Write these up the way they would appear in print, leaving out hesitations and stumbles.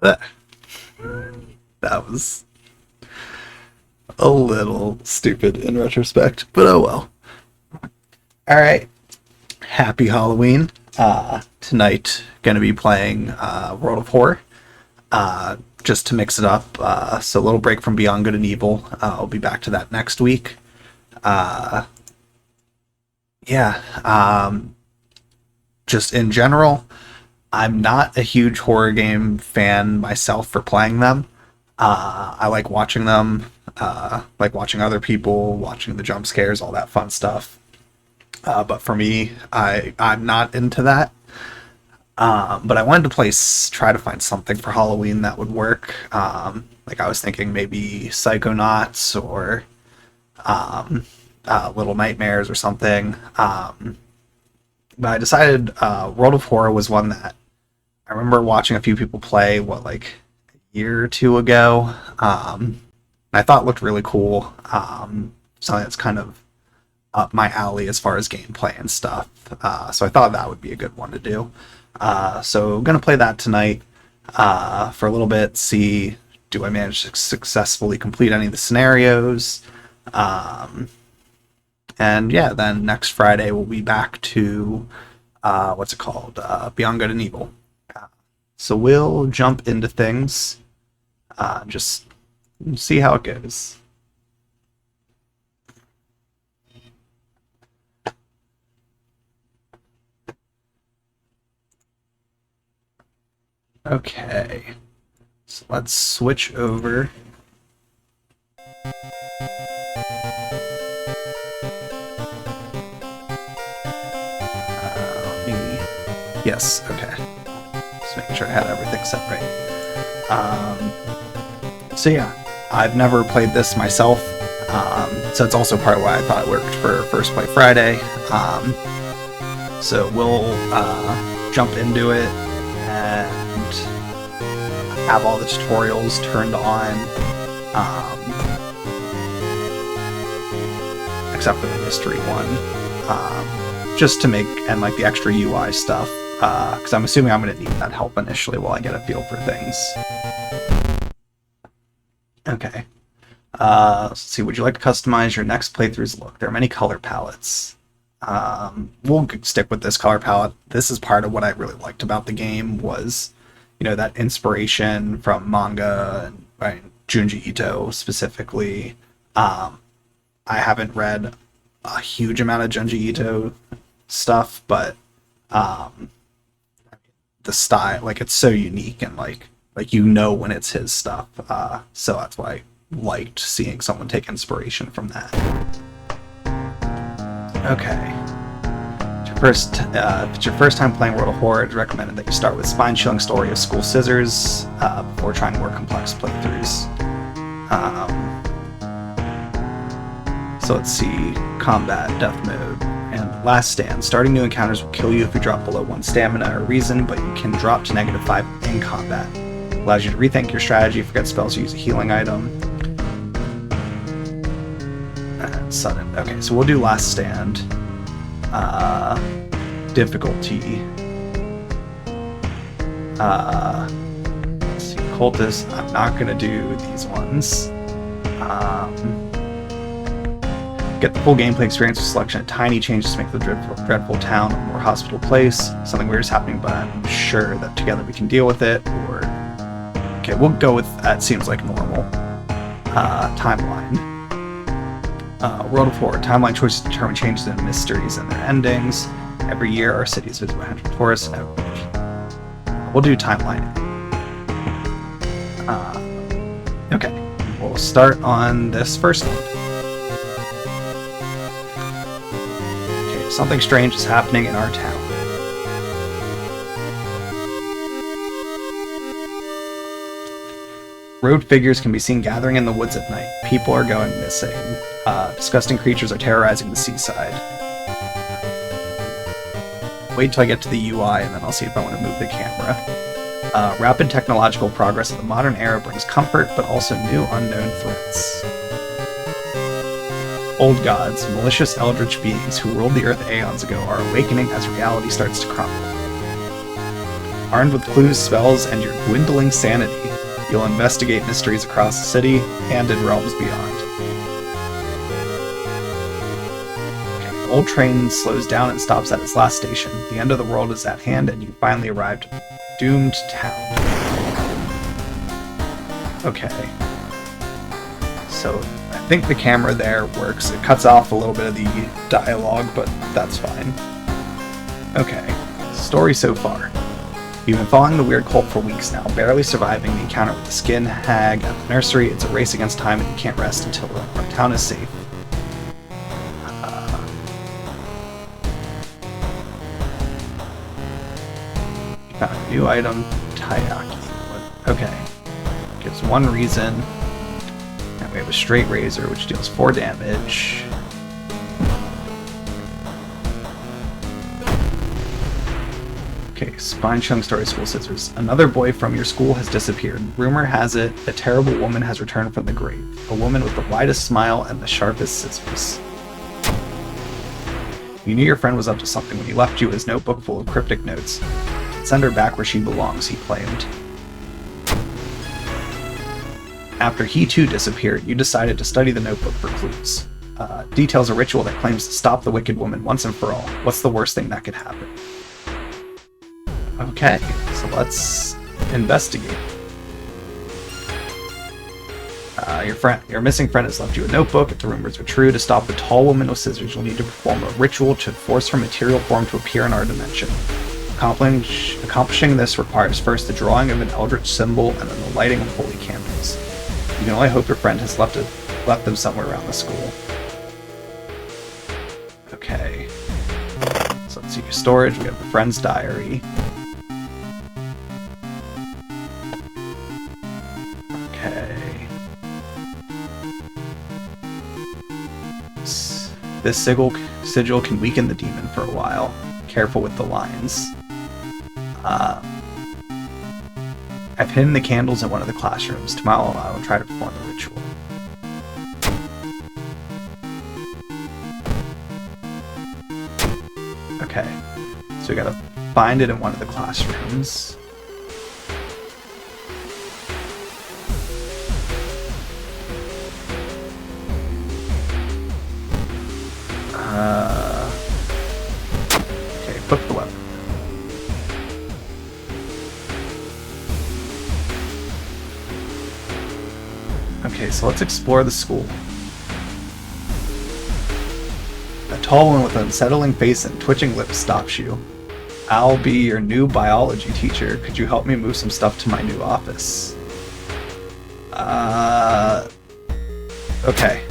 That was a little stupid in retrospect, but oh well. Alright, happy Halloween. Tonight, gonna be playing World of Horror. Just to mix it up, so a little break from Beyond Good and Evil. I'll be back to that next week. Uh, yeah, just in general, I'm not a huge horror game fan myself for playing them. I like watching them, like watching other people, watching the jump scares, all that fun stuff. But for me, I'm not into that. But I wanted to try to find something for Halloween that would work. Like I was thinking maybe Psychonauts or Little Nightmares or something. But I decided World of Horror was one that I remember watching a few people play, like a year or two ago. I thought it looked really cool. Something that's kind of up my alley as far as gameplay and stuff. So I thought that would be a good one to do. So I'm going to play that tonight for a little bit, see do I manage to successfully complete any of the scenarios. And yeah, then next Friday we'll be back to, what's it called? Beyond Good and Evil. So we'll jump into things, just see how it goes. Okay, so let's switch over. Yes, okay. Just making sure I had everything set right. So yeah, I've never played this myself, so it's also part of why I thought it worked for First Play Friday. So we'll jump into it and have all the tutorials turned on, except for the mystery one, just to make, and like the extra UI stuff, because I'm assuming I'm going to need that help initially while I get a feel for things. Okay. Let's see, would you like to customize your next playthrough's look? There are many color palettes. We'll stick with this color palette. This is part of what I really liked about the game was, that inspiration from manga and Junji Ito specifically. I haven't read a huge amount of Junji Ito stuff, but the style, like, it's so unique and like when it's his stuff. So that's why I liked seeing someone take inspiration from that. Okay. If it's your first time playing World of Horror, it's recommended that you start with spine-chilling story of School Scissors before trying more complex playthroughs. So let's see, combat, death mode, and last stand. Starting new encounters will kill you if you drop below 1 stamina or reason, but you can drop to -5 in combat. Allows you to rethink your strategy, forget spells, or use a healing item. And sudden. Okay, so we'll do last stand. Difficulty. Let's see, cultist. I'm not gonna do these ones. Get the full gameplay experience with selection of tiny changes to make the dreadful town a more hospitable place. Something weird is happening, but I'm sure that together we can deal with it. Or okay, we'll go with that. Seems like normal. Timeline. World of Horror. Timeline choices determine changes in mysteries and their endings. Every year, our city is visited by 100 tourists. We'll do timeline. Okay, we'll start on this first one. Okay, something strange is happening in our town. Road figures can be seen gathering in the woods at night. People are going missing. Disgusting creatures are terrorizing the seaside. Wait till I get to the UI and then I'll see if I want to move the camera. Rapid technological progress of the modern era brings comfort, but also new unknown threats. Old gods, malicious eldritch beings who ruled the earth aeons ago, are awakening as reality starts to crumble. Armed with clues, spells, and your dwindling sanity, you'll investigate mysteries across the city and in realms beyond. Okay, the old train slows down and stops at its last station. The end of the world is at hand, and you finally arrived at Doomed Town. Okay. So, I think the camera there works. It cuts off a little bit of the dialogue, but that's fine. Okay. Story so far. You've been following the weird cult for weeks now, barely surviving the encounter with the skin hag at the nursery. It's a race against time, and you can't rest until our town is safe. You found a new item, Taiyaki. Okay. Gives 1 reason. And we have a straight razor, which deals 4 damage. Okay, Spine Chung Story School Scissors. Another boy from your school has disappeared. Rumor has it a terrible woman has returned from the grave. A woman with the widest smile and the sharpest scissors. You knew your friend was up to something when he left you his notebook full of cryptic notes. Send her back where she belongs, he claimed. After he too disappeared, you decided to study the notebook for clues. Details a ritual that claims to stop the wicked woman once and for all. What's the worst thing that could happen? Okay, so let's investigate. Your missing friend has left you a notebook. If the rumors are true, to stop the tall woman with scissors, you'll need to perform a ritual to force her material form to appear in our dimension. Accomplishing this requires first the drawing of an eldritch symbol and then the lighting of holy candles. You can only hope your friend has left them somewhere around the school. Okay. So let's see your storage. We have the friend's diary. Okay. This sigil can weaken the demon for a while. Careful with the lines. I've hidden the candles in one of the classrooms. Tomorrow I will try to perform the ritual. Okay, so we gotta find it in one of the classrooms. Okay, equip the weapon. Okay, so let's explore the school. A tall woman with an unsettling face and twitching lips stops you. I'll be your new biology teacher. Could you help me move some stuff to my new office? Okay.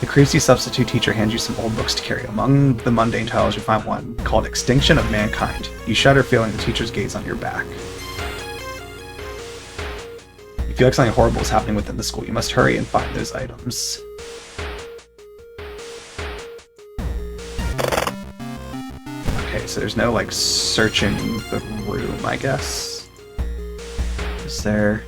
The creasy substitute teacher hands you some old books to carry. Among the mundane titles, you find one called Extinction of Mankind. You shudder, feeling the teacher's gaze on your back. You feel like something horrible is happening within the school. You must hurry and find those items. Okay, so there's no, like, searching the room, I guess. Is there...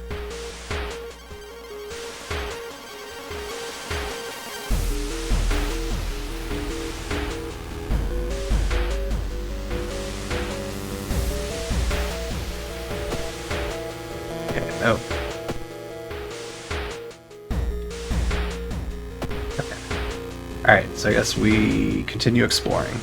No. Okay. Alright, so I guess we continue exploring.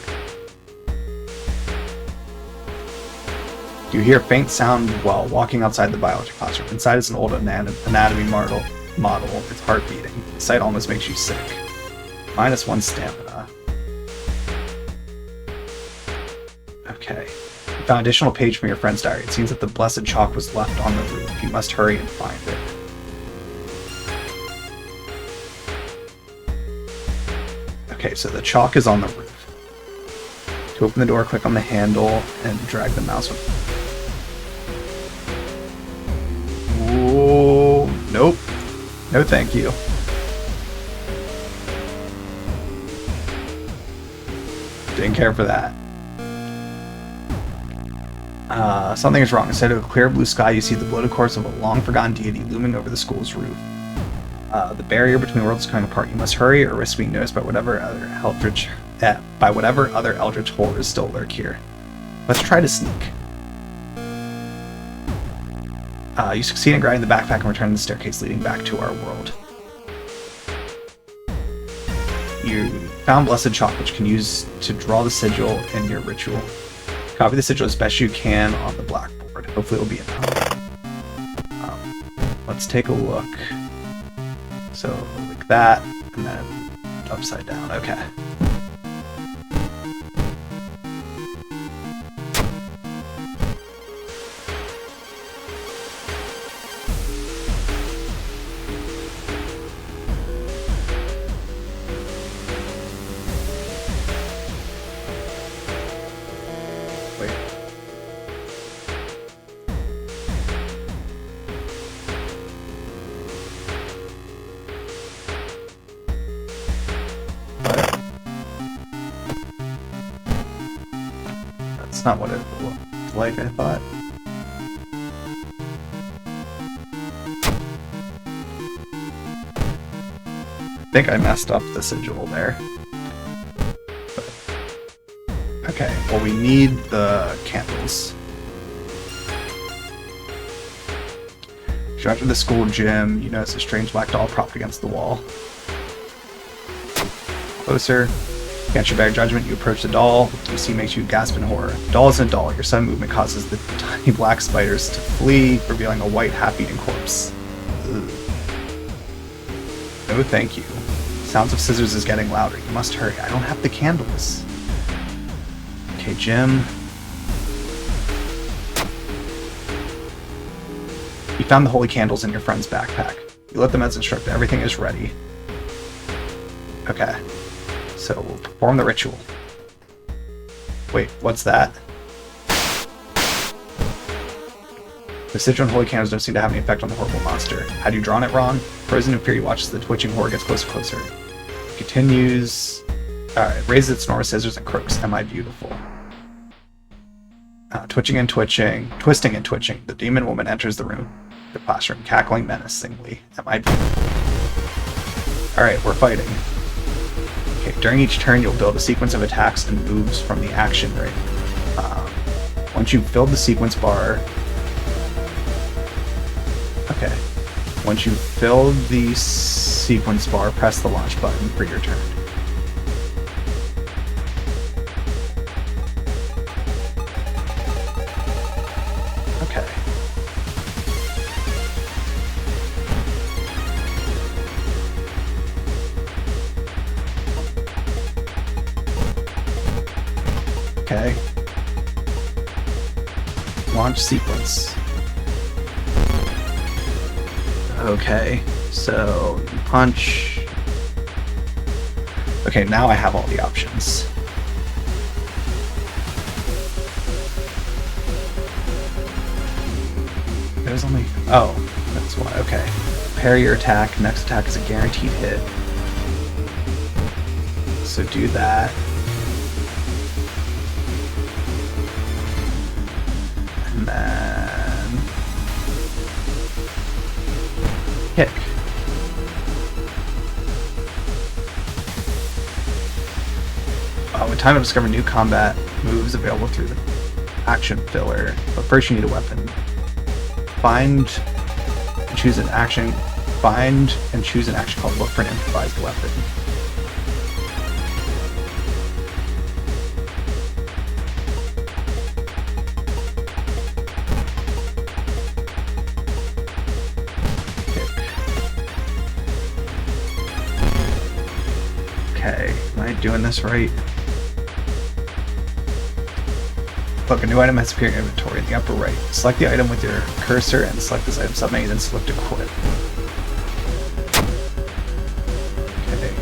You hear a faint sound while walking outside the biology classroom. Inside is an old anatomy model. Its heart beating. The sight almost makes you sick. -1 stamina. Okay. You found an additional page from your friend's diary. It seems that the blessed chalk was left on the roof. You must hurry and find it. Okay, so the chalk is on the roof. To open the door, click on the handle and drag the mouse with. Whoa, nope. No thank you. Didn't care for that. Something is wrong. Instead of a clear blue sky, you see the bloated corpse of a long-forgotten deity looming over the school's roof. The barrier between worlds is coming apart. You must hurry or risk being noticed by whatever other eldritch horrors still lurk here. Let's try to sneak. You succeed in grabbing the backpack and return the staircase leading back to our world. You found Blessed Chalk, which you can use to draw the sigil in your ritual. Copy the sigil as best you can on the blackboard. Hopefully it'll be enough. Let's take a look. So, like that, and then upside down. Okay. That's not what it looked like, I thought. I think I messed up the sigil there. But, okay, well we need the candles. As you enter the school gym, you notice a strange black doll propped against the wall. Closer. Against your better judgment, you approach the doll. You see makes you gasp in horror. The doll isn't a doll. Your sudden movement causes the tiny black spiders to flee, revealing a white, half-eaten corpse. Ugh. No thank you. Sounds of scissors is getting louder. You must hurry. I don't have the candles. Okay, Jim. You found the holy candles in your friend's backpack. You lit them as instructed. Everything is ready. Okay. So we'll perform the ritual. Wait, what's that? The sigil and holy candles don't seem to have any effect on the horrible monster. Had you drawn it wrong? Frozen in fear, you watch as the twitching horror gets closer and closer. It continues. Alright, raises its enormous scissors and croaks. Am I beautiful? Twitching and twitching. Twisting and twitching. The demon woman enters the room. The classroom, cackling menacingly. Am I beautiful? Alright, we're fighting. Okay, during each turn, you'll build a sequence of attacks and moves from the action ring. Once you've filled the sequence bar... Okay. Once you've filled the sequence bar, press the launch button for your turn. Okay. Okay. Launch sequence. Okay, so you punch. Okay, now I have all the options. There's only... Oh, that's why. Okay. Parry your attack. Next attack is a guaranteed hit. So do that. And then... kick. In time to discover new combat moves available through the action filler. But first you need a weapon. Find and choose an action. Find and choose an action called look for an improvised weapon. Okay, am I doing this right? Look, a new item has appeared in inventory in the upper right. Select the item with your cursor and select this item submenu, then select equip. Okay.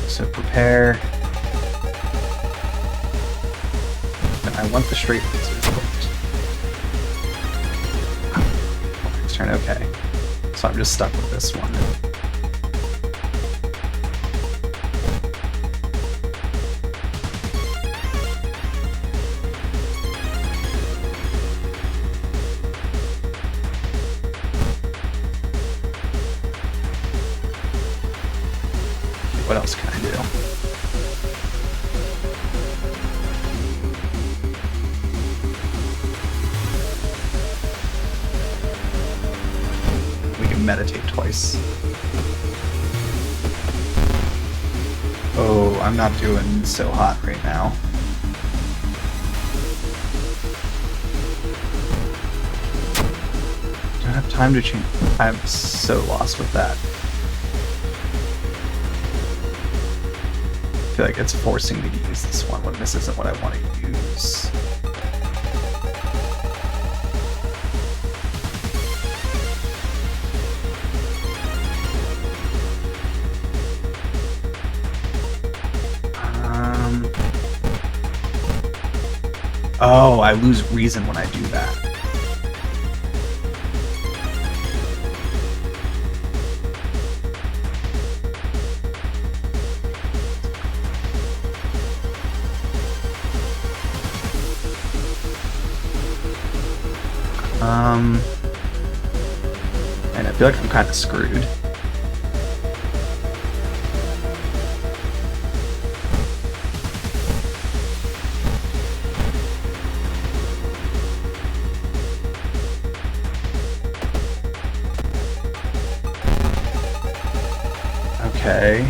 So prepare. And I want the straight ones equipped. Next turn, okay. So I'm just stuck with this one. What else can I do? We can meditate twice. Oh, I'm not doing so hot right now. Don't have time to change. I'm so lost with that. I feel like it's forcing me to use this one when this isn't what I want to use. Oh, I lose reason when I do that. And I feel like I'm kind of screwed. Okay.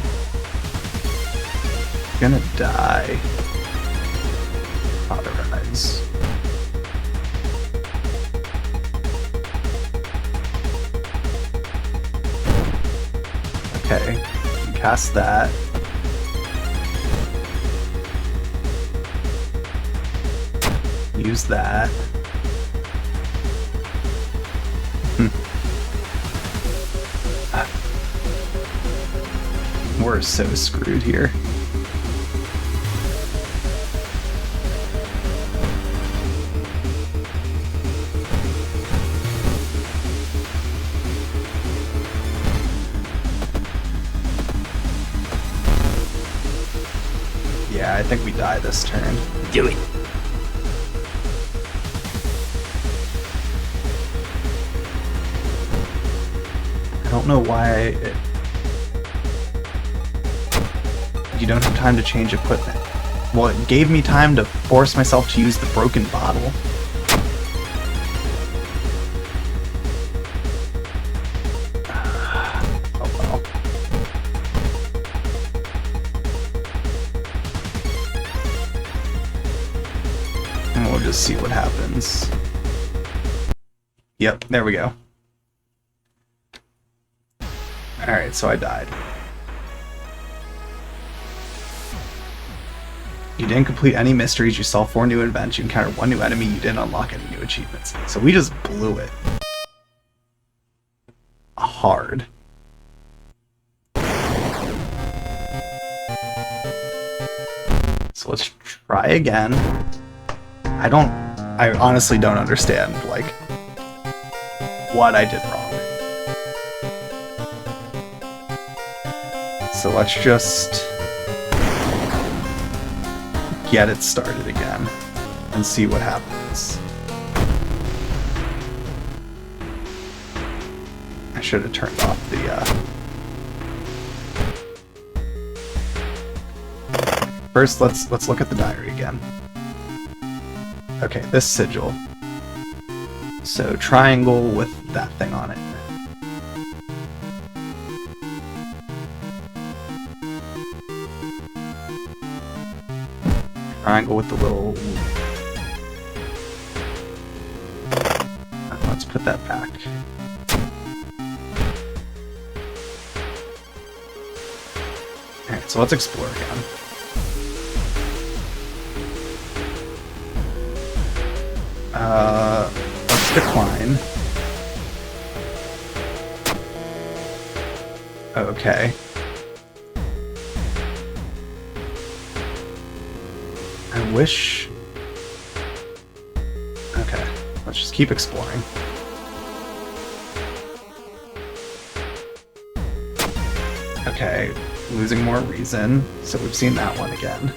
Gonna die. Authorize. Okay, cast that. Use that. We're so screwed here. Yeah, I think we die this turn. Do it. I don't know why you don't have time to change equipment. Well, it gave me time to force myself to use the broken bottle. Oh well. And we'll just see what happens. Yep, there we go. Alright, so I died. You didn't complete any mysteries, you saw 4 new events, you encountered 1 new enemy, you didn't unlock any new achievements. So we just blew it. Hard. So let's try again. I honestly don't understand, like, what I did wrong. So let's just get it started again and see what happens. I should have turned off the First, let's look at the diary again. Okay, this sigil. So triangle with that thing on it. Triangle with the little... Let's put that back. Alright, so let's explore again. Let's decline. Okay. I wish... Okay, let's just keep exploring. Okay, losing more reason, so we've seen that one again.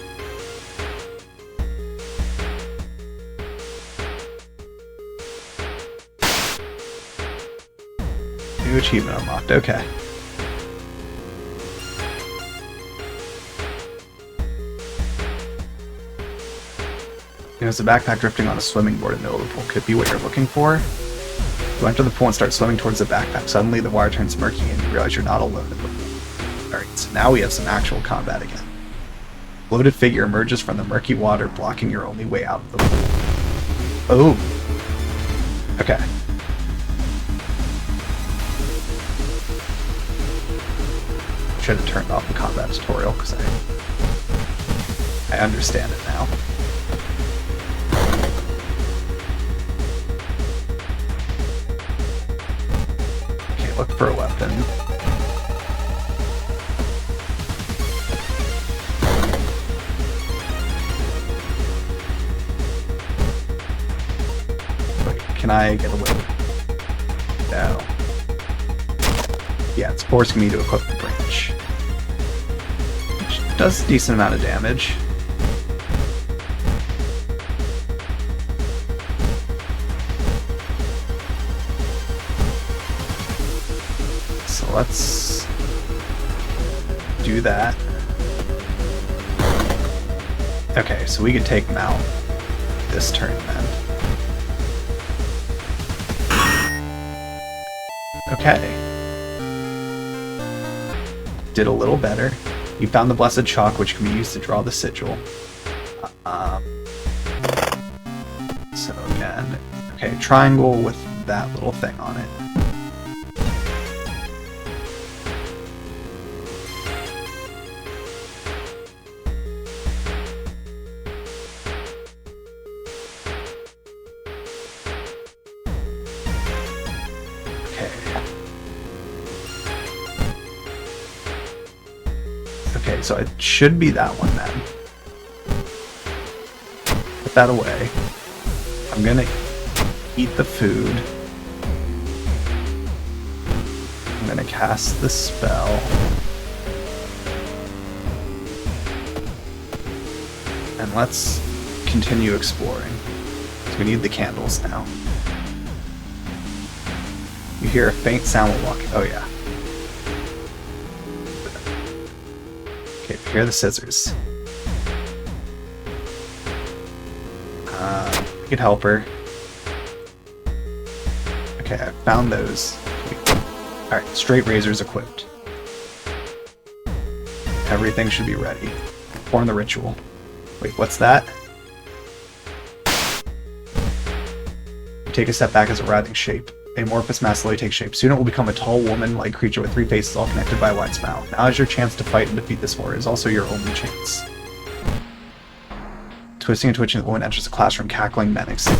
New achievement unlocked, okay. There's a backpack drifting on a swimming board in the middle of the pool. Could it be what you're looking for? You enter the pool and start swimming towards the backpack. Suddenly, the water turns murky and you realize you're not alone in the pool. Alright, so now we have some actual combat again. A bloated figure emerges from the murky water, blocking your only way out of the pool. Oh. Okay. Should have turned off the combat tutorial because I understand it now. Okay, look for a weapon. Wait, can I get away? No. Yeah, it's forcing me to equip the branch. Which does a decent amount of damage. So let's do that. Okay, so we can take him out this turn then. Okay. Did a little better. You found the blessed chalk, which can be used to draw the sigil. So again, okay, triangle with that little thing on it. Okay, so it should be that one then. Put that away. I'm gonna eat the food. I'm gonna cast the spell. And let's continue exploring. So we need the candles now. You hear a faint sound while walking. Oh yeah. Okay, here are the scissors. I could help her. Okay, I found those. Alright, straight razors equipped. Everything should be ready. Perform the ritual. Wait, what's that? You take a step back as a writhing shape. Amorphous mass slowly takes shape. Soon it will become a tall woman-like creature with 3 faces all connected by a wide smile. Now is your chance to fight and defeat this horror. It is also your only chance. Twisting and twitching, the woman enters the classroom, cackling menacingly.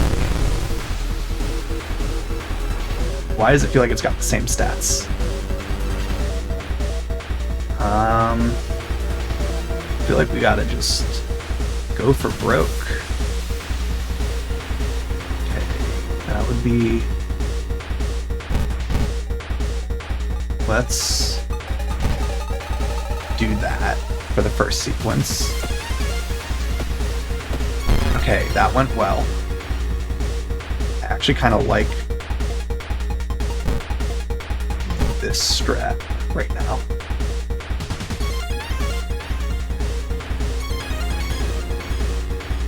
Why does it feel like it's got the same stats? I feel like we gotta just go for broke. Okay, that would be... Let's do that for the first sequence. Okay, that went well. I actually kind of like this strat right now.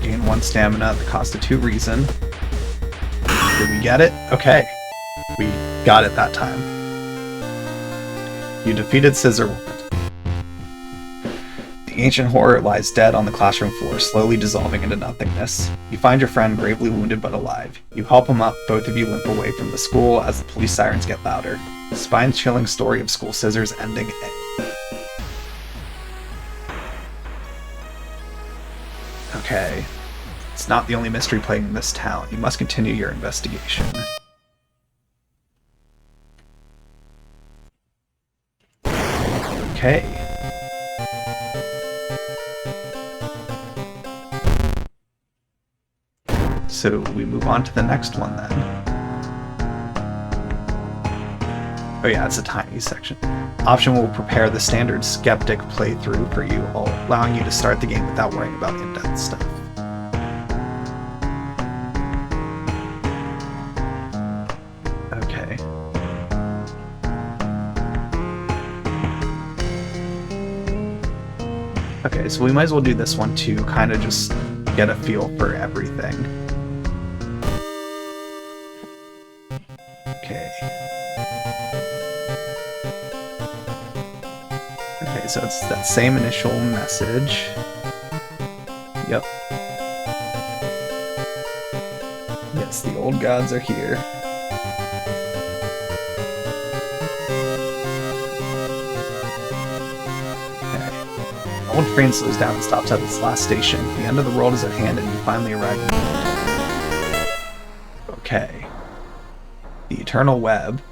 Gain 1 stamina at the cost of 2 reason. Did we get it? Okay. We got it that time. You defeated Scissor Woman. The ancient horror lies dead on the classroom floor, slowly dissolving into nothingness. You find your friend gravely wounded but alive. You help him up, both of you limp away from the school as the police sirens get louder. The spine-chilling story of School Scissors ending A. Okay. It's not the only mystery plaguing this town. You must continue your investigation. Okay. So we move on to the next one then. Oh yeah, it's a tiny section. Option will prepare the standard skeptic playthrough for you, allowing you to start the game without worrying about in-depth stuff. Okay. Okay, so we might as well do this one too, kind of just get a feel for everything. Okay. Okay, so it's that same initial message. Yep. Yes, the old gods are here. Okay. The old train slows down and stops at its last station. The end of the world is at hand and you finally arrive. Okay. The Eternal Web.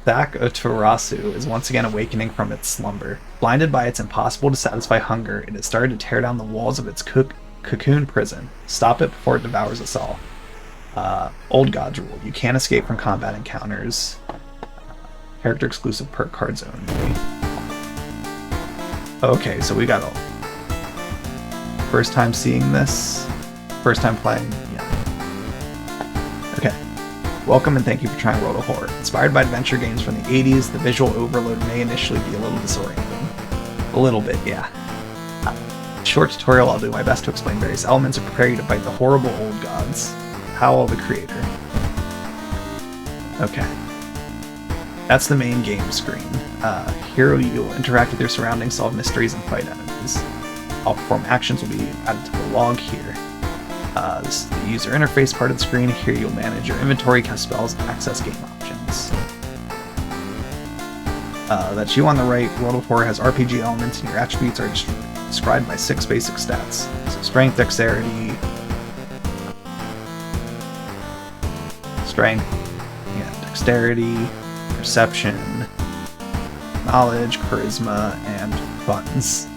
Thak Otarasu is once again awakening from its slumber. Blinded by its impossible to satisfy hunger, it has started to tear down the walls of its cocoon prison. Stop it before it devours us all. Old Gods rule. You can't escape from combat encounters. Character exclusive perk cards only. Okay, so we got a first time seeing this. First time playing. Yeah. Okay. Welcome and thank you for trying World of Horror. Inspired by adventure games from the 80s, the visual overload may initially be a little disorienting. A little bit, yeah. Short tutorial, I'll do my best to explain various elements and prepare you to fight the horrible old gods. Howl the Creator. Okay. That's the main game screen. Here you'll interact with your surroundings, solve mysteries, and fight enemies. All perform actions will be added to the log here. This is the user interface part of the screen. Here you'll manage your inventory, cast spells, and access game options. That's you on the right. World of Horror has RPG elements, and your attributes are described by 6 basic stats. So strength, dexterity, perception, knowledge, charisma, and funds.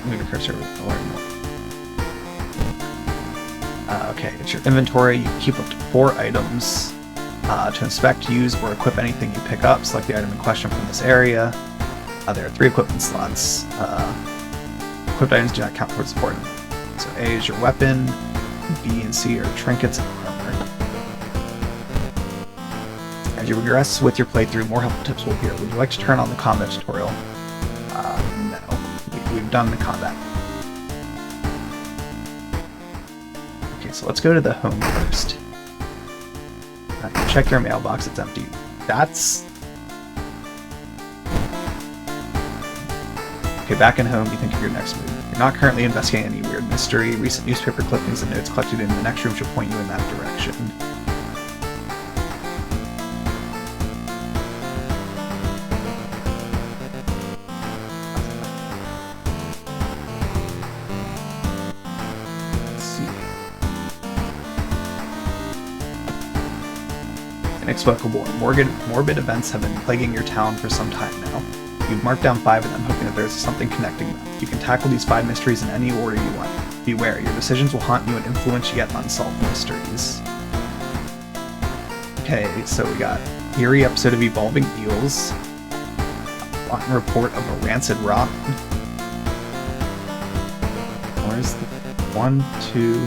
Move your cursor to learn more. Okay, it's your inventory. You can keep up to 4 items. To inspect, use, or equip anything you pick up, select the item in question from this area. There are 3 equipment slots. Equipped items do not count towards support. So A is your weapon, B and C are trinkets and armor. As you progress with your playthrough, more helpful tips will appear. Would you like to turn on the combat tutorial? No. We've done the combat. Okay, so let's go to the home first. Check your mailbox, it's empty. That's... Okay, back in home, you think of your next move. You're not currently investigating any weird mystery. Recent newspaper clippings and notes collected in the next room should point you in that direction. Inexplicable and morbid events have been plaguing your town for some time now. You've marked down 5 of them, hoping that there's something connecting them. You can tackle these 5 mysteries in any order you want. Beware, your decisions will haunt you and influence yet unsolved mysteries. Okay, so we got eerie episode of Evolving Eels, rotten report of a rancid rock. Where's the 1, 2? I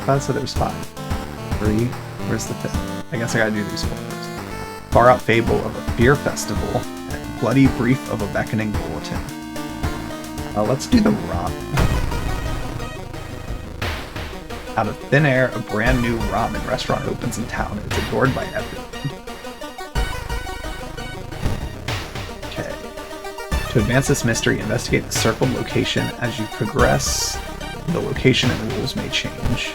thought so there was 5. 3. Where's the 5th? I guess I gotta do these 4 first. Far out fable of a beer festival, and bloody brief of a beckoning bulletin. Let's do the ramen. Out of thin air, a brand new ramen restaurant opens in town. It's adored by everyone. Okay. To advance this mystery, investigate the circled location. As you progress, the location and rules may change.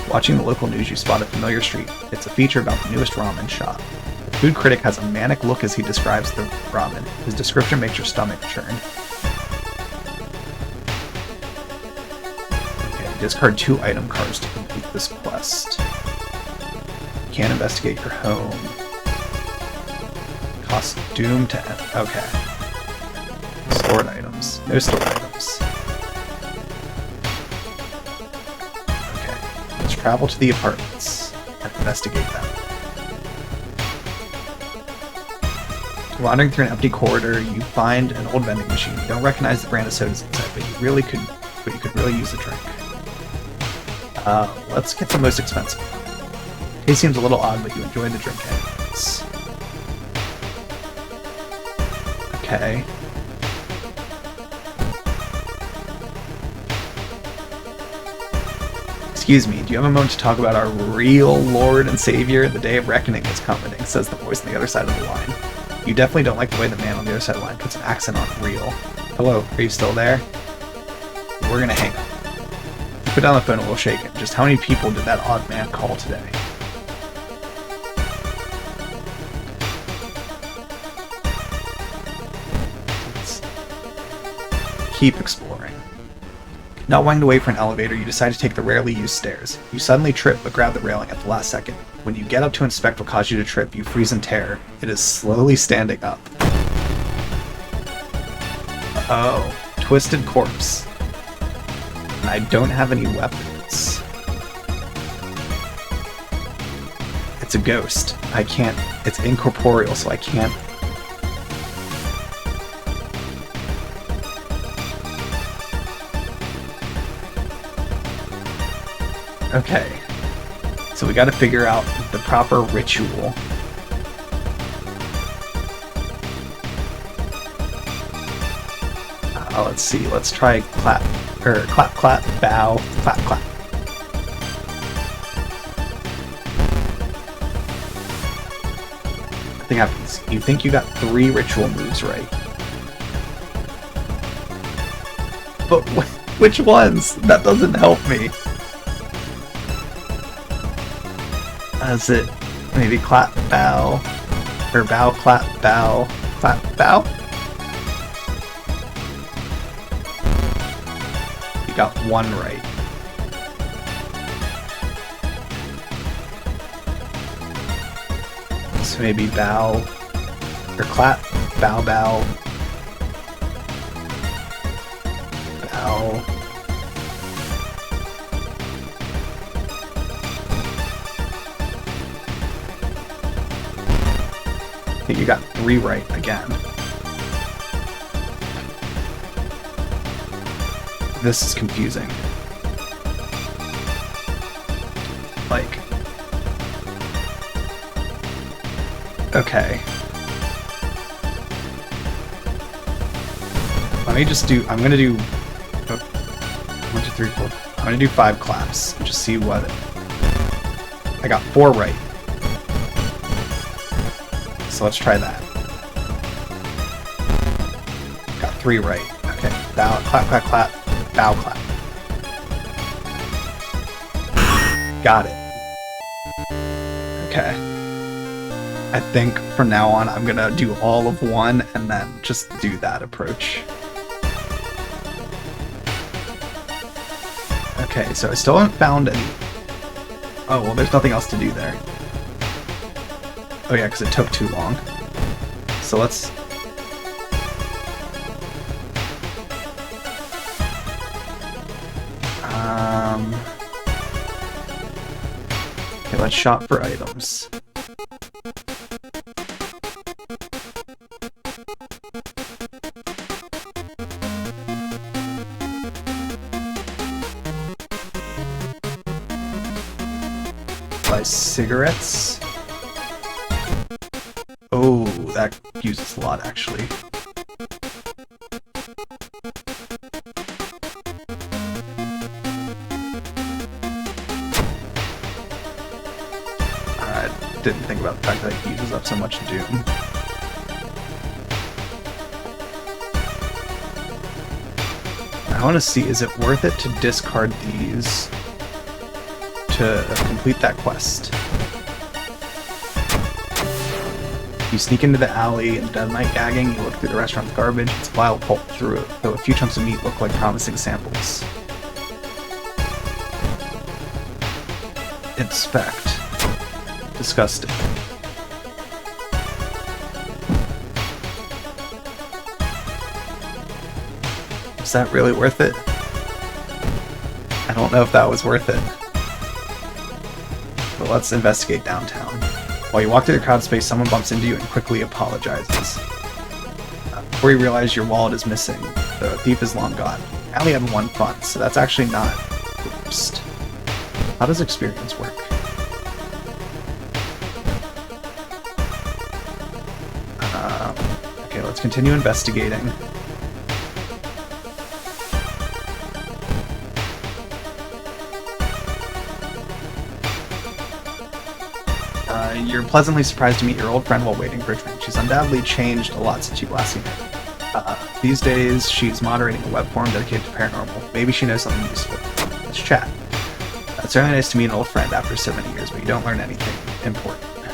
Watching the local news, you spot a familiar street. It's a feature about the newest ramen shop. The food critic has a manic look as he describes the ramen. His description makes your stomach churn. Okay, discard 2 item cards to complete this quest. You can't investigate your home. Cost doom to end. Okay. Stored items. No stored items. Travel to the apartments and investigate them. Wandering through an empty corridor, you find an old vending machine. You don't recognize the brand of sodas inside, but you could really use a drink. Let's get the most expensive. Taste seems a little odd, but you enjoy the drink anyways. Okay. Excuse me, do you have a moment to talk about our real Lord and Savior? The day of reckoning is coming, says the voice on the other side of the line. You definitely don't like the way the man on the other side of the line puts an accent on real. Hello, are you still there? We're gonna hang up. You put down the phone and we'll shake it. Just how many people did that odd man call today? Let's keep exploring. Not wanting to wait for an elevator, you decide to take the rarely used stairs. You suddenly trip but grab the railing at the last second. When you get up to inspect what caused you to trip, you freeze in terror. It is slowly standing up. Oh, twisted corpse. And I don't have any weapons. It's a ghost. I can't... It's incorporeal, so I can't... Okay. So we gotta figure out the proper ritual. Let's see. Let's try clap. Clap, clap, bow, clap, clap. Nothing happens. You think you got 3 ritual moves right. But which ones? That doesn't help me. Is it maybe clap, bow? Or bow, clap, bow, clap, bow? You got 1 right. So maybe bow, or clap, bow, bow, bow. I think you got 3 right again. This is confusing. Like... Okay. Let me just do... I'm gonna do... 1, 2, 3, 4... I'm gonna do 5 claps. Just see what... I got 4 right. So let's try that. Got 3 right. Okay. Bow, clap, clap, clap. Bow, clap. Got it. Okay. I think from now on I'm gonna do all of 1 and then just do that approach. Okay, so I still haven't found any... Oh, well there's nothing else to do there. Oh yeah, because it took too long. So let's... Okay, let's shop for items. Buy cigarettes. Oh, that uses a lot, actually. I didn't think about the fact that it uses up so much Doom. I want to see, is it worth it to discard these to complete that quest? You sneak into the alley in the dead of night gagging, you look through the restaurant's garbage, it's vile pulp through it, though a few chunks of meat look like promising samples. Inspect. Disgusting. Was that really worth it? I don't know if that was worth it. But let's investigate downtown. While you walk through the crowd space, someone bumps into you and quickly apologizes. Before you realize your wallet is missing, the thief is long gone. I only had 1 fund, so that's actually not the worst. How does experience work? Okay, let's continue investigating. You're pleasantly surprised to meet your old friend while waiting for a drink. She's undoubtedly changed a lot since you last seen her. These days, she's moderating a web forum dedicated to paranormal. Maybe she knows something useful. Let's chat. It's certainly nice to meet an old friend after so many years, but you don't learn anything important. Okay.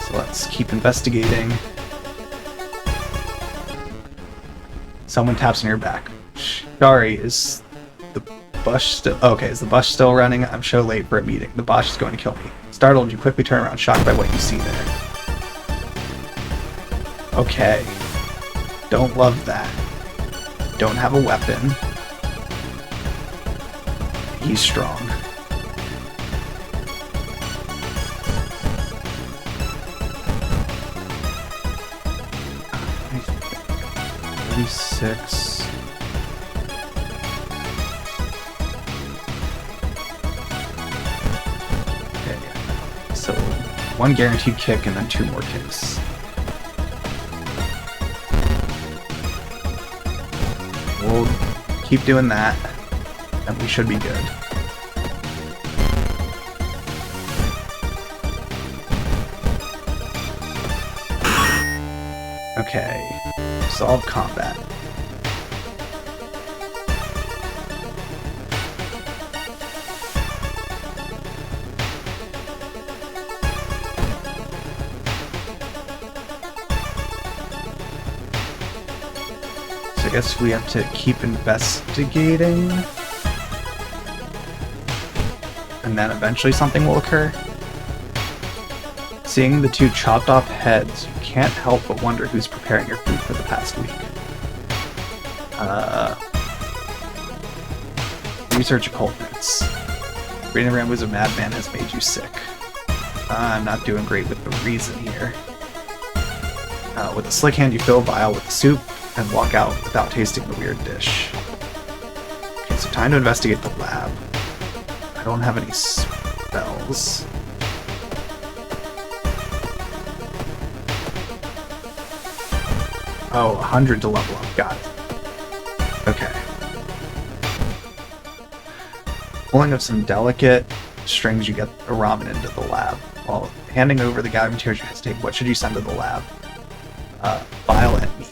So let's keep investigating. Someone taps on your back. Sorry, is the bush still... Okay, is the bush still running? I'm so late for a meeting. The boss is going to kill me. Startled, you quickly turn around, shocked by what you see there. Okay. Don't love that. Don't have a weapon. He's strong. Six. Okay, so one guaranteed kick and then 2 more kicks. We'll keep doing that, and we should be good. Okay, solve combat. So I guess we have to keep investigating, and then eventually something will occur. Seeing the 2 chopped off heads, you can't help but wonder who's preparing your food for the past week. Research occult notes. Reading around was a madman has made you sick. I'm not doing great with the reason here. With a slick hand, you fill a vial with the soup and walk out without tasting the weird dish. Okay, so time to investigate the lab. I don't have any spells. Oh, 100 to level up. Got it. Okay. Pulling of some delicate strings, you get a ramen into the lab. While handing over the gathering materials, you hesitate. What should you send to the lab? Bile and meat.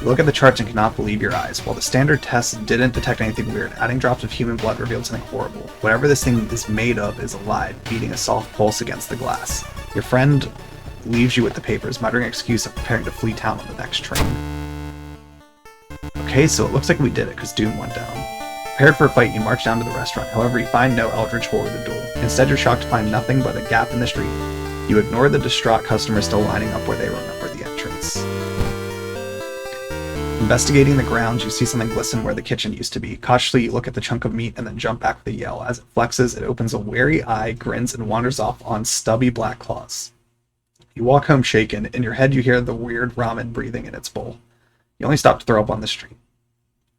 You look at the charts and cannot believe your eyes. While the standard tests didn't detect anything weird, adding drops of human blood revealed something horrible. Whatever this thing is made of is alive, beating a soft pulse against the glass. Your friend leaves you with the papers, muttering an excuse of preparing to flee town on the next train. Okay, so it looks like we did it, because Doom went down. Prepared for a fight, you march down to the restaurant. However, you find no eldritch horror to duel. Instead, you're shocked to find nothing but a gap in the street. You ignore the distraught customers still lining up where they remember the entrance. Investigating the grounds, you see something glisten where the kitchen used to be. Cautiously, you look at the chunk of meat and then jump back with a yell. As it flexes, it opens a wary eye, grins, and wanders off on stubby black claws. You walk home shaken. In your head, you hear the weird ramen breathing in its bowl. You only stop to throw up on the street.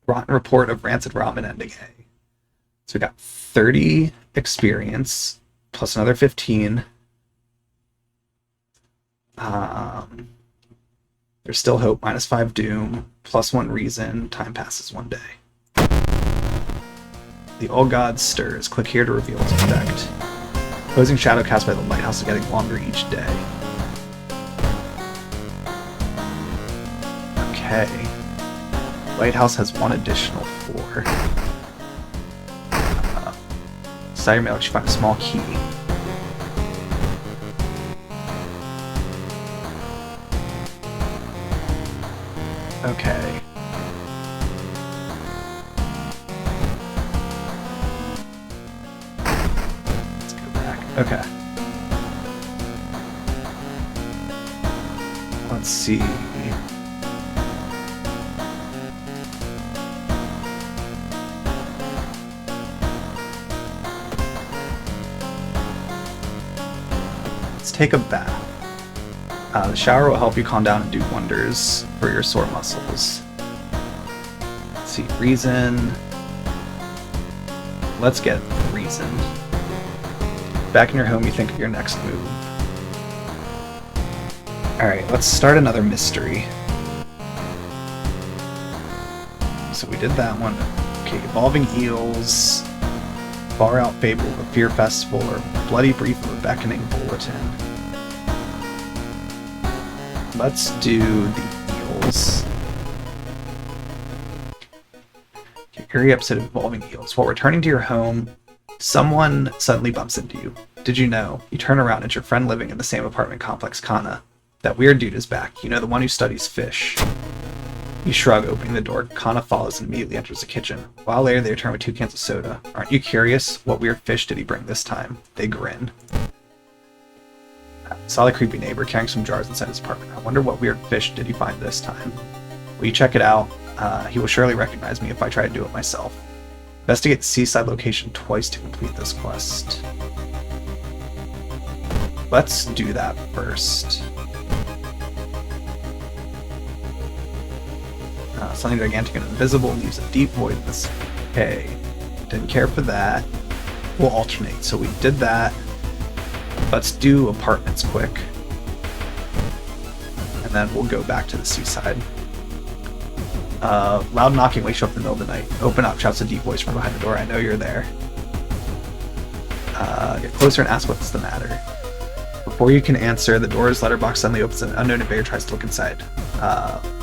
Rotten report of rancid ramen ending A. So we got 30 experience, plus another 15. There's still hope, -5 doom, +1 reason, time passes 1 day. The old god stirs. Click here to reveal its effect. Opposing shadow cast by the lighthouse is getting longer each day. Okay. Lighthouse has 1 additional floor. Inside your mail, you find a small key. Okay. Let's go back. Okay. Let's see. Let's take a bath. The shower will help you calm down and do wonders for your sore muscles. Let's see, reason. Let's get reason. Back in your home, you think of your next move. Alright, let's start another mystery. So we did that one. Okay, evolving eels. far-out fable of a fear festival or bloody brief of a beckoning bulletin. Let's do the eels. Okay, eerie episode of Evolving Eels. While returning to your home, someone suddenly bumps into you. Did you know? You turn around, it's your friend living in the same apartment complex, Kana. That weird dude is back. You know, the one who studies fish. You shrug, opening the door. Kana follows and immediately enters the kitchen. A while later, they return with 2 cans of soda. Aren't you curious? What weird fish did he bring this time? They grin. Saw the creepy neighbor carrying some jars inside his apartment. I wonder what weird fish did he find this time. Will you check it out? He will surely recognize me if I try to do it myself. Investigate the seaside location twice to complete this quest. Let's do that first. Something gigantic and invisible leaves a deep void in this. Okay, didn't care for that. We'll alternate. So we did that. Let's do apartments quick. And then we'll go back to the seaside. Loud knocking wakes you up in the middle of the night. Open up, shouts a deep voice from behind the door. I know you're there. Get closer and ask what's the matter. Before you can answer, the door's letterbox suddenly opens and an unknown invader tries to look inside.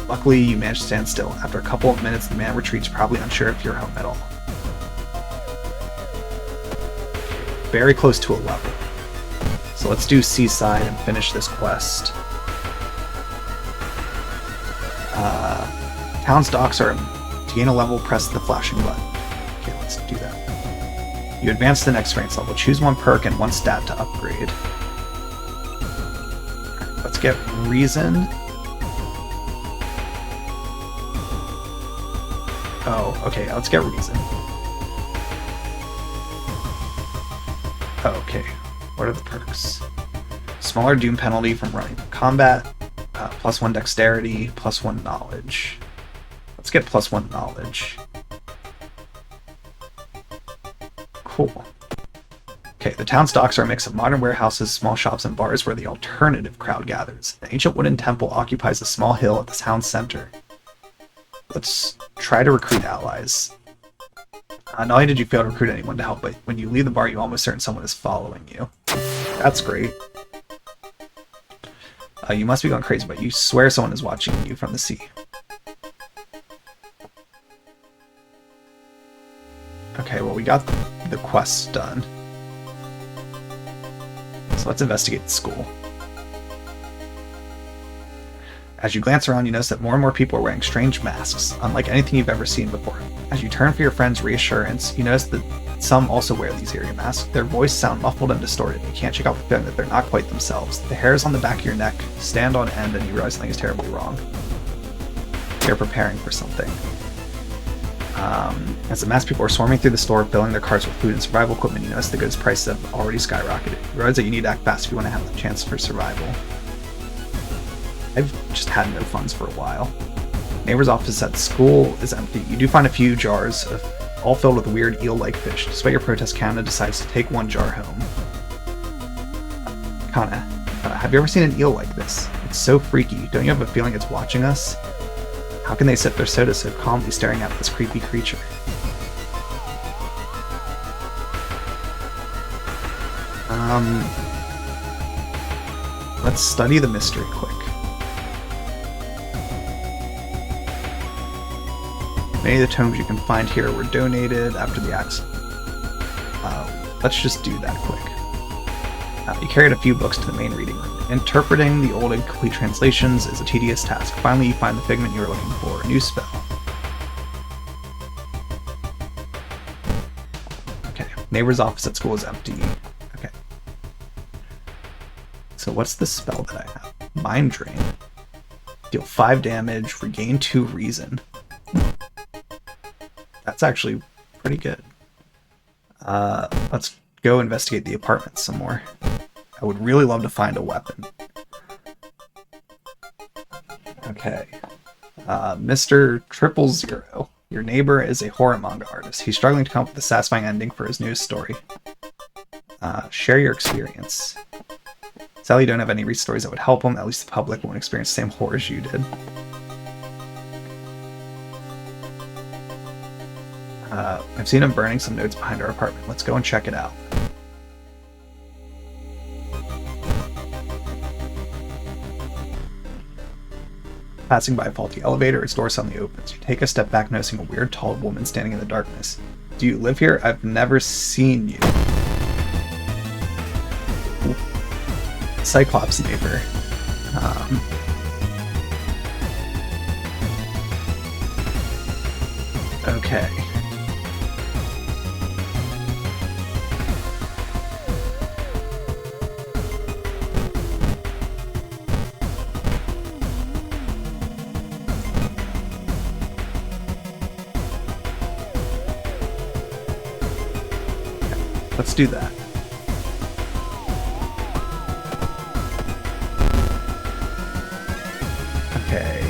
Luckily, you manage to stand still. After a couple of minutes, the man retreats, probably unsure if you're home at all. Very close to a level. So let's do seaside and finish this quest. Town's docks are to gain a level, press the flashing button. Okay, let's do that. You advance to the next experience level. Choose 1 perk and 1 stat to upgrade. Let's get reason. Oh, okay, let's get reason. Okay, what are the perks? Smaller doom penalty from running from combat, +1 dexterity, +1 knowledge. Let's get +1 knowledge. Cool. Okay, the town's docks are a mix of modern warehouses, small shops, and bars where the alternative crowd gathers. An ancient wooden temple occupies a small hill at the town's center. Let's try to recruit allies. Not only did you fail to recruit anyone to help, but when you leave the bar, you're almost certain someone is following you. That's great. You must be going crazy, but you swear someone is watching you from the sea. Okay, well, we got the quests done. So let's investigate the school. As you glance around, you notice that more and more people are wearing strange masks, unlike anything you've ever seen before. As you turn for your friend's reassurance, you notice that some also wear these eerie masks. Their voices sound muffled and distorted. You can't shake out the feeling that they're not quite themselves. The hairs on the back of your neck stand on end and you realize something is terribly wrong. They're preparing for something. As the masked people are swarming through the store, filling their carts with food and survival equipment, you notice the goods prices have already skyrocketed. You realize that you need to act fast if you want to have the chance for survival. I've just had no funds for a while. Neighbor's office at school is empty. You do find a few jars, all filled with weird eel-like fish. Despite your protest, Kana decides to take 1 jar home. Kana, have you ever seen an eel like this? It's so freaky. Don't you have a feeling it's watching us? How can they sip their soda so calmly staring at this creepy creature? Let's study the mystery quick. Many of the tomes you can find here were donated after the accident. Let's just do that quick. You carried a few books to the main reading room. Interpreting the old incomplete translations is a tedious task. Finally, you find the figment you were looking for, a new spell. Okay, neighbor's office at school is empty. Okay. So what's the spell that I have? Mind Drain. Deal 5 damage, regain 2 reason. That's actually pretty good. Let's go investigate the apartment some more. I would really love to find a weapon. Okay. Mr. 000. Your neighbor is a horror manga artist. He's struggling to come up with a satisfying ending for his newest story. Share your experience. Sadly, you don't have any recent stories that would help him. At least the public won't experience the same horrors you did. I've I've seen him burning some notes behind our apartment. Let's go and check it out. Passing by a faulty elevator, its door suddenly opens. You take a step back, noticing a weird, tall woman standing in the darkness. Do you live here? I've never seen you. Cyclops neighbor. Okay. Let's do that. Okay.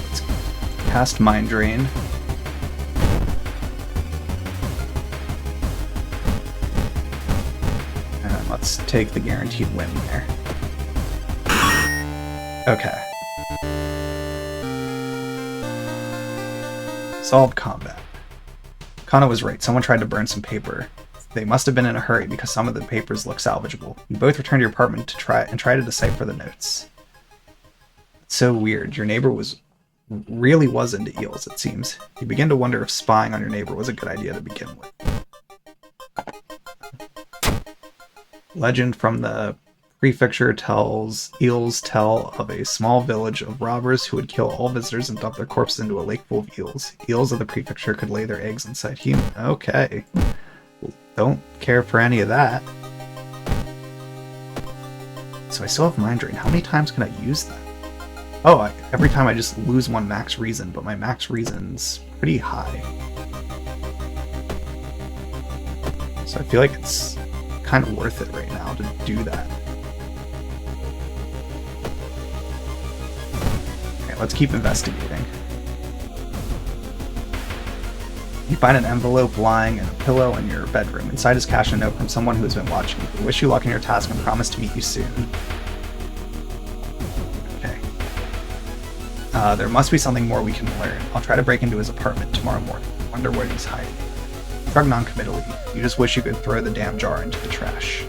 Let's cast Mind Drain. And let's take the guaranteed win there. Okay. Solved combat. Kana was right. Someone tried to burn some paper. They must have been in a hurry because some of the papers look salvageable. You both return to your apartment to try to decipher the notes. It's so weird. Your neighbor really was into eels, it seems. You begin to wonder if spying on your neighbor was a good idea to begin with. Legend from the prefecture tells eels tell of a small village of robbers who would kill all visitors and dump their corpses into a lake full of eels. Eels of the prefecture could lay their eggs inside human. Okay. Don't care for any of that. So I still have Mind Drain. How many times can I use that? Oh, every time I just lose one max reason, but my max reason's pretty high. So I feel like it's kind of worth it right now to do that. Okay, let's keep investigating. You find an envelope lying in a pillow in your bedroom. Inside is cash and a note from someone who has been watching you. They wish you luck in your task and promise to meet you soon. Okay. There must be something more we can learn. I'll try to break into his apartment tomorrow morning. Wonder where he's hiding. Shrug non-committally. You just wish you could throw the damn jar into the trash.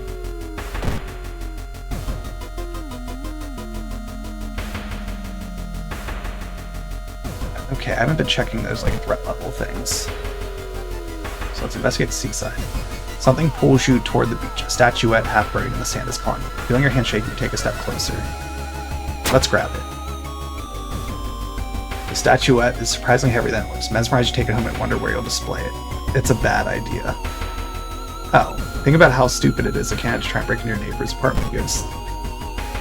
Okay, I haven't been checking those like threat level things. So let's investigate the seaside. Something pulls you toward the beach. A statuette half buried in the sand is calling you. Feeling your hand shake, you take a step closer. Let's grab it. The statuette is surprisingly heavier than it looks. Mesmerized, you take it home and wonder where you'll display it. It's a bad idea. Oh, think about how stupid it is of Kana to try and break into your neighbor's apartment. You just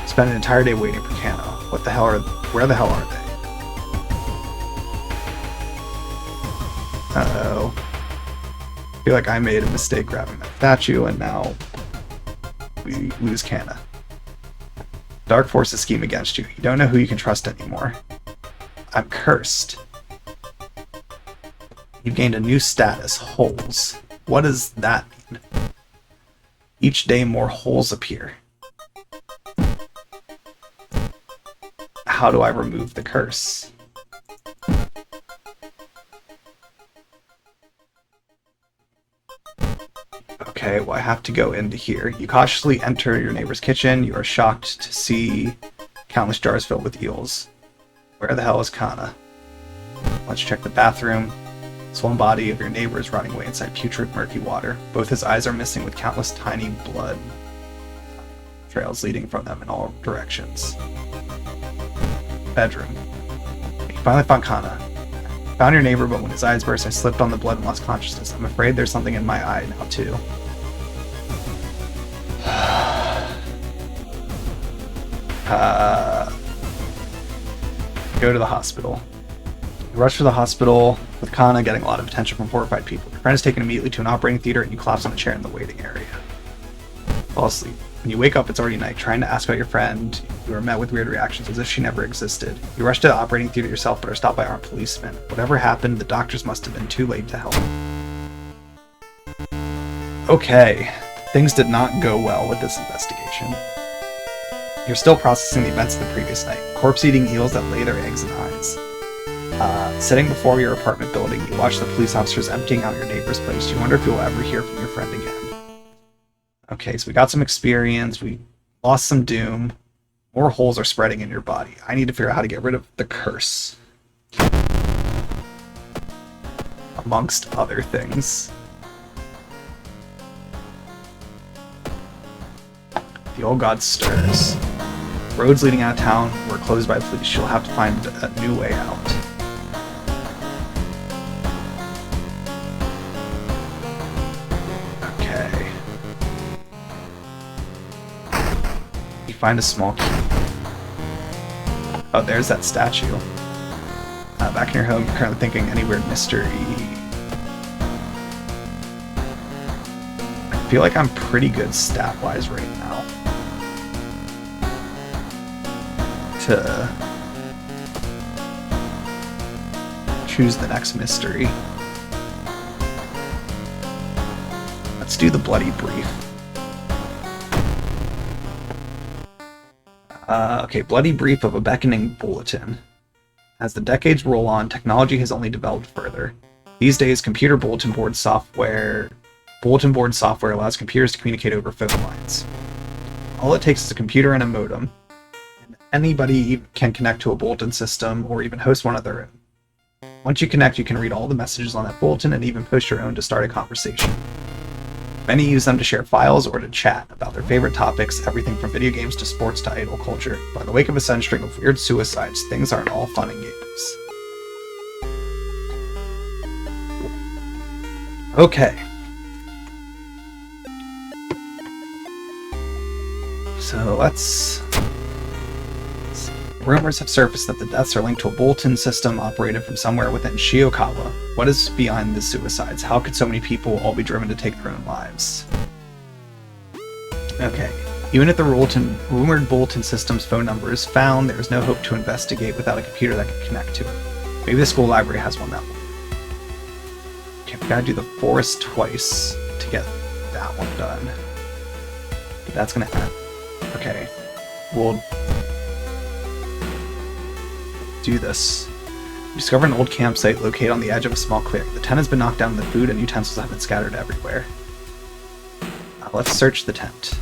spend an entire day waiting for Kana. Where the hell are they? Uh-oh. I feel like I made a mistake grabbing that statue, and now we lose Kana. Dark forces scheme against you. You don't know who you can trust anymore. I'm cursed. You've gained a new status, holes. What does that mean? Each day more holes appear. How do I remove the curse? Okay, well I have to go into here. You cautiously enter your neighbor's kitchen. You are shocked to see countless jars filled with eels. Where the hell is Kana? Let's check the bathroom. The swollen body of your neighbor is rotting away inside putrid, murky water. Both his eyes are missing with countless tiny blood trails leading from them in all directions. Bedroom. You finally found Kana. Found your neighbor, but when his eyes burst, I slipped on the blood and lost consciousness. I'm afraid there's something in my eye now, too. Go to the hospital. You rush to the hospital with Kana getting a lot of attention from horrified people. Your friend is taken immediately to an operating theater and you collapse on a chair in the waiting area. Fall asleep. When you wake up, it's already night. Trying to ask about your friend, you are met with weird reactions as if she never existed. You rush to the operating theater yourself, but are stopped by armed policemen. Whatever happened, the doctors must have been too late to help. Okay, things did not go well with this investigation. You're still processing the events of the previous night. Corpse-eating eels that lay their eggs in eyes. Sitting before your apartment building, you watch the police officers emptying out your neighbor's place. You wonder if you'll ever hear from your friend again. Okay, so we got some experience, we lost some doom, more holes are spreading in your body. I need to figure out how to get rid of the curse. Amongst other things. The old god stirs. Roads leading out of town were closed by police. You'll have to find a new way out. Find a small key. Oh, there's that statue. Back in your home, you're currently thinking any weird mystery. I feel like I'm pretty good stat-wise right now. To choose the next mystery. Let's do the bloody brief. Okay, bloody brief of a beckoning bulletin. As the decades roll on, technology has only developed further. These days, bulletin board software allows computers to communicate over phone lines. All it takes is a computer and a modem. And anybody can connect to a bulletin system or even host one of their own. Once you connect, you can read all the messages on that bulletin and even post your own to start a conversation. Many use them to share files or to chat about their favorite topics, everything from video games to sports to idol culture. By the wake of a sudden string of weird suicides, things aren't all fun and games. Okay. So let's... Rumors have surfaced that the deaths are linked to a bulletin system operated from somewhere within Shiokawa. What is behind the suicides? How could so many people all be driven to take their own lives? Okay. Even if the rumored bulletin system's phone number is found, there is no hope to investigate without a computer that can connect to it. Maybe the school library has one that will. Okay, we gotta do the forest twice to get that one done. But that's gonna happen. Okay. We'll do this. You discover an old campsite located on the edge of a small clearing. The tent has been knocked down and the food and utensils have been scattered everywhere. Let's search the tent.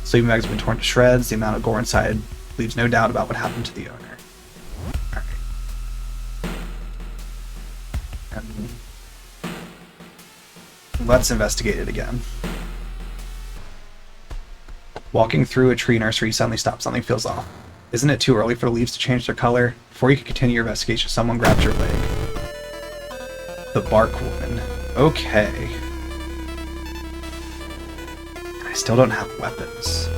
Sleeping bags have been torn to shreds. The amount of gore inside leaves no doubt about what happened to the owner. Alright. Let's investigate it again. Walking through a tree nursery, you suddenly stop. Something feels off. Isn't it too early for the leaves to change their color? Before you can continue your investigation, someone grabs your leg. The Bark Woman. Okay. I still don't have weapons.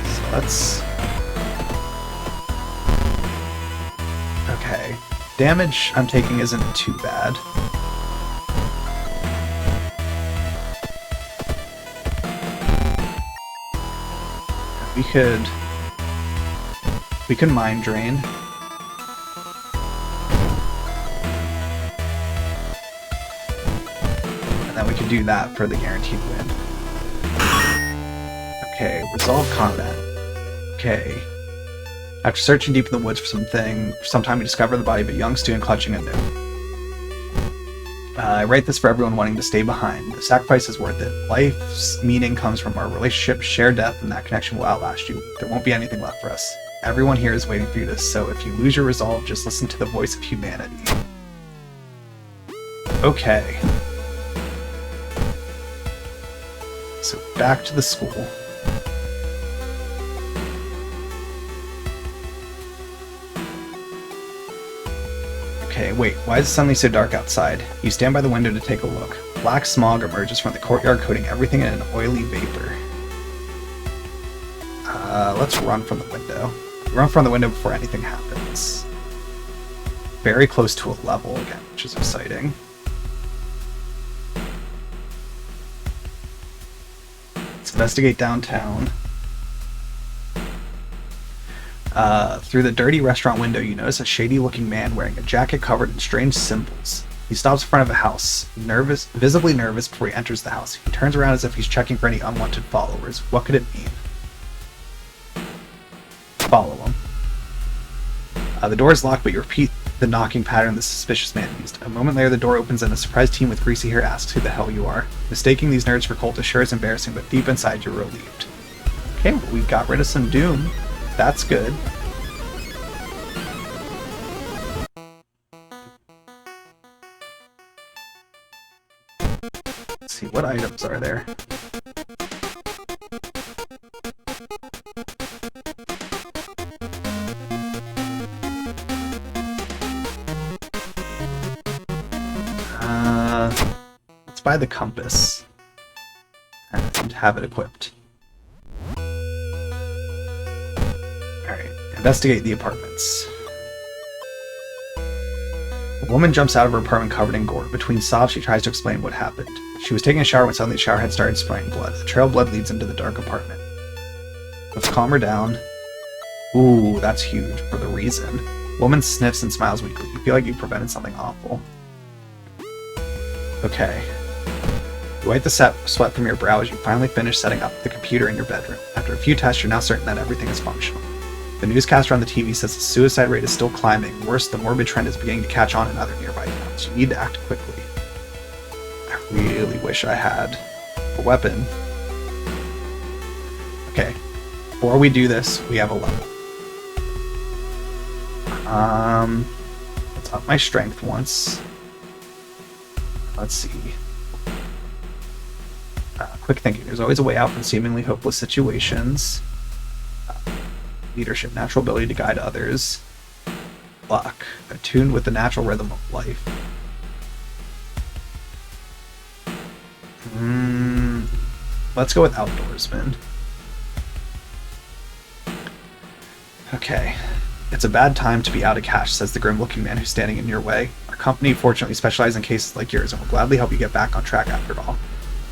So let's... Okay. Damage I'm taking isn't too bad. We can mind drain. And then we can do that for the guaranteed win. Okay, resolve combat. Okay. After searching deep in the woods for some time we discover the body of a young student clutching a note. I write this for everyone wanting to stay behind. The sacrifice is worth it. Life's meaning comes from our relationship, share death, and that connection will outlast you. There won't be anything left for us. Everyone here is waiting for you, so if you lose your resolve, just listen to the voice of humanity. Okay. So back to the school. Okay, wait, why is it suddenly so dark outside? You stand by the window to take a look. Black smog emerges from the courtyard, coating everything in an oily vapor. Let's run from the window. Run from the window before anything happens. very close to a level again, which is exciting. Let's investigate downtown. Through the dirty restaurant window, you notice a shady-looking man wearing a jacket covered in strange symbols. He stops in front of a house, visibly nervous before he enters the house. He turns around as if he's checking for any unwanted followers. What could it mean? Follow him. The door is locked, but you repeat the knocking pattern the suspicious man used. A moment later, the door opens and a surprised teen with greasy hair asks who the hell you are. Mistaking these nerds for cultists sure is embarrassing, but deep inside you're relieved. Okay, well, we got rid of some Doom. That's good. Let's see, what items are there? Let's buy the compass and have it equipped. Alright, investigate the apartments. A woman jumps out of her apartment covered in gore. Between sobs, she tries to explain what happened. She was taking a shower when suddenly the shower head started spraying blood. A trail of blood leads into the dark apartment. Let's calm her down. Ooh, that's huge for the reason. Woman sniffs and smiles weakly. You feel like you prevented something awful. Okay. You wipe the sweat from your brow as you finally finish setting up the computer in your bedroom. After a few tests, you're now certain that everything is functional. The newscaster on the TV says the suicide rate is still climbing. Worse, the morbid trend is beginning to catch on in other nearby towns. You need to act quickly. I really wish I had a weapon. Okay. Before we do this, we have a level. Let's up my strength once. Let's see. Quick thinking. There's always a way out from seemingly hopeless situations. Leadership. Natural ability to guide others. Luck. Attuned with the natural rhythm of life. Let's go with outdoorsman. Okay. It's a bad time to be out of cash, says the grim-looking man who's standing in your way. Our company fortunately specializes in cases like yours and will gladly help you get back on track after all.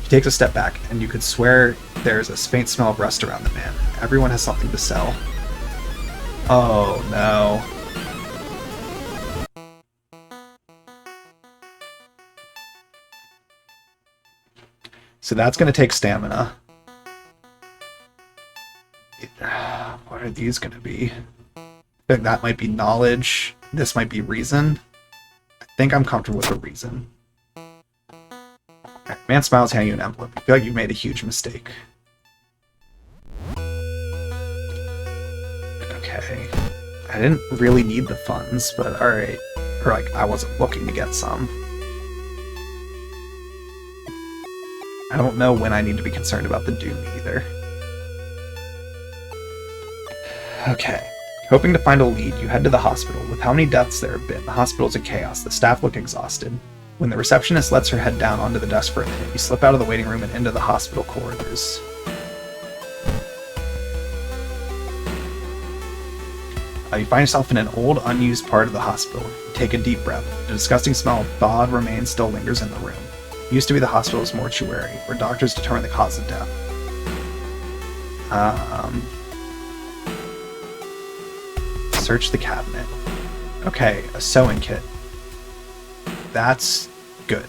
He takes a step back, and you could swear there's a faint smell of rust around the man. Everyone has something to sell. Oh, no. So that's going to take stamina. What are these going to be? I think that might be knowledge. This might be reason. I think I'm comfortable with the reason. Okay. Man smiles, handing you an envelope. I feel like you've made a huge mistake. Okay. I didn't really need the funds, but alright. Or, like, I wasn't looking to get some. I don't know when I need to be concerned about the Doom either. Okay. Hoping to find a lead, you head to the hospital. With how many deaths there have been, the hospital's in chaos. The staff look exhausted. When the receptionist lets her head down onto the desk for a minute, you slip out of the waiting room and into the hospital corridors. You find yourself in an old, unused part of the hospital. You take a deep breath. The disgusting smell of thawed remains still lingers in the room. It used to be the hospital's mortuary, where doctors determine the cause of death. Search the cabinet. Okay, a sewing kit. That's good.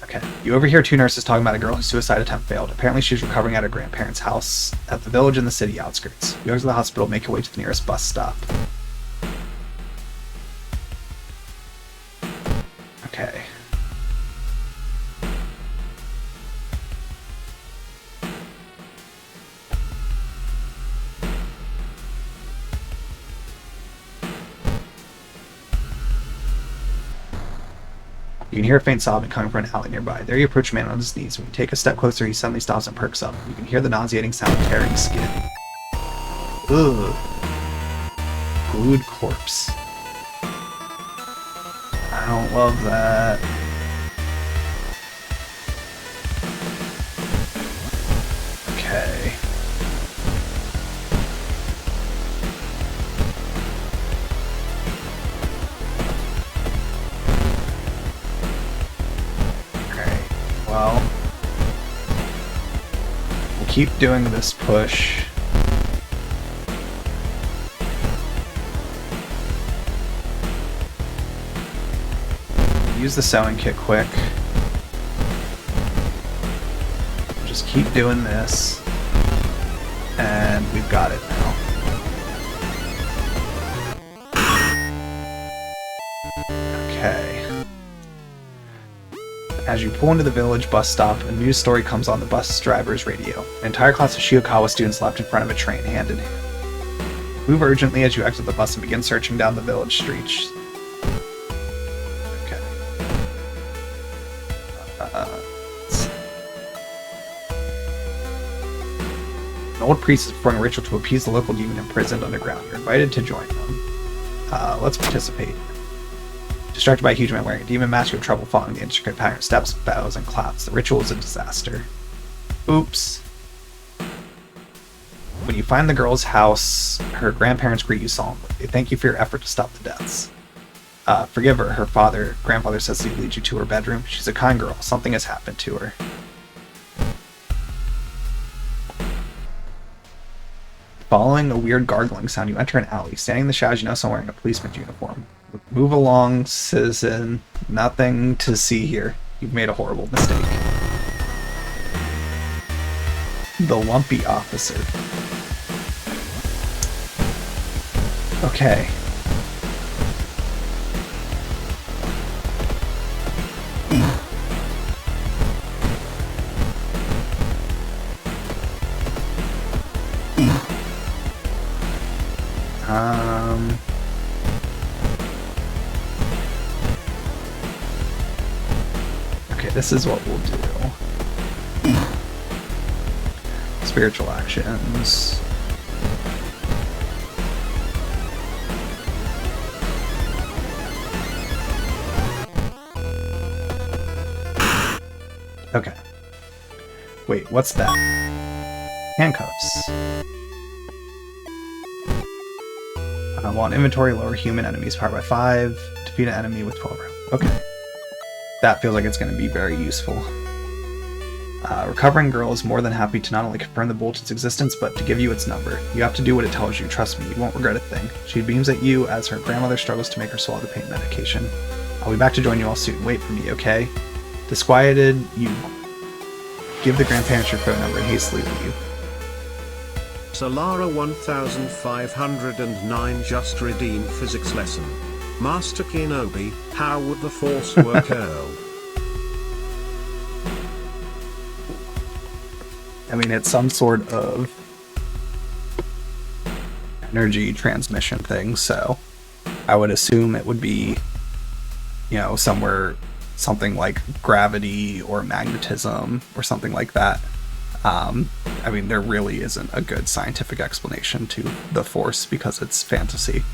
Okay, you overhear two nurses talking about a girl whose suicide attempt failed. Apparently she's recovering at her grandparents' house at the village in the city outskirts. You go to the hospital, make your way to the nearest bus stop. Okay. You can hear a faint sobbing coming from an alley nearby. There you approach a man on his knees. When you take a step closer, he suddenly stops and perks up. You can hear the nauseating sound of tearing skin. Ugh. Glued corpse. I don't love that. Okay. keep doing this push. Use the sewing kit quick. Just keep doing this. And we've got it now. Okay. As you pull into the village bus stop, a news story comes on the bus driver's radio. An entire class of Shiokawa students left in front of a train, hand in hand. Move urgently as you exit the bus and begin searching down the village streets. Okay. An old priest is performing a ritual to appease the local demon imprisoned underground. You're invited to join them. Let's participate. Distracted by a huge man wearing a demon mask, you have trouble following the intricate pattern of steps, bows, and claps. The ritual is a disaster. Oops. When you find the girl's house, her grandparents greet you solemnly. They thank you for your effort to stop the deaths. Forgive her. Her grandfather says to lead you to her bedroom. She's a kind girl. Something has happened to her. Following a weird gargling sound, you enter an alley. Standing in the shadows, you know someone wearing a policeman's uniform. Move along, citizen. Nothing to see here. You've made a horrible mistake. The lumpy officer. Okay. Okay, this is what we'll do. Spiritual actions. Okay. Wait, what's that? Handcuffs. While in inventory, lower human enemies powered by 5. Defeat an enemy with 12 rounds. Okay. That feels like it's going to be very useful. Recovering Girl is more than happy to not only confirm the bulletin's existence, but to give you its number. You have to do what it tells you. Trust me, you won't regret a thing. She beams at you as her grandmother struggles to make her swallow the pain medication. I'll be back to join you all soon. Wait for me, okay? Disquieted, you give the grandparents your phone number and hastily leave. Solara 1509 just redeemed physics lesson. Master Kenobi, how would the Force work Earl? I mean, it's some sort of energy transmission thing, so I would assume it would be, you know, something like gravity or magnetism or something like that. I mean, there really isn't a good scientific explanation to the Force because it's fantasy.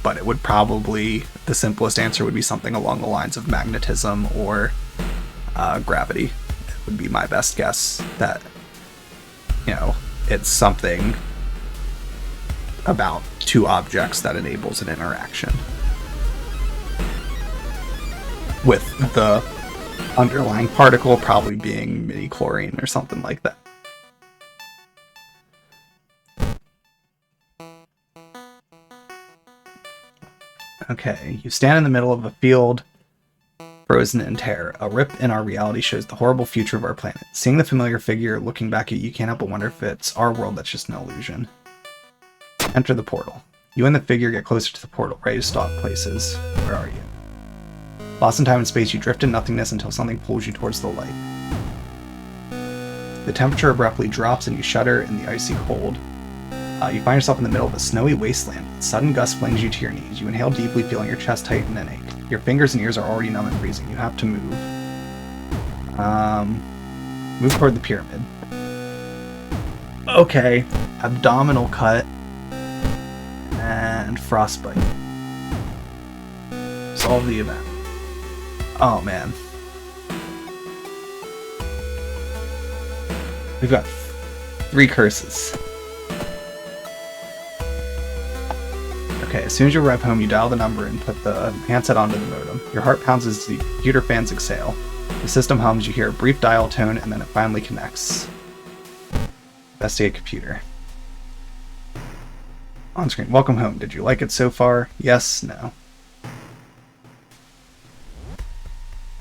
But it would probably, the simplest answer would be something along the lines of magnetism or gravity. It would be my best guess that, you know, it's something about two objects that enables an interaction. With the underlying particle probably being midi-chlorine or something like that. Okay, you stand in the middle of a field frozen in terror. A rip in our reality shows the horrible future of our planet. Seeing the familiar figure looking back at you, you can't help but wonder if it's our world that's just an illusion. Enter the portal. You and the figure get closer to the portal, ready to stop places. Where are you? Lost in time and space, you drift in nothingness until something pulls you towards the light. The temperature abruptly drops and you shudder in the icy cold. You find yourself in the middle of a snowy wasteland. A sudden gust flings you to your knees. You inhale deeply, feeling your chest tighten and ache. Your fingers and ears are already numb and freezing. You have to move. Move toward the pyramid. Okay. Abdominal cut. And frostbite. Solve the event. Oh, man. We've got 3 curses. Okay, as soon as you arrive home, you dial the number and put the handset onto the modem. Your heart pounds as the computer fans exhale. The system hums, you hear a brief dial tone, and then it finally connects. Investigate computer. On screen. Welcome home. Did you like it so far? Yes, no.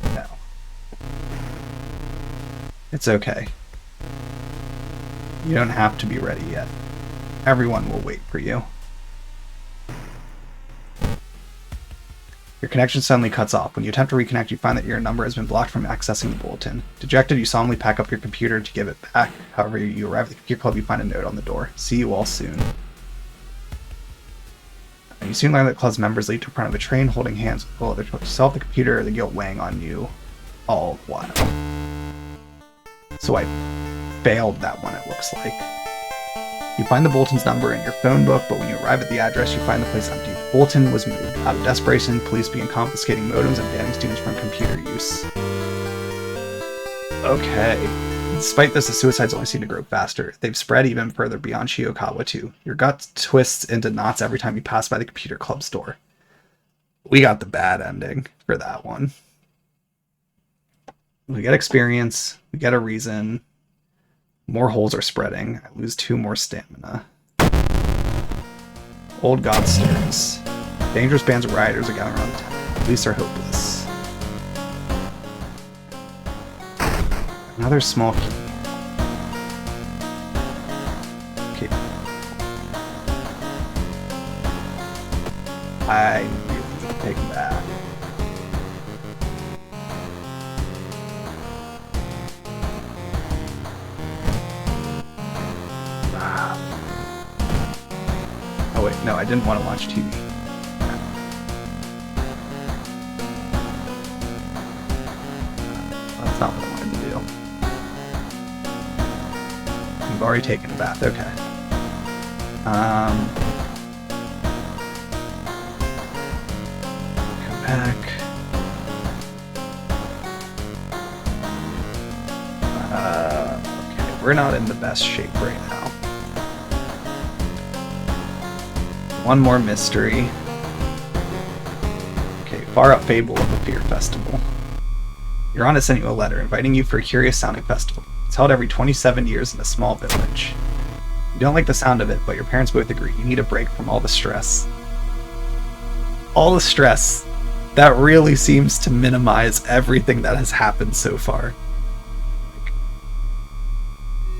No. It's okay. You don't have to be ready yet. Everyone will wait for you. Your connection suddenly cuts off. When you attempt to reconnect, you find that your number has been blocked from accessing the bulletin. Dejected, you solemnly pack up your computer to give it back. However, you arrive at the computer club, you find a note on the door. See you all soon. And you soon learn that the club's members leap to front of a train holding hands with all other folks. Yourself, the computer, the guilt weighing on you all the while. So I failed that one, it looks like. You find the bulletin's number in your phone book, but when you arrive at the address, you find the place empty. The bulletin was moved. Out of desperation, police began confiscating modems and banning students from computer use. Okay. Despite this, the suicides only seem to grow faster. They've spread even further beyond Shiokawa, too. Your gut twists into knots every time you pass by the computer club's door. We got the bad ending for that one. We get experience. We get a reason. More holes are spreading. I lose 2 more stamina. Old God stirs. Dangerous bands of rioters are gathering around the town. Police are hopeless. Another small key. Okay. I really take that. Oh wait, no, I didn't want to watch TV. That's not what I wanted to do. You've already taken a bath, okay. Come back. Okay, we're not in the best shape right now. One more mystery. Okay, Far Up Fable of the Fear Festival. Your aunt has sent you a letter inviting you for a curious sounding festival. It's held every 27 years in a small village. You don't like the sound of it, but your parents both agree you need a break from all the stress. All the stress. That really seems to minimize everything that has happened so far.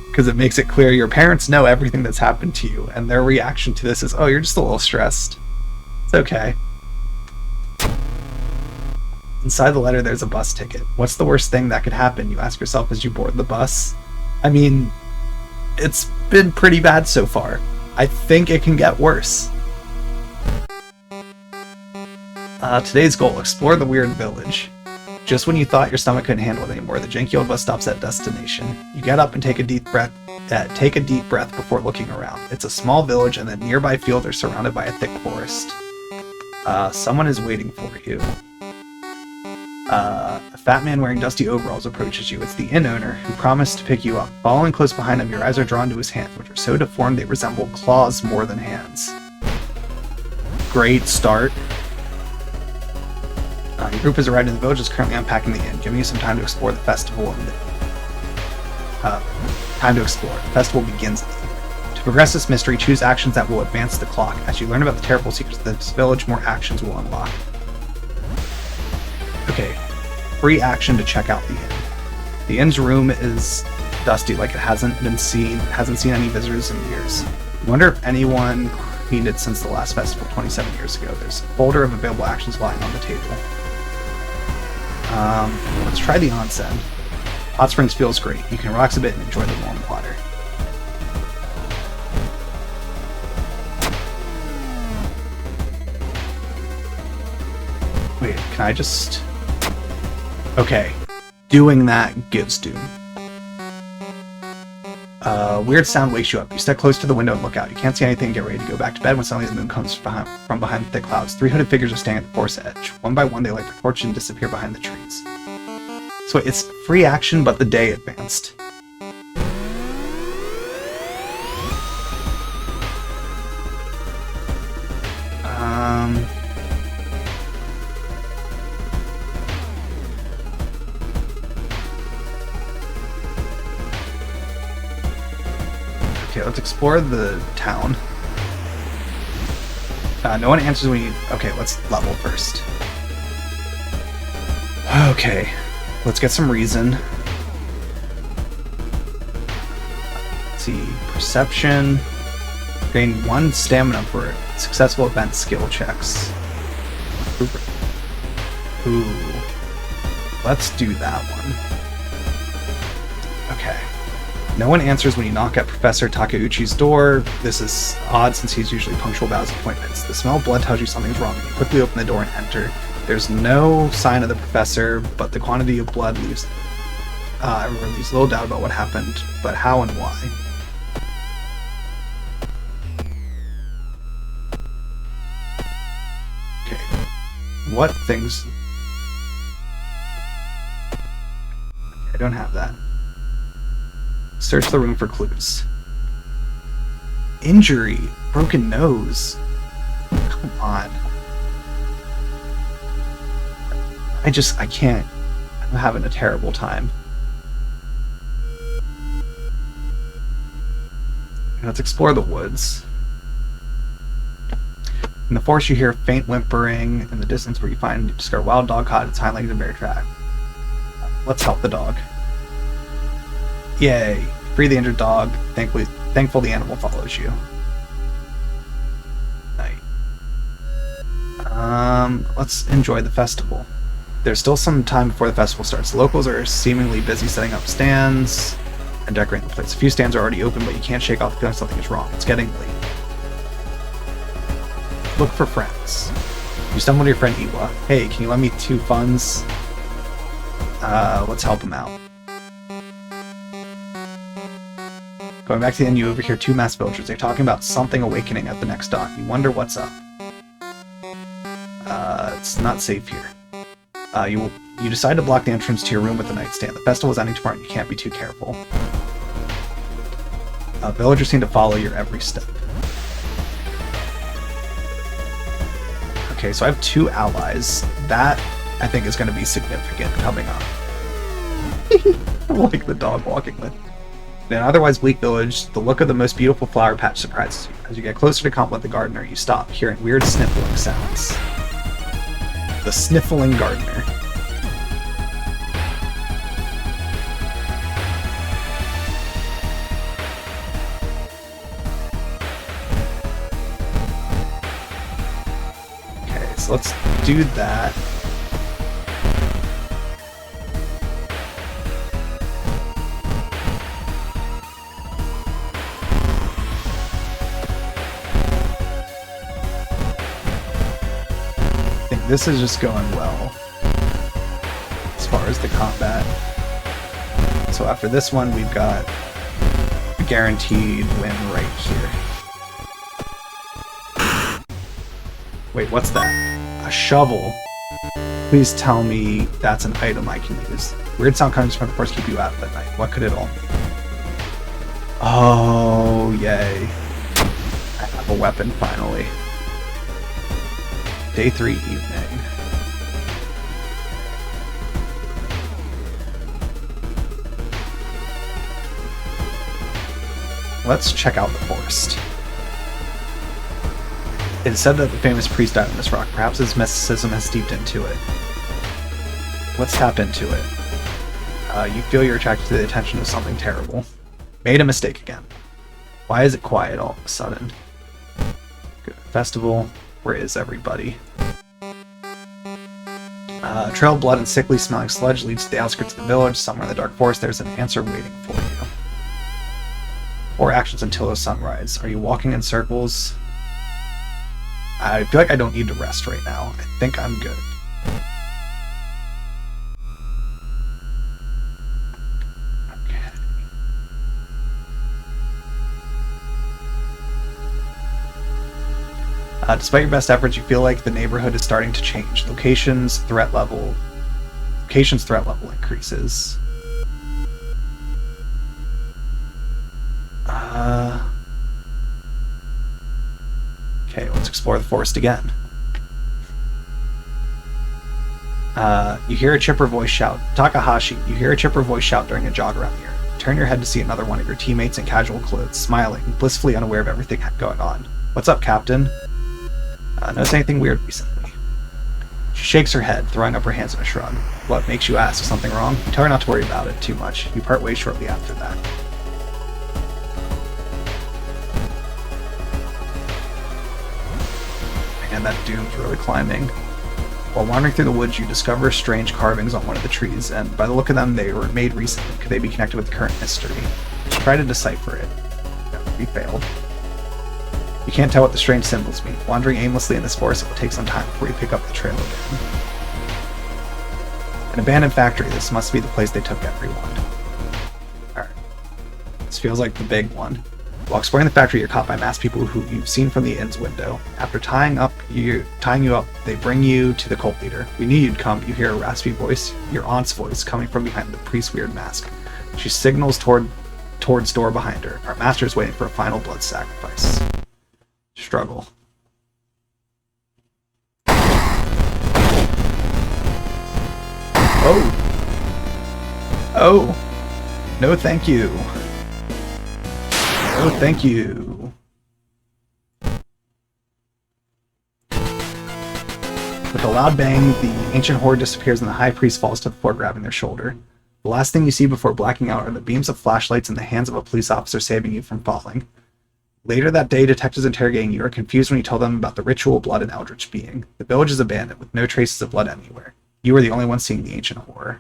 Because it makes it clear your parents know everything that's happened to you, and their reaction to this is, oh, you're just a little stressed. It's okay. Inside the letter, there's a bus ticket. What's the worst thing that could happen, you ask yourself as you board the bus? I mean, it's been pretty bad so far. I think it can get worse. Today's goal, explore the weird village. Just when you thought your stomach couldn't handle it anymore, the janky old bus stops at destination. You get up and take a deep breath before looking around. It's a small village, and the nearby fields are surrounded by a thick forest. Someone is waiting for you. A fat man wearing dusty overalls approaches you. It's the inn owner, who promised to pick you up. Following close behind him, your eyes are drawn to his hands, which are so deformed they resemble claws more than hands. Great start. Your group has arrived in the village, is currently unpacking the inn, giving you some time to explore the festival. The festival begins. To progress this mystery, choose actions that will advance the clock. As you learn about the terrible secrets of this village, more actions will unlock. Okay, free action to check out the inn. The inn's room is dusty, like it hasn't seen any visitors in years. You wonder if anyone cleaned it since the last festival 27 years ago. There's a folder of available actions lying on the table. Let's try the onsen. Hot springs feels great. You can relax a bit and enjoy the warm water. Wait, can I just... Okay. Doing that gives doom. Weird sound wakes you up. You step close to the window and look out. You can't see anything and get ready to go back to bed when suddenly the moon comes from behind the thick clouds. 3 hooded figures are standing at the forest edge. One by one, they light their torch and disappear behind the trees. So it's free action, but the day advanced. Okay, let's explore the town. No one answers when you... Okay, let's level first. Okay, let's get some reason. Let's see, perception. Gain 1 stamina for successful event skill checks. Ooh. Let's do that one. Okay. No one answers when you knock at Professor Takeuchi's door. This is odd since he's usually punctual about his appointments. The smell of blood tells you something's wrong. You quickly open the door and enter. There's no sign of the professor, but the quantity of blood leaves everyone leaves little doubt about what happened, but how and why. Okay. What things? I don't have that. Search the room for clues. Injury. Broken nose. Come on. I can't. I'm having a terrible time. Let's explore the woods. In the forest you hear faint whimpering. In the distance where you discover a wild dog caught its hind legs in bear track. Let's help the dog. Yay! Free the injured dog. Thankful the animal follows you. Night. Let's enjoy the festival. There's still some time before the festival starts. The locals are seemingly busy setting up stands and decorating the place. A few stands are already open, but you can't shake off the feeling something is wrong. It's getting late. Look for friends. You stumble to your friend Iwa. Hey, can you lend me 2 funds? Let's help him out. Going back to the end, you overhear 2 masked villagers. They're talking about something awakening at the next dawn. You wonder what's up. It's not safe here. You decide to block the entrance to your room with the nightstand. The festival is ending tomorrow and you can't be too careful. Villagers seem to follow your every step. Okay, so I have 2 allies. That, I think, is going to be significant coming up. Like the dog walking with. In an otherwise bleak village, the look of the most beautiful flower patch surprises you. As you get closer to compliment the gardener, you stop, hearing weird sniffling sounds. The sniffling gardener. Okay, so let's do that. This is just going well as far as the combat. So after this one, we've got a guaranteed win right here. Wait, what's that? A shovel. Please tell me that's an item I can use. Weird sound comes from the forest keep you out at night. What could it all mean? Oh, yay. I have a weapon finally. Day 3 evening. Let's check out the forest. It is said that the famous priest died on this rock. Perhaps his mysticism has steeped into it. Let's tap into it. You feel you're attracted to the attention of something terrible. Made a mistake again. Why is it quiet all of a sudden? Good. Festival. Where is everybody? A trail of blood and sickly smelling sludge leads to the outskirts of the village. Somewhere in the dark forest, there's an answer waiting for you. 4 actions until the sunrise. Are you walking in circles? I feel like I don't need to rest right now. I think I'm good. Despite your best efforts, you feel like the neighborhood is starting to change. Location's threat level increases. Okay, let's explore the forest again. You hear a chipper voice shout. Takahashi, you hear a chipper voice shout during a jog around here. Turn your head to see another one of your teammates in casual clothes, smiling, blissfully unaware of everything going on. What's up, Captain? Notice anything weird recently? She shakes her head, throwing up her hands in a shrug. What makes you ask? Something wrong? You tell her not to worry about it too much. You part ways shortly after that. Man, that dune's really climbing. While wandering through the woods, you discover strange carvings on one of the trees, and by the look of them, they were made recently. Could they be connected with the current mystery? You try to decipher it. You failed. You can't tell what the strange symbols mean. Wandering aimlessly in this forest, it will take some time before you pick up the trail again. An abandoned factory. This must be the place they took everyone. Alright. This feels like the big one. While exploring the factory, you're caught by masked people who you've seen from the inn's window. After tying you up, they bring you to the cult leader. We knew you'd come. You hear a raspy voice, your aunt's voice, coming from behind the priest's weird mask. She signals towards door behind her. Our master is waiting for a final blood sacrifice. Struggle. Oh, no thank you. Oh, thank you. With a loud bang, the ancient horde disappears and the high priest falls to the floor, grabbing their shoulder. The last thing you see before blacking out are the beams of flashlights in the hands of a police officer saving you from falling. Later that day, detectives interrogating you are confused when you tell them about the ritual blood and eldritch being. The village is abandoned, with no traces of blood anywhere. You are the only one seeing the ancient horror.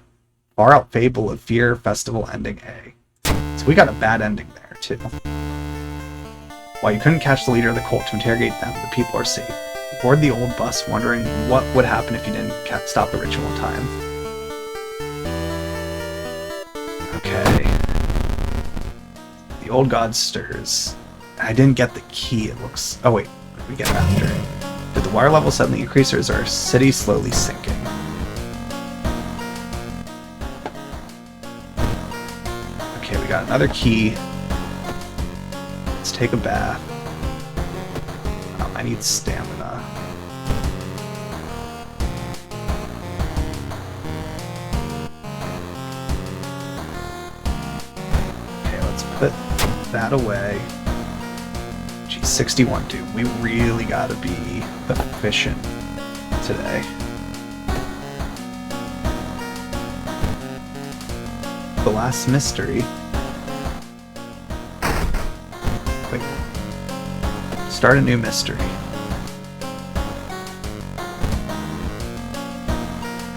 Far out fable of fear, festival ending A. So we got a bad ending there, too. While you couldn't catch the leader of the cult to interrogate them, the people are safe. Board the old bus, wondering what would happen if you didn't stop the ritual in time. Okay. The old god stirs. I didn't get the key, it looks... Oh wait, what did we get after? Did the water level suddenly increase, or is our city slowly sinking? Okay, we got another key. Let's take a bath. I need stamina. Okay, let's put that away. Geez, 61, dude. We really gotta be efficient today. The last mystery. Wait. Start a new mystery.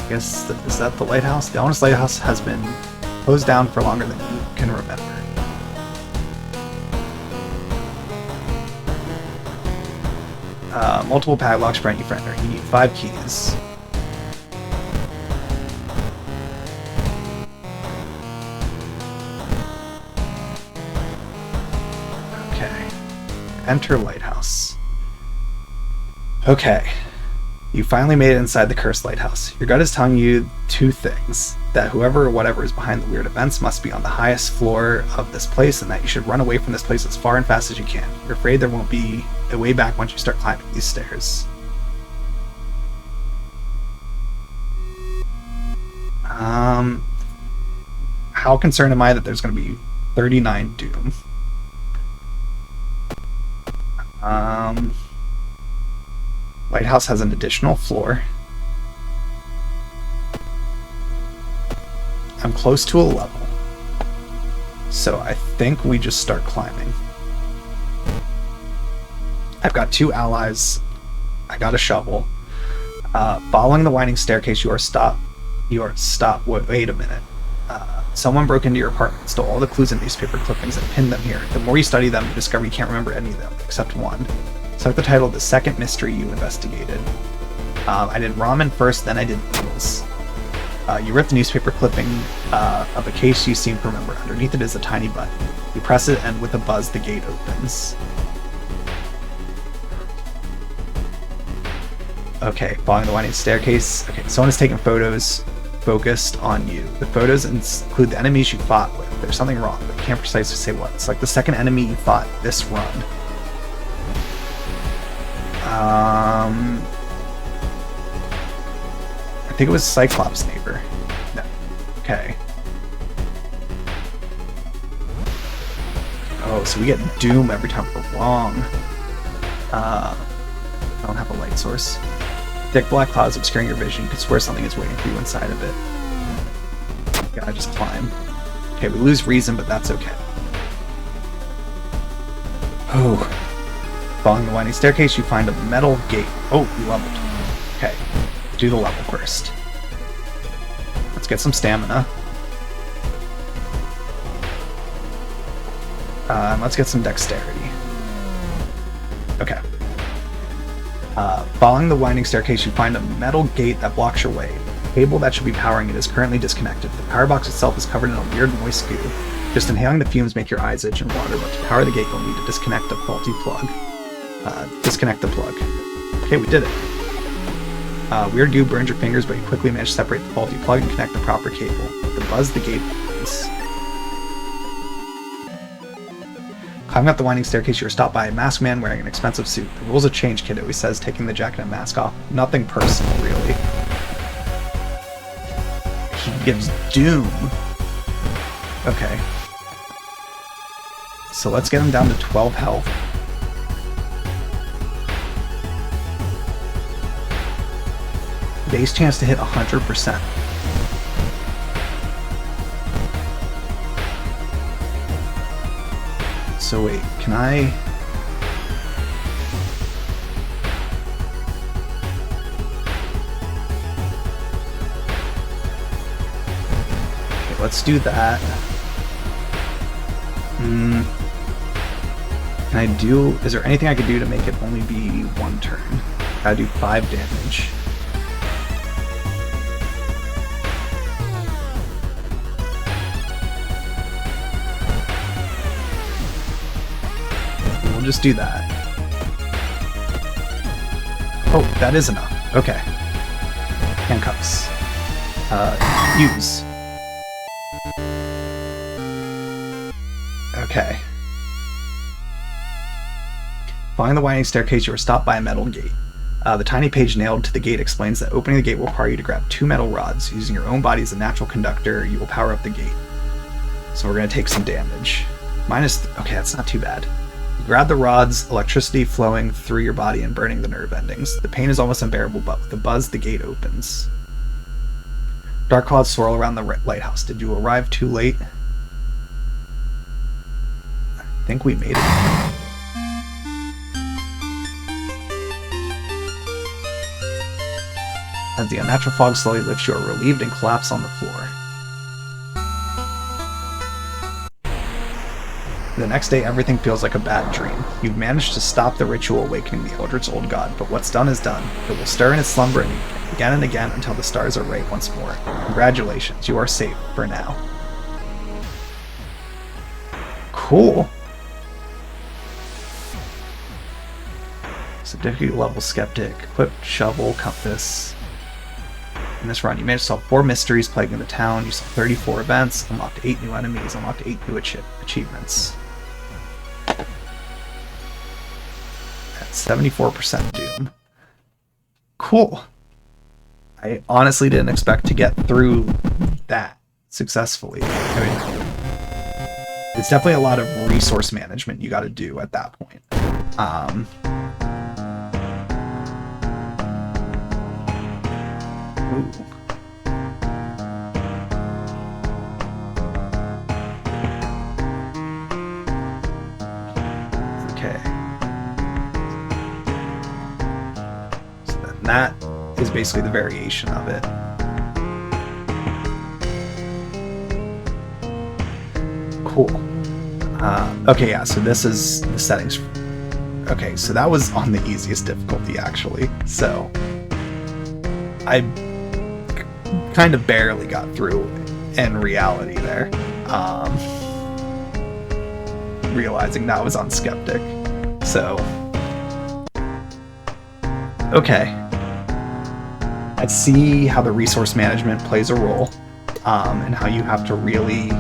I guess, is that the lighthouse? The Honest Lighthouse has been closed down for longer than you can remember. Multiple padlocks prevent you from entering. You need 5 keys. Okay. Enter lighthouse. Okay. You finally made it inside the cursed lighthouse. Your gut is telling you 2 things. That whoever or whatever is behind the weird events must be on the highest floor of this place, and that you should run away from this place as far and fast as you can. You're afraid there won't be a way back once you start climbing these stairs. How concerned am I that there's going to be 39 Doom? Lighthouse has an additional floor. I'm close to a level. So I think we just start climbing. I've got 2 allies. I got a shovel. Following the winding staircase, you are stopped. Wait a minute. Someone broke into your apartment, stole all the clues and newspaper clippings, and pinned them here. The more you study them, you discover you can't remember any of them, except one. Select the title of the second mystery you investigated. I did ramen first, then I did noodles. You rip the newspaper clipping of a case you seem to remember. Underneath it is a tiny button. You press it, and with a buzz, the gate opens. Okay, following the winding staircase. Okay, someone is taking photos focused on you. The photos include the enemies you fought with. There's something wrong, but you can't precisely say what. It's like the second enemy you fought this run. I think it was Cyclops' neighbor. No. Okay. Oh, so we get Doom every time we're wrong. I don't have a light source. Thick black clouds obscuring your vision. You could swear something is waiting for you inside of it. Gotta just climb. Okay, we lose reason, but that's okay. Oh. Following the winding staircase, you find a metal gate. Oh, you leveled. Okay, let's do the level first. Let's get some stamina. And let's get some dexterity. Okay. Following the winding staircase, you find a metal gate that blocks your way. The cable that should be powering it is currently disconnected. The power box itself is covered in a weird moist goo. Just inhaling the fumes make your eyes itch and water, but to power the gate you'll need to disconnect the faulty plug. Disconnect the plug. Okay, we did it. Weird goo burns your fingers, but you quickly manage to separate the faulty plug and connect the proper cable. With the buzz, the gate opens. Climbing up the winding staircase, you are stopped by a masked man wearing an expensive suit. The rules have changed, kiddo, he says, taking the jacket and mask off. Nothing personal, really. He gives Doom. Okay. So let's get him down to 12 health. Base chance to hit 100%. So wait, can I... Okay, let's do that. Can I do... Is there anything I could do to make it only be one turn? Gotta do 5 damage. We'll just do that. Oh, that is enough. Okay. Handcuffs. Use. Okay. Following the winding staircase, you are stopped by a metal gate. The tiny page nailed to the gate explains that opening the gate will require you to grab 2 metal rods. Using your own body as a natural conductor, you will power up the gate. So we're going to take some damage. Okay, that's not too bad. You grab the rods, electricity flowing through your body and burning the nerve endings. The pain is almost unbearable, but with the buzz, the gate opens. Dark clouds swirl around the lighthouse. Did you arrive too late? I think we made it. As the unnatural fog slowly lifts, you are relieved and collapse on the floor. The next day, everything feels like a bad dream. You've managed to stop the ritual awakening the Eldritch Old God, but what's done is done. It will stir in its slumber again and again until the stars are right once more. Congratulations, you are safe for now. Cool. So difficulty level skeptic, equipped shovel, compass. In this run, you managed to solve 4 mysteries plaguing the town, you saw 34 events, unlocked 8 new enemies, unlocked 8 new achievements. At 74% Doom. Cool. I honestly didn't expect to get through that successfully. I mean, it's definitely a lot of resource management you gotta do at that point. Ooh. Okay. So then that is basically the variation of it. Cool. Okay, yeah, so this is the settings. Okay, so that was on the easiest difficulty, actually. So I kind of barely got through in reality there. Realizing that was on Skeptic. So, okay. I see how the resource management plays a role, and how you have to really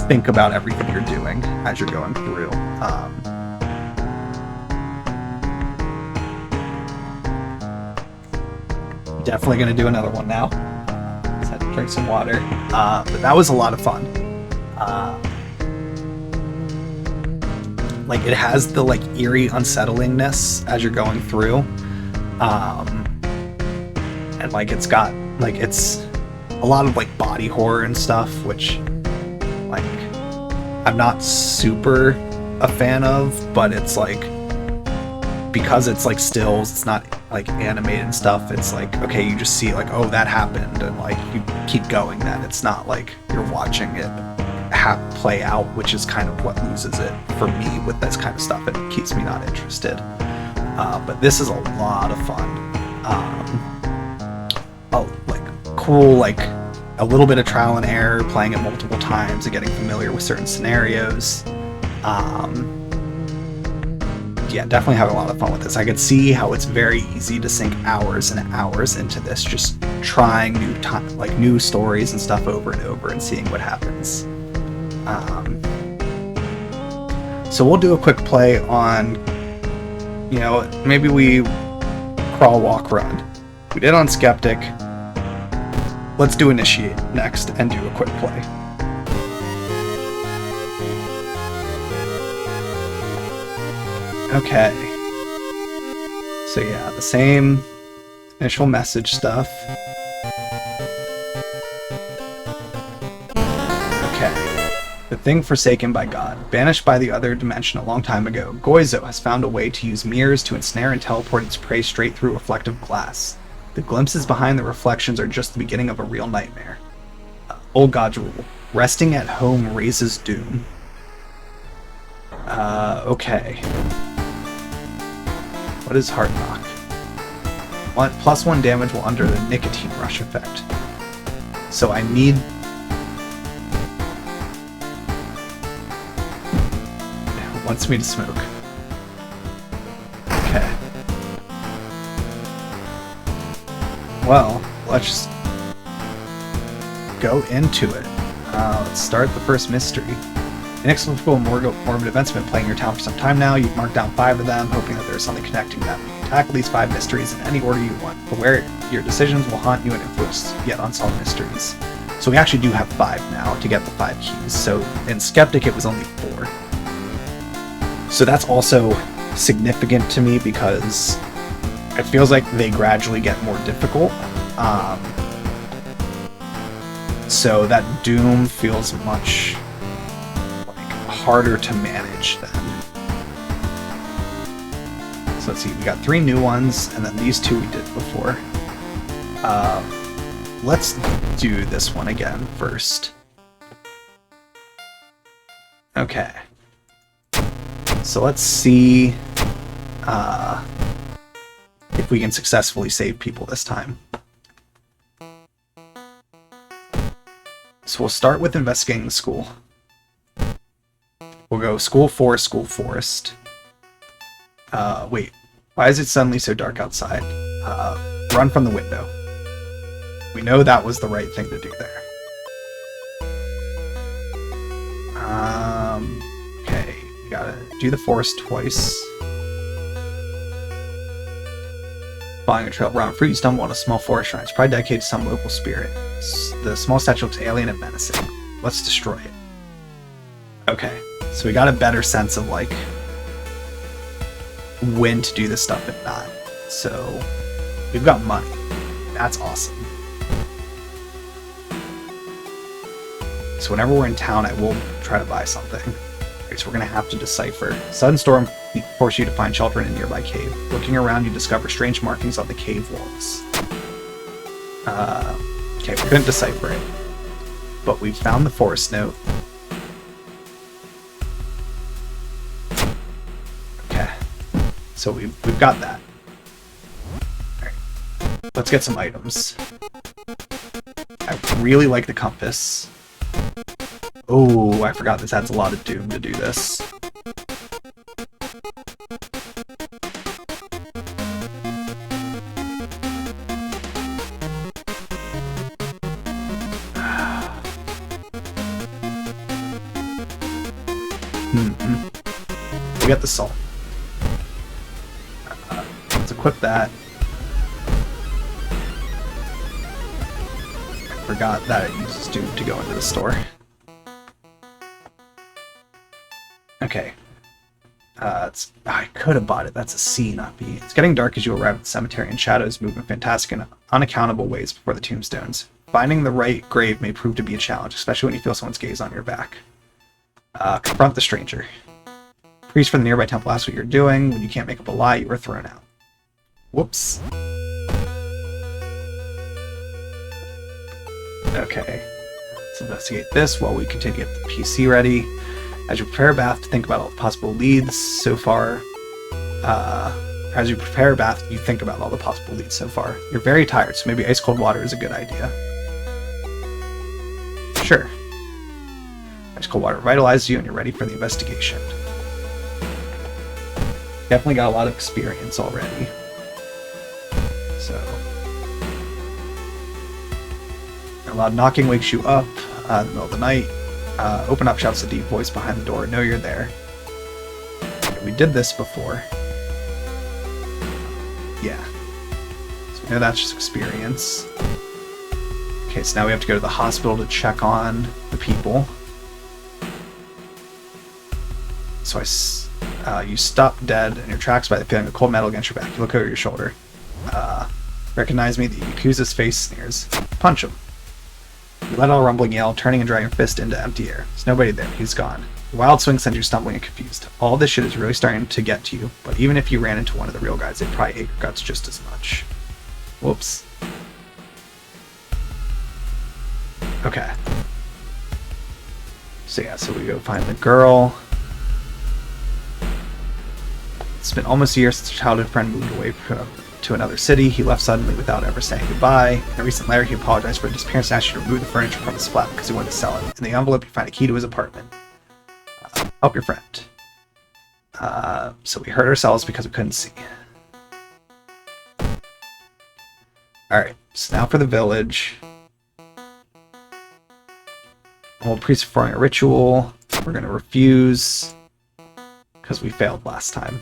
think about everything you're doing as you're going through. Definitely going to do another one now. Just had to drink some water. But that was a lot of fun. like it has the like eerie unsettlingness as you're going through, and like it's got like it's a lot of like body horror and stuff, which like I'm not super a fan of, but it's like because it's like stills, it's not like animated and stuff, it's like okay, you just see like, oh, that happened, and like you keep going. Then it's not like you're watching it play out, which is kind of what loses it for me with this kind of stuff. It keeps me not interested, but this is a lot of fun. Like cool, like a little bit of trial and error, playing it multiple times and getting familiar with certain scenarios. Yeah, definitely having a lot of fun with this. I could see how it's very easy to sink hours and hours into this, just trying new stories and stuff over and over and seeing what happens. So we'll do a quick play on, you know, maybe we crawl, walk, run. We did on Skeptic. Let's do Initiate next and do a quick play. Okay. So yeah, the same initial message stuff. Okay. The thing forsaken by God. Banished by the other dimension a long time ago, Goizo has found a way to use mirrors to ensnare and teleport its prey straight through reflective glass. The glimpses behind the reflections are just the beginning of a real nightmare. Old God's rule. Resting at home raises doom. Okay. What is Heart Knock? +1 damage while under the nicotine rush effect. So I need... It wants me to smoke. Okay. Well, let's go into it. Let's start the first mystery. Inexplicable and morbid events have been plaguing your town for some time now. You've marked down 5 of them, hoping that there's something connecting them. You can tackle these 5 mysteries in any order you want, but where your decisions will haunt you and influence yet unsolved mysteries. So we actually do have 5 now to get the 5 keys. So in Skeptic it was only 4. So that's also significant to me because it feels like they gradually get more difficult. So that doom feels much harder to manage then. So let's see, we got 3 new ones, and then these 2 we did before. Let's do this one again first. Okay. So let's see if we can successfully save people this time. So we'll start with investigating the school. We'll go school, forest, school, forest. Wait. Why is it suddenly so dark outside? Run from the window. We know that was the right thing to do there. Okay. We gotta do the forest twice. Following a trail of rotten fruit, you stumble on a small forest shrine. It's probably dedicated to some local spirit. The small statue looks alien and menacing. Let's destroy it. Okay. So we got a better sense of like when to do this stuff and not. So we've got money. That's awesome. So whenever we're in town, I will try to buy something. Okay, so we're gonna have to decipher. Sudden storm forces you to find shelter in a nearby cave. Looking around, you discover strange markings on the cave walls. Okay, we couldn't decipher it, but we found the forest note. So we've got that. Alright. Let's get some items. I really like the compass. Oh, I forgot this adds a lot of doom to do this. We got the salt. Let's equip that. I forgot that it uses doom to go into the store. Okay. I could have bought it. That's a C, not B. It's getting dark as you arrive at the cemetery, and shadows move in fantastic and unaccountable ways before the tombstones. Finding the right grave may prove to be a challenge, especially when you feel someone's gaze on your back. Confront the stranger. Priest from the nearby temple asks what you're doing. When you can't make up a lie, you are thrown out. Whoops. Okay. Let's investigate this while we continue to get the PC ready. As you prepare a bath, think about all the possible leads so far. As you prepare a bath, you think about all the possible leads so far. You're very tired, so maybe ice cold water is a good idea. Sure. Ice cold water revitalizes you and you're ready for the investigation. Definitely got a lot of experience already. So. A lot of knocking wakes you up in the middle of the night. Open up, shouts a deep voice behind the door. Know you're there. We did this before. Yeah. So we know that's just experience. Okay, so now we have to go to the hospital to check on the people. So you stop dead in your tracks by the feeling of cold metal against your back. You look over your shoulder. Recognize me? The Yakuza's face sneers. Punch him. You let out a rumbling yell, turning and drawing your fist into empty air. There's nobody there. He's gone. Your wild swing sends you stumbling and confused. All this shit is really starting to get to you, but even if you ran into one of the real guys, they'd probably hate your guts just as much. Whoops. Okay. So yeah, so we go find the girl. It's been almost a year since your childhood friend moved away to another city. He left suddenly without ever saying goodbye. In a recent letter, he apologized for his disappearance and asked you to remove the furniture from his flat because he wanted to sell it. In the envelope, you find a key to his apartment. Help your friend. So we hurt ourselves because we couldn't see. Alright, so now for the village. Old priest performing a ritual. We're going to refuse because we failed last time.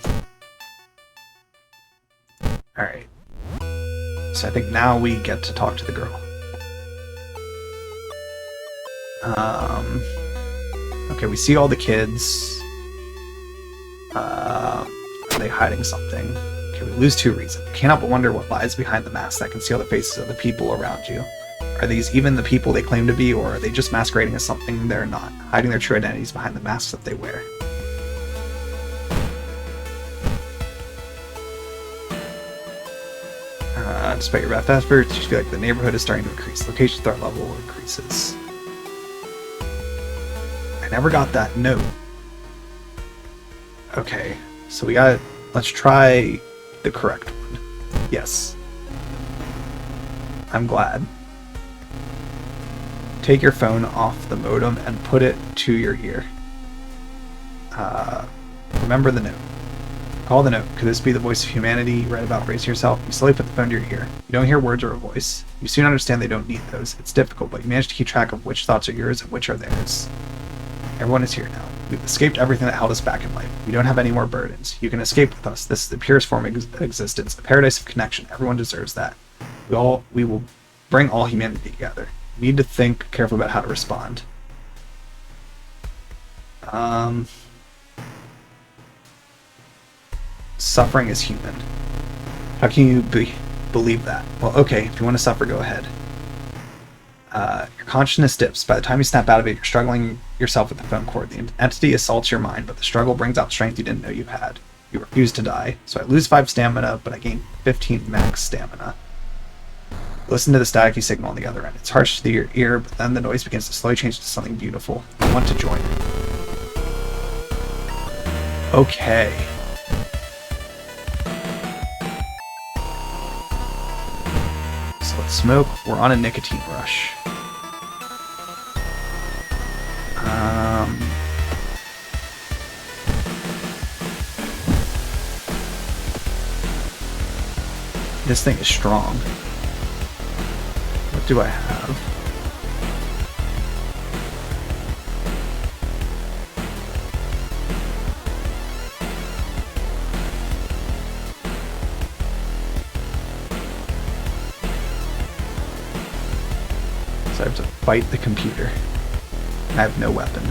Alright. So I think now we get to talk to the girl. Okay, we see all the kids. Are they hiding something? Okay, we lose 2 reasons. You cannot but wonder what lies behind the masks that conceal the faces of the people around you. Are these even the people they claim to be, or are they just masquerading as something they're not, hiding their true identities behind the masks that they wear? Despite your best efforts, you feel like the neighborhood is starting to increase. Location threat level increases. I never got that note. Okay, so let's try the correct one. Yes. I'm glad. Take your phone off the modem and put it to your ear. Remember the note. Call the note. Could this be the voice of humanity you read about bracing yourself? You slowly put the phone to your ear. You don't hear words or a voice. You soon understand they don't need those. It's difficult, but you manage to keep track of which thoughts are yours and which are theirs. Everyone is here now. We've escaped everything that held us back in life. We don't have any more burdens. You can escape with us. This is the purest form of existence, a paradise of connection. Everyone deserves that. We will bring all humanity together. We need to think carefully about how to respond. Suffering is human. How can you believe that? Well, okay, if you want to suffer, go ahead. Your consciousness dips. By the time you snap out of it, you're struggling yourself with the phone cord. The entity assaults your mind, but the struggle brings out strength you didn't know you had. You refuse to die. So I lose 5 stamina, but I gain 15 max stamina. Listen to the staticky signal on the other end. It's harsh to your ear, but then the noise begins to slowly change to something beautiful. You want to join it. Okay. So let's smoke. We're on a nicotine rush. This thing is strong. What do I have? So I have to fight the computer. I have no weapon.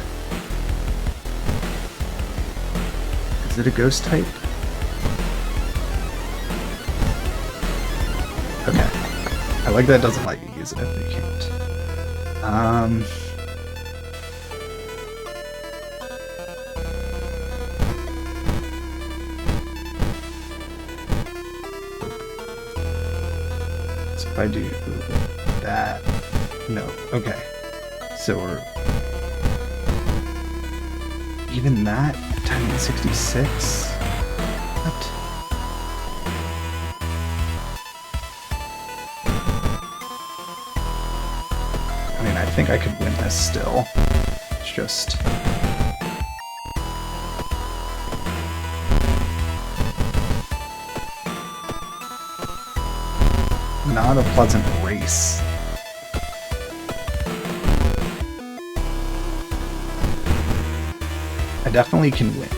Is it a ghost type? Okay. I like that it doesn't let you use it if you can't. So if I do that... No. Okay. So we're... Even that? Titan 66? What? I mean, I think I could win this still. It's just... not a pleasant race. I definitely can win.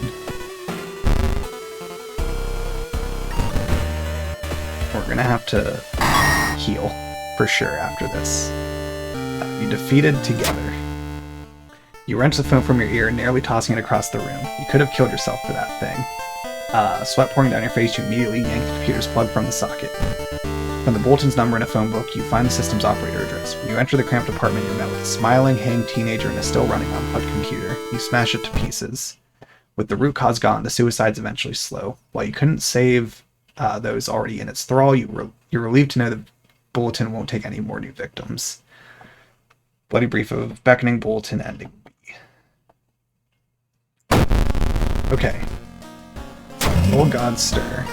We're gonna have to heal for sure after this. You defeated together. You wrenched the phone from your ear, nearly tossing it across the room. You could have killed yourself for that thing. Sweat pouring down your face, you immediately yank the computer's plug from the socket. From the bulletin's number in a phone book, you find the system's operator address. When you enter the cramped apartment, you're met with a smiling, hanged teenager and a still running unplugged computer. You smash it to pieces. With the root cause gone, the suicides eventually slow. While you couldn't save those already in its thrall, you're relieved to know the bulletin won't take any more new victims. Bloody brief of beckoning bulletin ending. Okay. Old gods stir.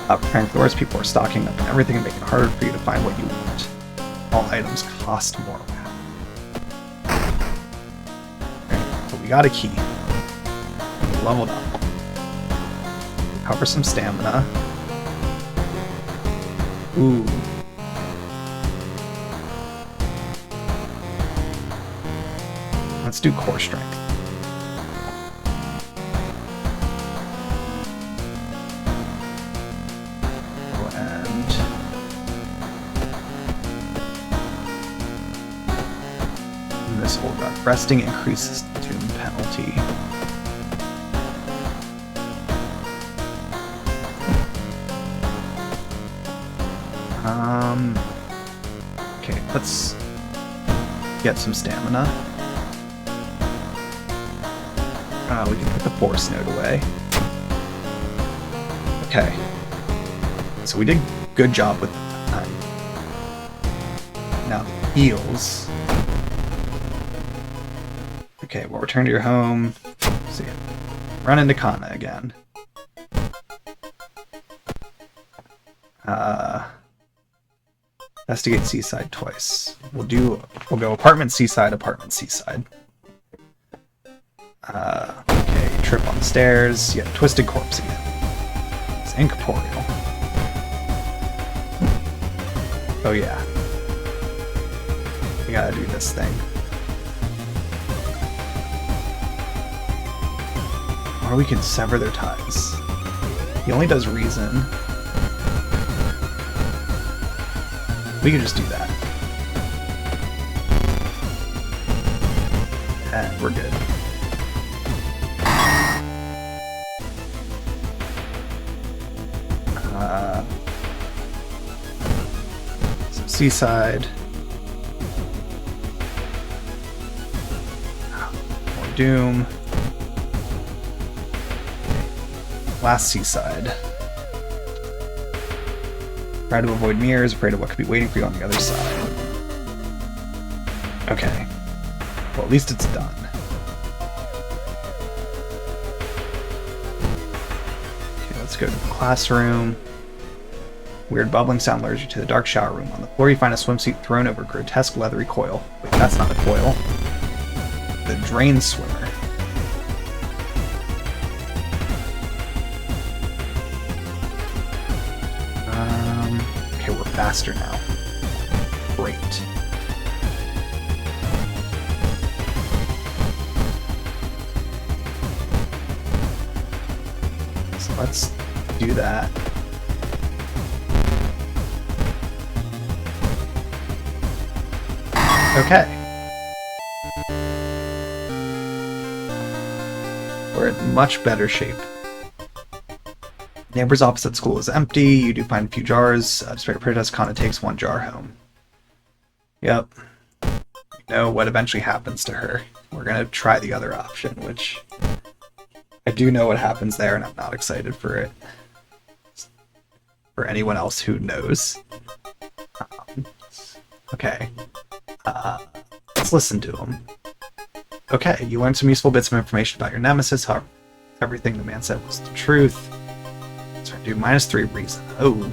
Preparing for the worst, people are stocking up on everything and making it harder for you to find what you want. All items cost more. Okay, so we got a key. We leveled up. Cover some stamina. Ooh. Let's do core strength. This old god. Resting increases doom penalty. Okay, let's get some stamina. We can put the force node away. Okay. So we did a good job with that. Now the heals. Okay, we'll return to your home. See ya. Run into Kana again. Investigate Seaside twice. We'll go apartment seaside, apartment seaside. Okay, trip on the stairs. Yeah, twisted corpse again. It's incorporeal. Oh yeah. We gotta do this thing. Or we can sever their ties. He only does reason. We can just do that. And we're good. So seaside. More doom. Last seaside. Try to avoid mirrors, afraid of what could be waiting for you on the other side. Okay. Well, at least it's done. Okay, let's go to the classroom. Weird bubbling sound lures you to the dark shower room. On the floor you find a swimsuit thrown over a grotesque leathery coil. Wait, that's not a coil. The drain swimmer. Okay, we're faster now. Great. So let's do that. Okay. We're in much better shape Neighbor's opposite school is empty. You do find a few jars. Despite protest, Kana takes 1 jar home. Yep. You know what eventually happens to her. We're gonna try the other option, which I do know what happens there, and I'm not excited for it. For anyone else who knows. Okay. Let's listen to him. Okay, you learned some useful bits of information about your nemesis. However, everything the man said was the truth. So I do -3 reason. Oh.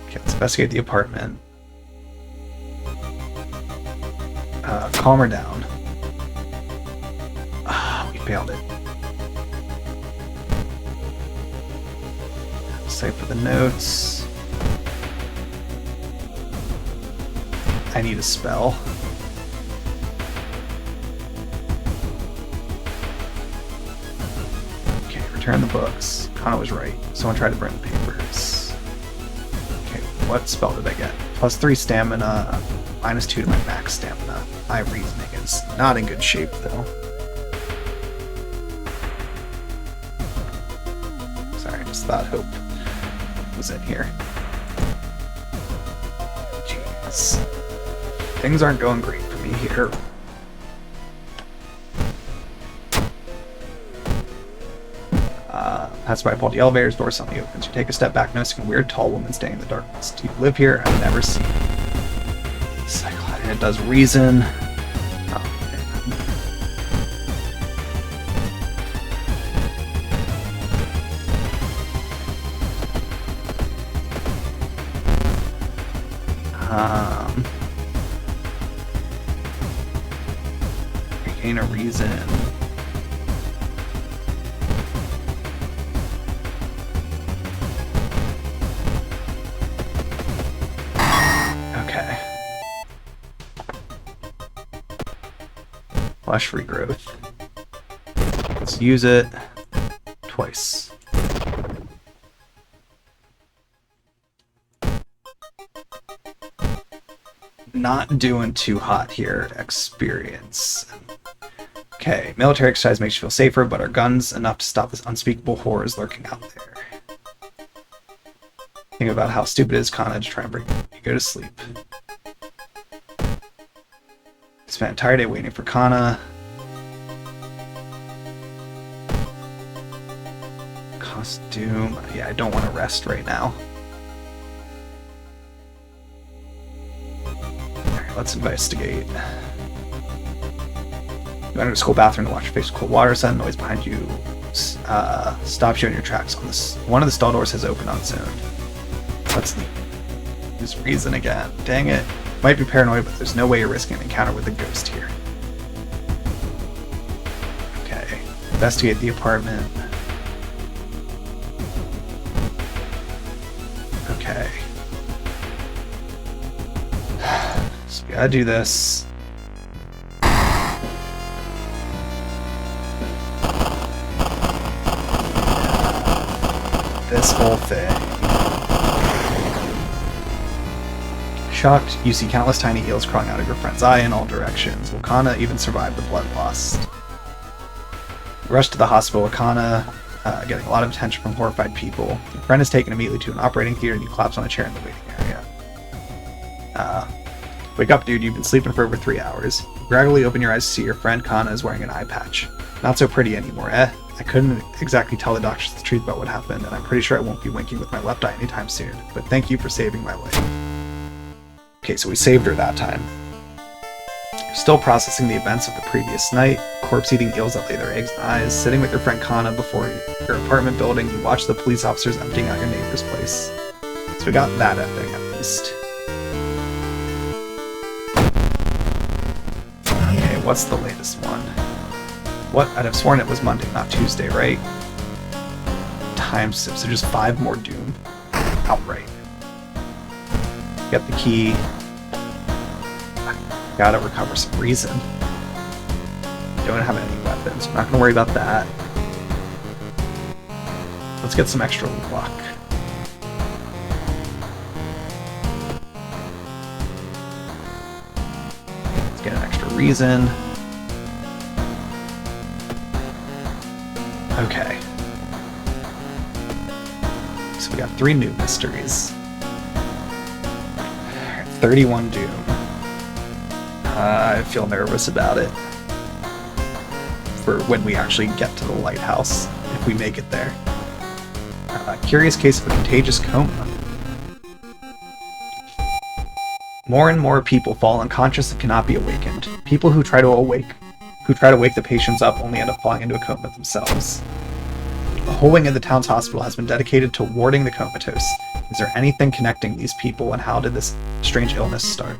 Okay, let's investigate the apartment. Calm her down. We failed it. Save for the notes. I need a spell. Okay, return the books. Kana was right. Someone tried to burn the papers. Okay, what spell did I get? +3 stamina, -2 to my max stamina. My reasoning is not in good shape, though. Sorry, I just thought Hope was in here. Jeez. Things aren't going great for me here. That's why I pulled the elevator's door, suddenly opens. You take a step back, noticing a weird tall woman standing in the darkness. Do you live here? I've never seen it. Cycle, and it does reason. Regain a reason. Okay. Flash regrowth. Let's use it twice. Not doing too hot here. Experience. Okay, military exercise makes you feel safer, but are guns enough to stop this unspeakable horrors lurking out there? Think about how stupid it is, Kana, to try and bring you go to sleep. Spent an entire day waiting for Kana. Costume. Yeah, I don't want to rest right now. Let's investigate. You enter the school bathroom to wash your face with cold water. Sudden noise behind you stops you in your tracks. One of the stall doors has opened on its own. Let's use reason again. Dang it. Might be paranoid, but there's no way you're risking an encounter with a ghost here. Okay. Investigate the apartment. Okay. So we gotta do this. This whole thing. Shocked, you see countless tiny eels crawling out of your friend's eye in all directions. Will Kana even survive the bloodlust? Rush to the hospital with Kana, getting a lot of attention from horrified people. Your friend is taken immediately to an operating theater and you collapse on a chair in the waiting area. Wake up, dude, you've been sleeping for over 3 hours. You gradually open your eyes to see your friend Kana is wearing an eye patch. Not so pretty anymore, eh? I couldn't exactly tell the doctors the truth about what happened, and I'm pretty sure I won't be winking with my left eye anytime soon, but thank you for saving my life. Okay, so we saved her that time. You're still processing the events of the previous night, corpse-eating eels that lay their eggs in eyes, sitting with your friend Kana before your apartment building, you watch the police officers emptying out your neighbor's place. So we got that ending, at least. Okay, what's the latest one? What? I'd have sworn it was Monday, not Tuesday, right? Time skip, so just 5 more Doom. Outright. Get the key. Gotta recover some reason. Don't have any weapons. I'm not gonna worry about that. Let's get some extra luck. Let's get an extra reason. Okay. So we got 3 new mysteries. 31 Doom. I feel nervous about it. For when we actually get to the lighthouse, if we make it there. Curious case of a contagious coma. More and more people fall unconscious and cannot be awakened. People who try to wake the patients up only end up falling into a coma themselves. The whole wing of the town's hospital has been dedicated to warding the comatose. Is there anything connecting these people, and how did this strange illness start?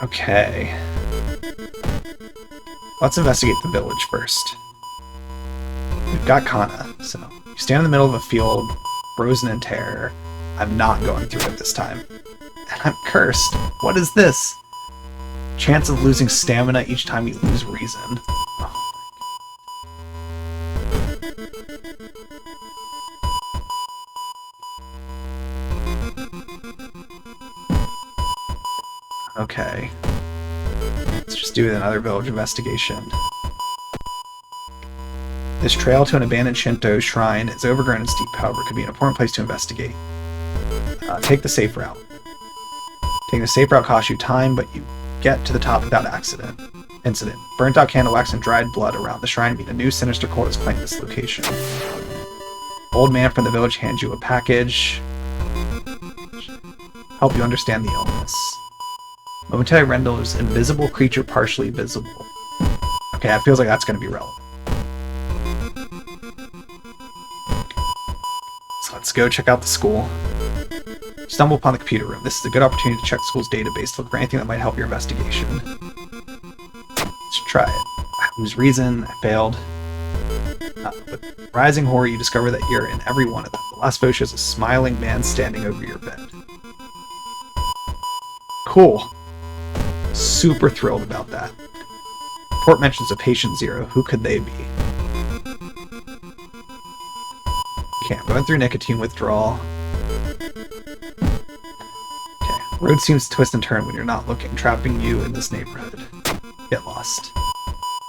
Okay. Let's investigate the village first. We've got Kana, so you stand in the middle of a field, frozen in terror. I'm not going through it this time. And I'm cursed. What is this? Chance of losing stamina each time you lose reason. Okay. Let's just do another village investigation. This trail to an abandoned Shinto shrine is overgrown and steep, however, could be an important place to investigate. Take the safe route. Taking the safe route costs you time, but you get to the top without incident. Burnt out candle wax and dried blood around the shrine mean a new sinister cult is claimed this location. Old man from the village hands you a package. Help you understand the illness. Momentary renders invisible creature partially visible. Okay, that feels like that's going to be relevant. So let's go check out the school. Stumble upon the computer room. This is a good opportunity to check the school's database to look for anything that might help your investigation. Let's try it. I lose reason. I failed. With rising horror, you discover that you're in every one of them. The last photo shows a smiling man standing over your bed. Cool. Super thrilled about that. Report mentions a patient 0. Who could they be? Okay, I'm going through nicotine withdrawal. Okay, road seems to twist and turn when you're not looking, trapping you in this neighborhood. Get lost.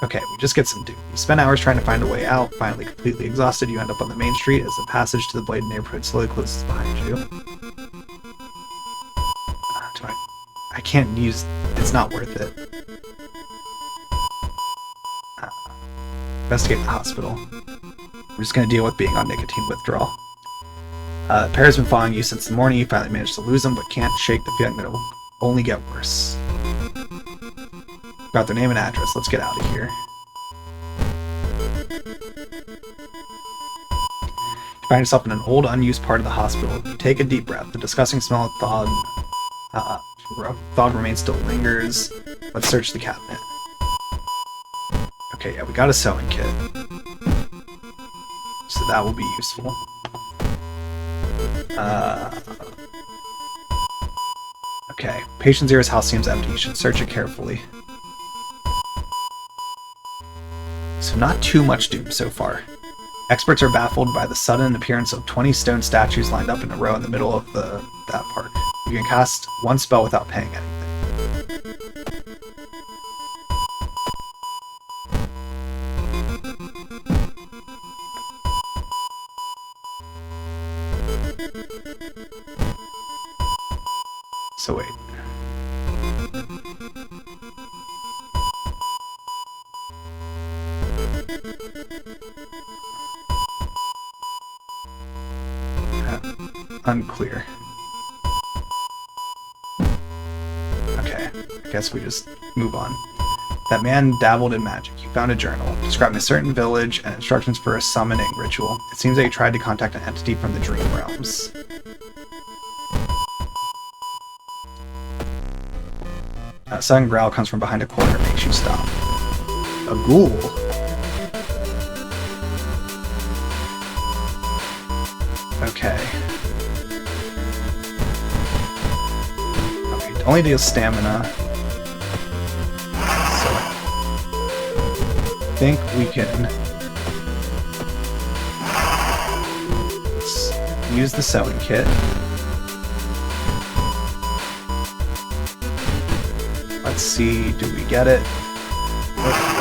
Okay, we just get some doom. You spend hours trying to find a way out. Finally, completely exhausted, you end up on the main street as the passage to the Blade neighborhood slowly closes behind you. I can't use... It's not worth it. Investigate the hospital. We're just going to deal with being on nicotine withdrawal. The pair has been following you since the morning. You finally managed to lose them, but can't shake the feeling that it will only get worse. Got their name and address. Let's get out of here. You find yourself in an old, unused part of the hospital. You take a deep breath. The disgusting smell of thawed remains still lingers. Let's search the cabinet. Okay, yeah, we got a sewing kit. So that will be useful. Okay, patient zero's house seems empty. You should search it carefully. So not too much doom so far. Experts are baffled by the sudden appearance of 20 stone statues lined up in a row in the middle of that park. You can cast one spell without paying anything. So wait. Unclear. Okay, I guess we just move on. That man dabbled in magic. You found a journal describing a certain village and instructions for a summoning ritual. It seems that you tried to contact an entity from the dream realms. A sudden growl comes from behind a corner and makes you stop. A ghoul. Okay. Okay, only deals stamina. So I think we can use the sewing kit. Let's see, do we get it?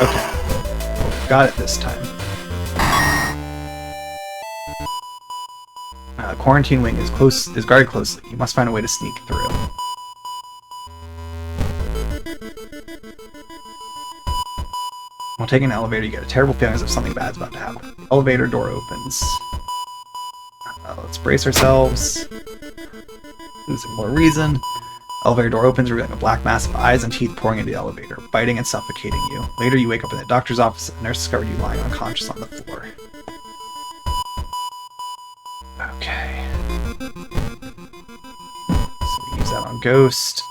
Okay. Got it this time. Quarantine wing is guarded closely. You must find a way to sneak through. While taking an elevator, you get a terrible feeling as if something bad's about to happen. The elevator door opens. Let's brace ourselves. Losing more reason. Elevator door opens, revealing a black mass of eyes and teeth pouring into the elevator, biting and suffocating you. Later, you wake up in the doctor's office and the nurse discovered you lying unconscious on the floor. Okay. So we use that on Ghost.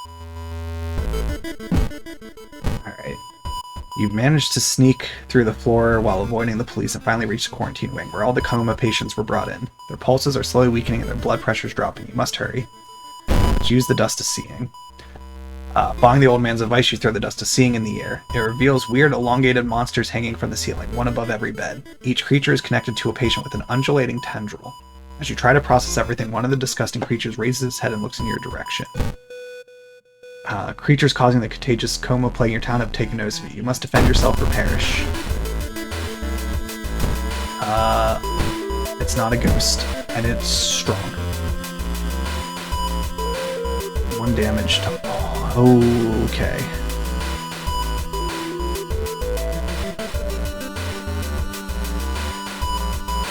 Alright. You've managed to sneak through the floor while avoiding the police and finally reached the quarantine wing, where all the coma patients were brought in. Their pulses are slowly weakening and their blood pressure's dropping. You must hurry. Use the dust of seeing. Following the old man's advice, you throw the dust of seeing in the air. It reveals weird, elongated monsters hanging from the ceiling, one above every bed. Each creature is connected to a patient with an undulating tendril. As you try to process everything, one of the disgusting creatures raises its head and looks in your direction. Creatures causing the contagious coma plaguing your town have taken notice of you. You must defend yourself or perish. It's not a ghost, and it's strong. 1 damage to all. Okay.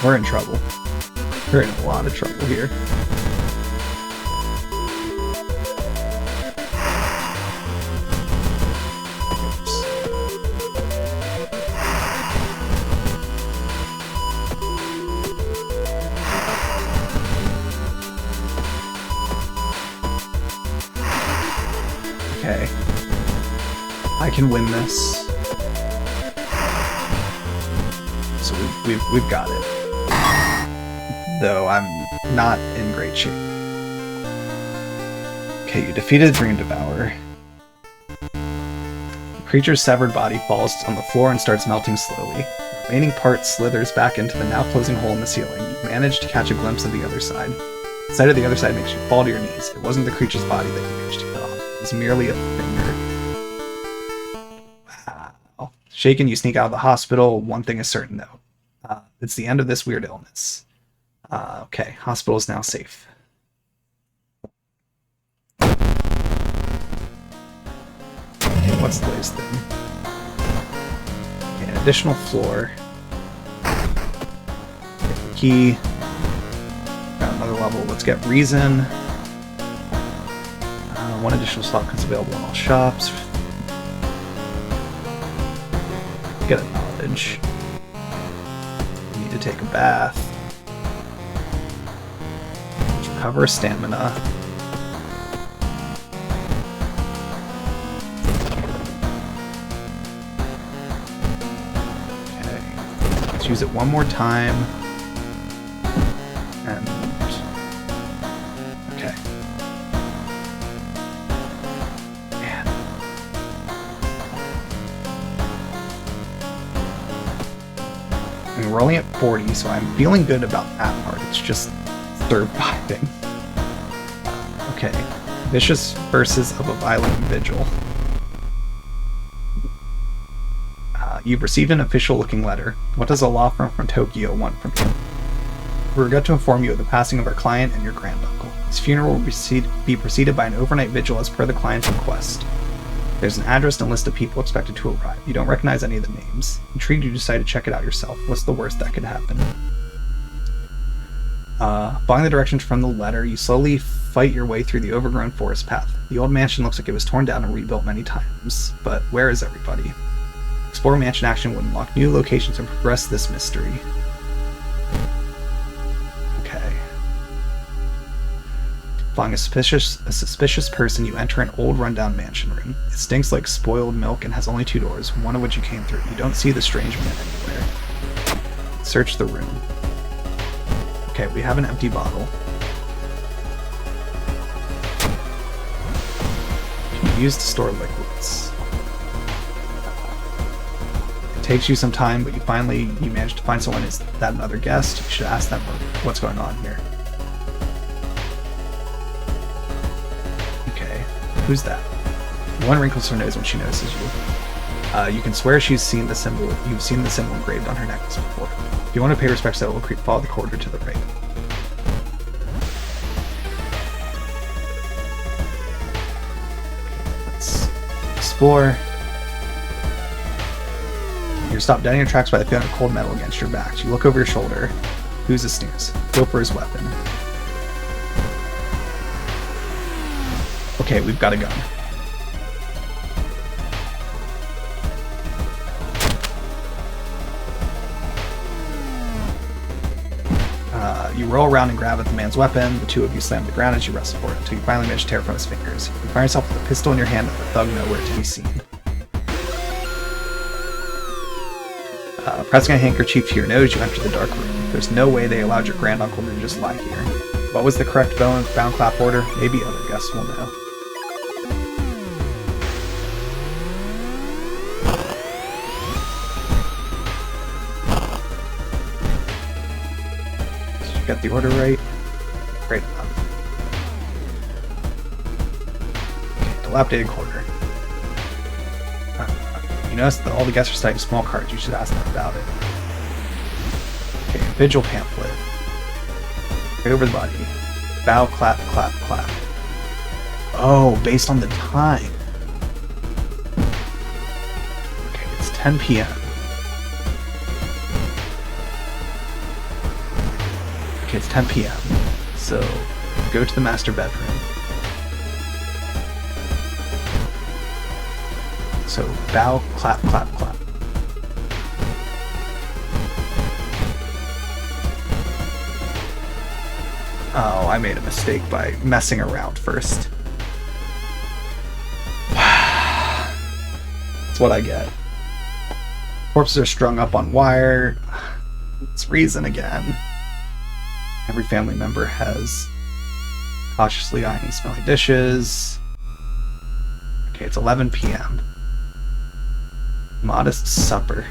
We're in trouble. We're in a lot of trouble here. Okay. I can win this. So we've got it. Though I'm not in great shape. Okay, you defeated Dream Devourer. The creature's severed body falls on the floor and starts melting slowly. The remaining part slithers back into the now closing hole in the ceiling. You manage to catch a glimpse of the other side. The sight of the other side makes you fall to your knees. It wasn't the creature's body that you managed to cut off. It was merely a finger. Wow. Shaken, you sneak out of the hospital. One thing is certain, though. It's the end of this weird illness. Okay, hospital is now safe. Okay, what's the latest thing? Okay, an additional floor. Get the key. Got another level. Let's get reason. 1 additional slot comes available in all shops. Get a knowledge. Need to take a bath. Recover stamina. Okay. Let's use it one more time. And okay. Man. I mean, we're only at 40, so I'm feeling good about that part. It's just surviving. Okay. Vicious versus of a violent vigil. You've received an official-looking letter. What does a law firm from Tokyo want from you? We regret to inform you of the passing of our client and your granduncle. His funeral will be preceded by an overnight vigil as per the client's request. There's an address and list of people expected to arrive. You don't recognize any of the names. Intrigued, you decide to check it out yourself. What's the worst that could happen? Following the directions from the letter, you slowly fight your way through the overgrown forest path. The old mansion looks like it was torn down and rebuilt many times, but where is everybody? Explore mansion action will unlock new locations and progress this mystery. Okay. Following a suspicious person, you enter an old rundown mansion room. It stinks like spoiled milk and has only 2 doors, one of which you came through. You don't see the strange man anywhere. Search the room. Okay, we have an empty bottle. Can be used to store liquids. It takes you some time, but you manage to find someone. Is that another guest? You should ask them what's going on here. Okay, who's that? One wrinkles her nose when she notices you. You can swear she's seen the symbol. You've seen the symbol engraved on her necklace before. If you want to pay respects to Oak Creek, follow the corridor to the right. Let's explore. You're stopped dead in your tracks by the feeling of cold metal against your back. You look over your shoulder. Who's this news? Go for his weapon. Okay, we've got a gun. You roll around and grab at the man's weapon. The two of you slam the ground as you wrestle for it until you finally manage to tear it from his fingers. You find yourself with a pistol in your hand, but the thug nowhere to be seen. Pressing a handkerchief to your nose, you enter the dark room. There's no way they allowed your granduncle to just lie here. What was the correct bound clap order? Maybe other guests will know. Got the order right. Great enough. Okay, dilapidated quarter. You notice that all the guests are studying small cards. You should ask them about it. Okay, vigil pamphlet. Right over the body. Bow, clap, clap, clap. Oh, based on the time. Okay, it's 10 p.m. Okay, it's 10 p.m. So, go to the master bedroom. So, bow, clap, clap, clap. Oh, I made a mistake by messing around first. That's what I get. Corpses are strung up on wire. It's reason again. Every family member has cautiously eyeing smelly dishes. Okay, it's 11 p.m. Modest supper.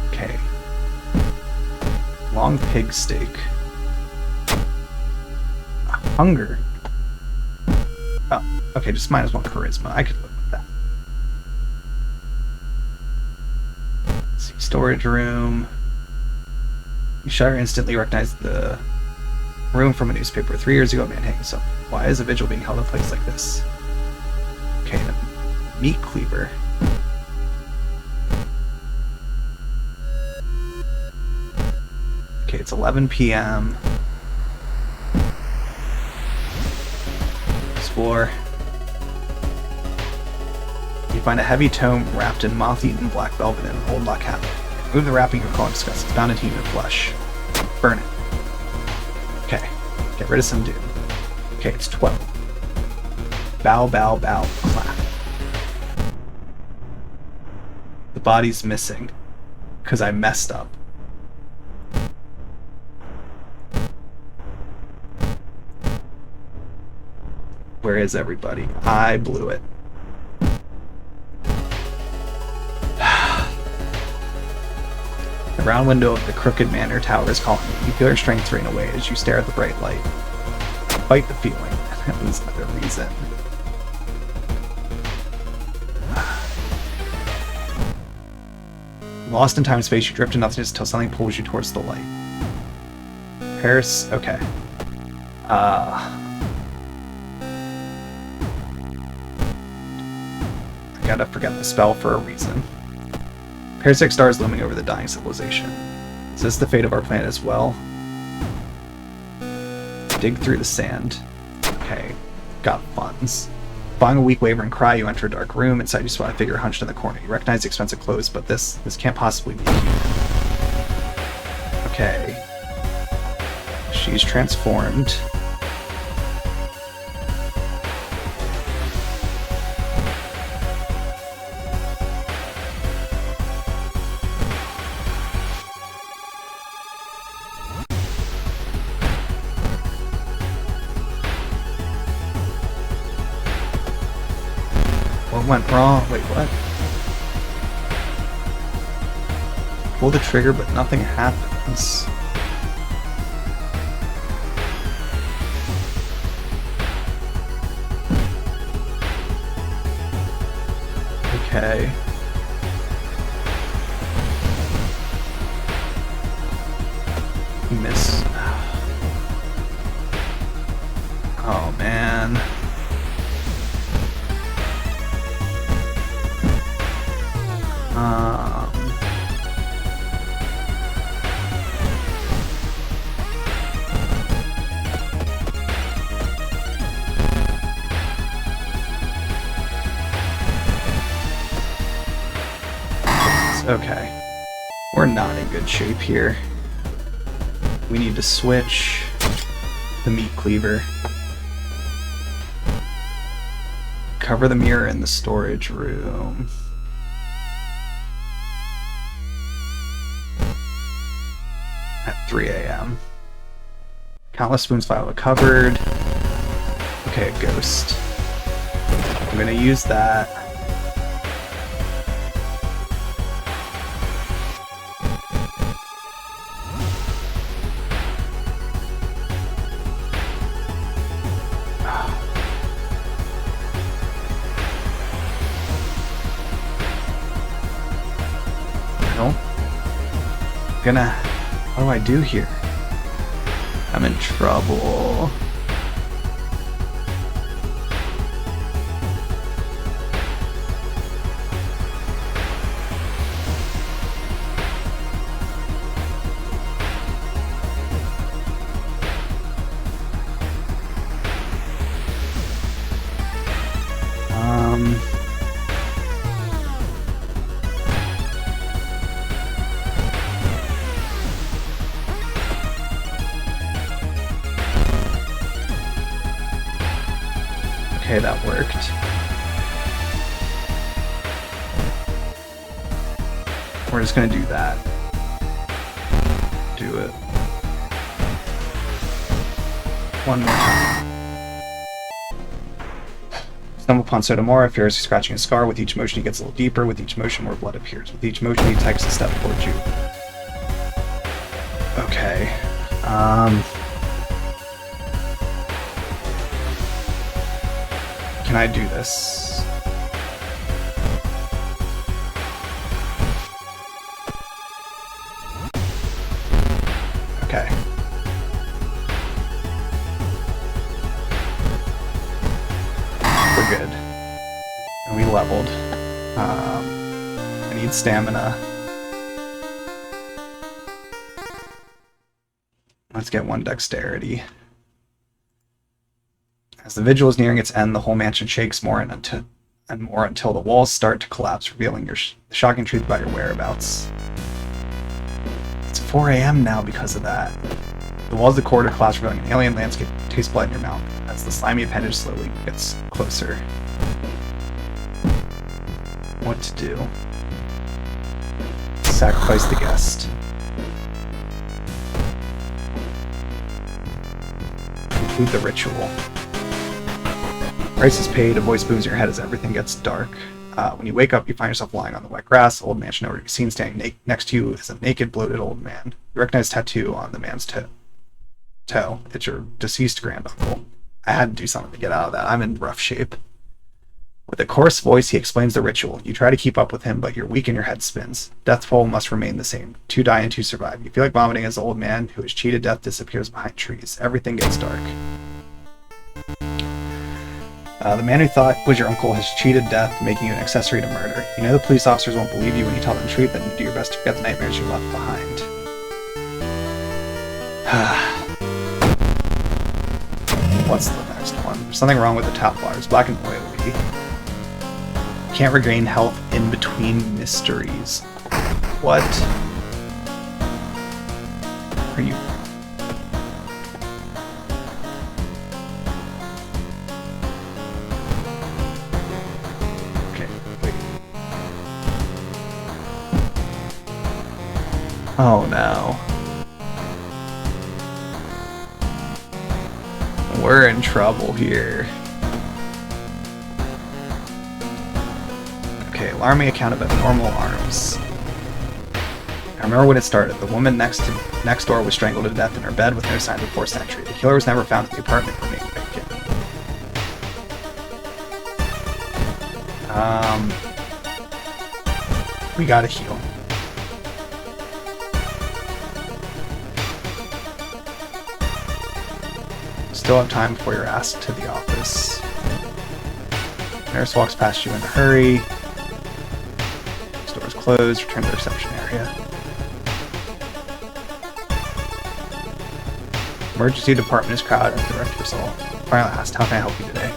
Okay. Long pig steak. Hunger. Oh, okay, just minus 1 charisma. I could live with that. Let's see, storage room. You shudder instantly recognize the room from a newspaper. 3 years ago, a man hanged himself. Why is a vigil being held in a place like this? Okay, then. Meat cleaver. Okay, it's 11 p.m. Explore. You find a heavy tome wrapped in moth-eaten black velvet and an old lock hat. Remove the wrapping you're calling disgust. It's bound in human flesh. Burn it. Okay. Get rid of some doom. Okay, it's 12. Bow, bow, bow, clap. The body's missing. Because I messed up. Where is everybody? I blew it. The round window of the Crooked Manor Tower is calling you. You feel your strength drain away as you stare at the bright light. Fight the feeling. That was another reason. Lost in time and space, you drift to nothingness until something pulls you towards the light. Paris, okay. I gotta forget the spell for a reason. Parasitic stars looming over the dying civilization. Is this the fate of our planet as well? Dig through the sand. Okay, got funds. Buying a weak wavering cry, you enter a dark room. Inside you spot a figure hunched in the corner. You recognize the expensive clothes, but this can't possibly be a human. Okay. She's transformed. What went wrong? Wait, what? Pull the trigger, but nothing happens. Okay. Miss. Oh man. Okay. We're not in good shape here. We need to switch the meat cleaver. Cover the mirror in the storage room. At 3 a.m. Countless spoons file a cupboard. Okay, a ghost. I'm gonna use that. What do I do here? I'm in trouble. Okay, that worked. We're just gonna do that. Do it. One more time. Stumble upon Sotomura, furiously scratching a scar. With each motion he gets a little deeper. With each motion more blood appears. With each motion he takes a step towards you. Okay. Can I do this? Okay. We're good. And we leveled. I need stamina. Let's get one dexterity. As the vigil is nearing its end, the whole mansion shakes more and more until the walls start to collapse, revealing the shocking truth about your whereabouts. It's 4 a.m. now because of that. The walls of the corridor collapse, revealing an alien landscape. Taste blood in your mouth as the slimy appendage slowly gets closer. What to do? Sacrifice the guest. Conclude the ritual. Price is paid, a voice booms in your head as everything gets dark. When you wake up, you find yourself lying on the wet grass. Old mansion nowhere to be seen. Standing next to you is a naked, bloated old man. You recognize a tattoo on the man's toe. It's your deceased granduncle. I had to do something to get out of that. I'm in rough shape. With a coarse voice, he explains the ritual. You try to keep up with him, but you're weak and your head spins. Death toll must remain the same. 2 die and 2 survive. You feel like vomiting as the old man who has cheated death disappears behind trees. Everything gets dark. The man who thought was your uncle has cheated death, making you an accessory to murder. You know the police officers won't believe you when you tell them the truth, and you do your best to forget the nightmares you left behind. What's the next one? There's something wrong with the tap water. It's black and oily. Can't regain health in between mysteries. What? Are you... Oh no. We're in trouble here. Okay, alarming account of abnormal arms. I remember when it started. The woman next door was strangled to death in her bed with no signs of forced entry. The killer was never found at the apartment remained vacant. We gotta heal. Still have time before you're asked to the office. Nurse walks past you in a hurry. Doors closed. Return to the reception area. Emergency department is crowded. Direct result. Finally asked, how can I help you today?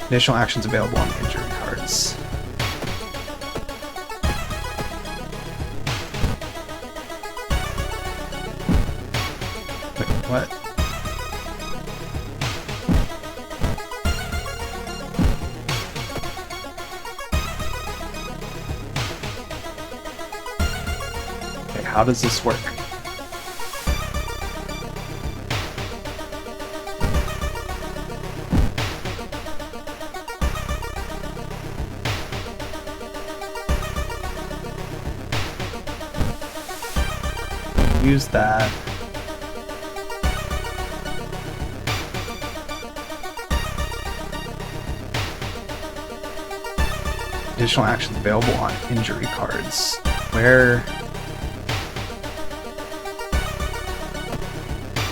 Additional actions available on the injury cards. Wait, what? Okay, how does this work? Use that. Additional actions available on injury cards. Where?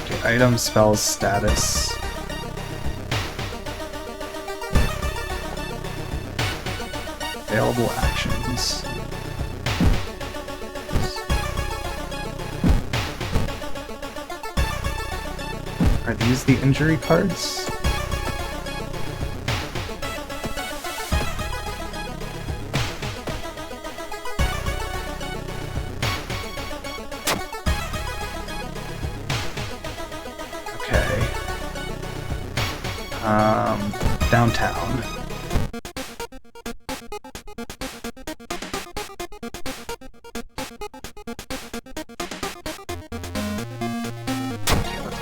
Okay, item, spells, status. Available actions. Are these the injury cards? Okay. Downtown.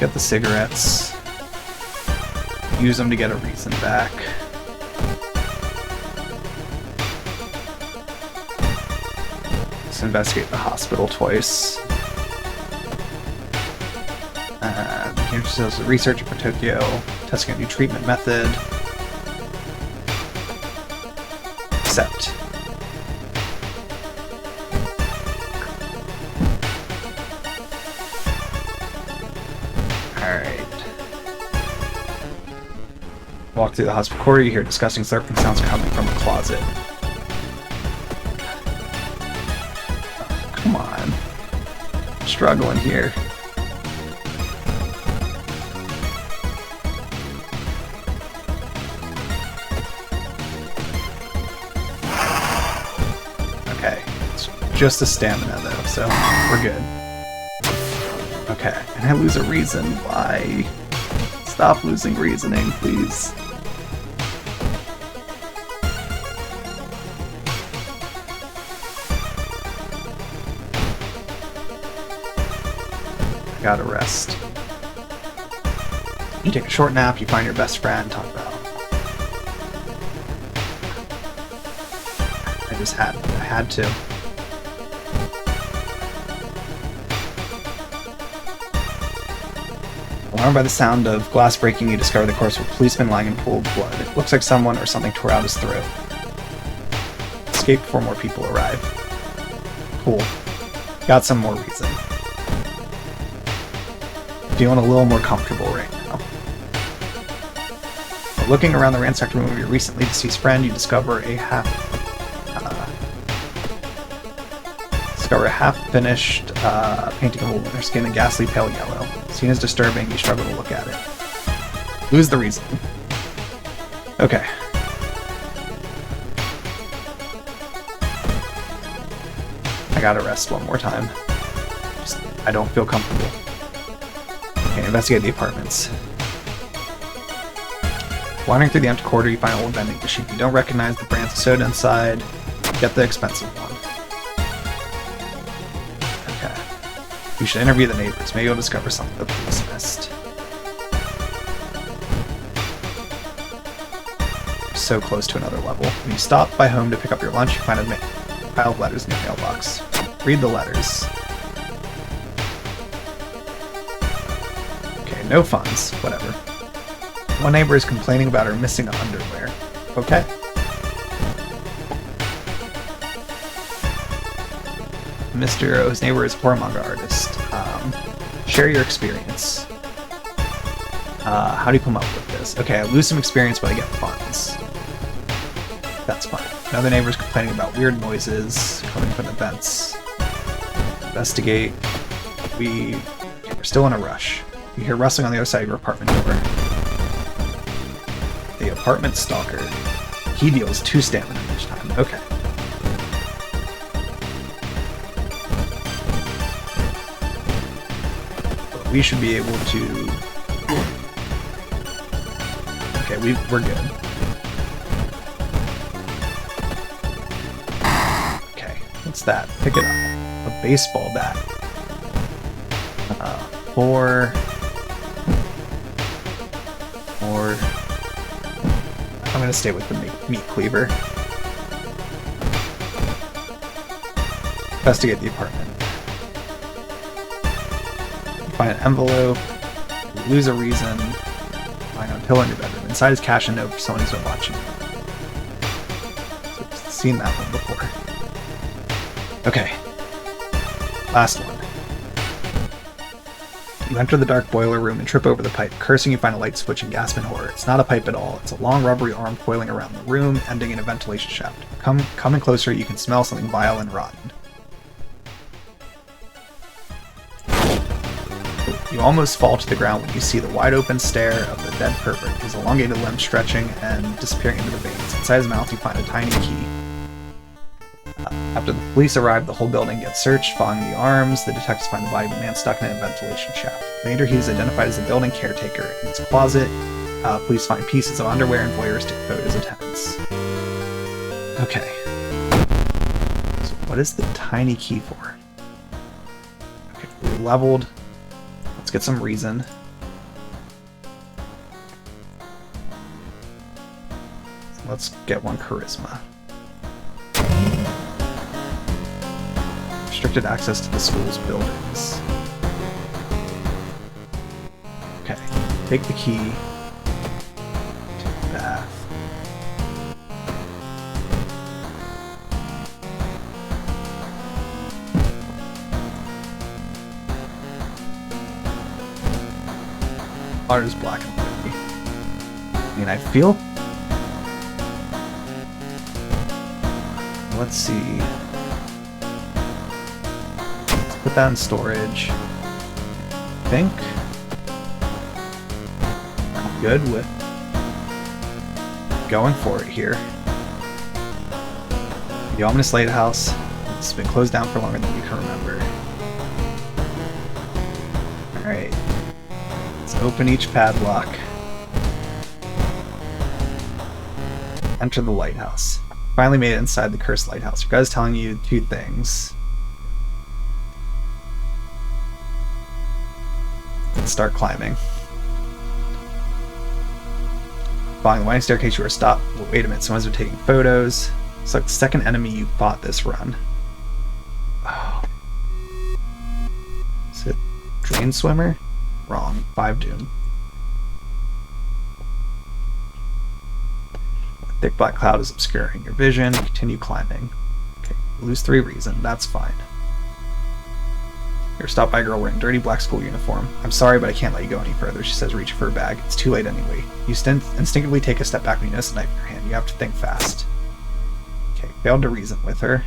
Get the cigarettes. Use them to get a reason back. Let's investigate the hospital twice. He does research for Tokyo, testing a new treatment method. Accept. Walk through the hospital corridor, you hear disgusting slurping sounds coming from the closet. Come on. I'm struggling here. Okay. It's just a stamina though, so we're good. Okay. And I lose a reason. Why? Stop losing reasoning, please. Gotta rest. You take a short nap, you find your best friend, talk about. I had to. Alarmed by the sound of glass breaking, you discover the corpse of a policeman lying in a pool of blood. It looks like someone or something tore out his throat. Escape before more people arrive. Cool. Got some more reason. Feeling a little more comfortable right now. While looking around the ransacked room of your recently deceased friend, you discover a half-finished painting of a woman. Her skin a ghastly pale yellow. Seen as disturbing, you struggle to look at it. Lose the reason. Okay. I gotta rest one more time. I don't feel comfortable. Okay, investigate the apartments. Wandering through the empty corridor, you find an old vending machine. You don't recognize the brands of soda inside. Get the expensive one. Okay. You should interview the neighbors. Maybe you'll discover something the police missed. You're so close to another level. When you stop by home to pick up your lunch, you find a pile of letters in your mailbox. Read the letters. Okay, no funds. Whatever. One neighbor is complaining about her missing underwear. Okay. Mr. O's neighbor is a horror manga artist. Share your experience. How do you come up with this? Okay, I lose some experience, but I get funds. That's fine. Another neighbor's complaining about weird noises coming from the vents. Investigate. We're still in a rush. You hear rustling on the other side of your apartment door. The apartment stalker. He deals 2 stamina each time. Okay. But we should be able to... Okay, we're good. Okay, what's that? Pick it up. A baseball bat. 4... Or... I'm gonna stay with the meat cleaver. Investigate the apartment. Find an envelope. Lose a reason. Find a pillow in your bedroom. Inside is cash and note for someone who's been watching. So we've seen that one before. Okay. Last one. You enter the dark boiler room and trip over the pipe. Cursing, you find a light switch and gasp in horror. It's not a pipe at all. It's a long rubbery arm coiling around the room, ending in a ventilation shaft. Coming closer, you can smell something vile and rotten. You almost fall to the ground when you see the wide open stare of the dead pervert, his elongated limbs stretching and disappearing into the veins. Inside his mouth, you find a tiny key. After the police arrive, the whole building gets searched. Following the arms, the detectives find the body of a man stuck in a ventilation shaft. Later, he is identified as the building caretaker. In his closet, police find pieces of underwear and voyeuristic photos of tenants. Okay. So what is the tiny key for? Okay, we're leveled. Let's get some reason. Let's get one charisma. Restricted access to the school's buildings. Okay, take the key. Take the bath. Water is black and white. I mean, I feel... Let's see... Put that in storage. I think I'm good with going for it here. The Ominous Lighthouse. It's been closed down for longer than you can remember. Alright. Let's open each padlock. Enter the lighthouse. Finally made it inside the cursed lighthouse. Your guy's telling you 2 things. Start climbing. Following the winding staircase, you are stopped. Well, wait a minute, someone's been taking photos. It's like the second enemy you fought this run. Oh. Is it Drain Swimmer? Wrong. 5 Doom. A thick black cloud is obscuring your vision. Continue climbing. Okay, lose 3 reason. That's fine. You're stopped by a girl wearing a dirty black school uniform. I'm sorry, but I can't let you go any further, she says, reaching for her bag. It's too late anyway. You instinctively take a step back when you notice a knife in your hand. You have to think fast. Okay, failed to reason with her.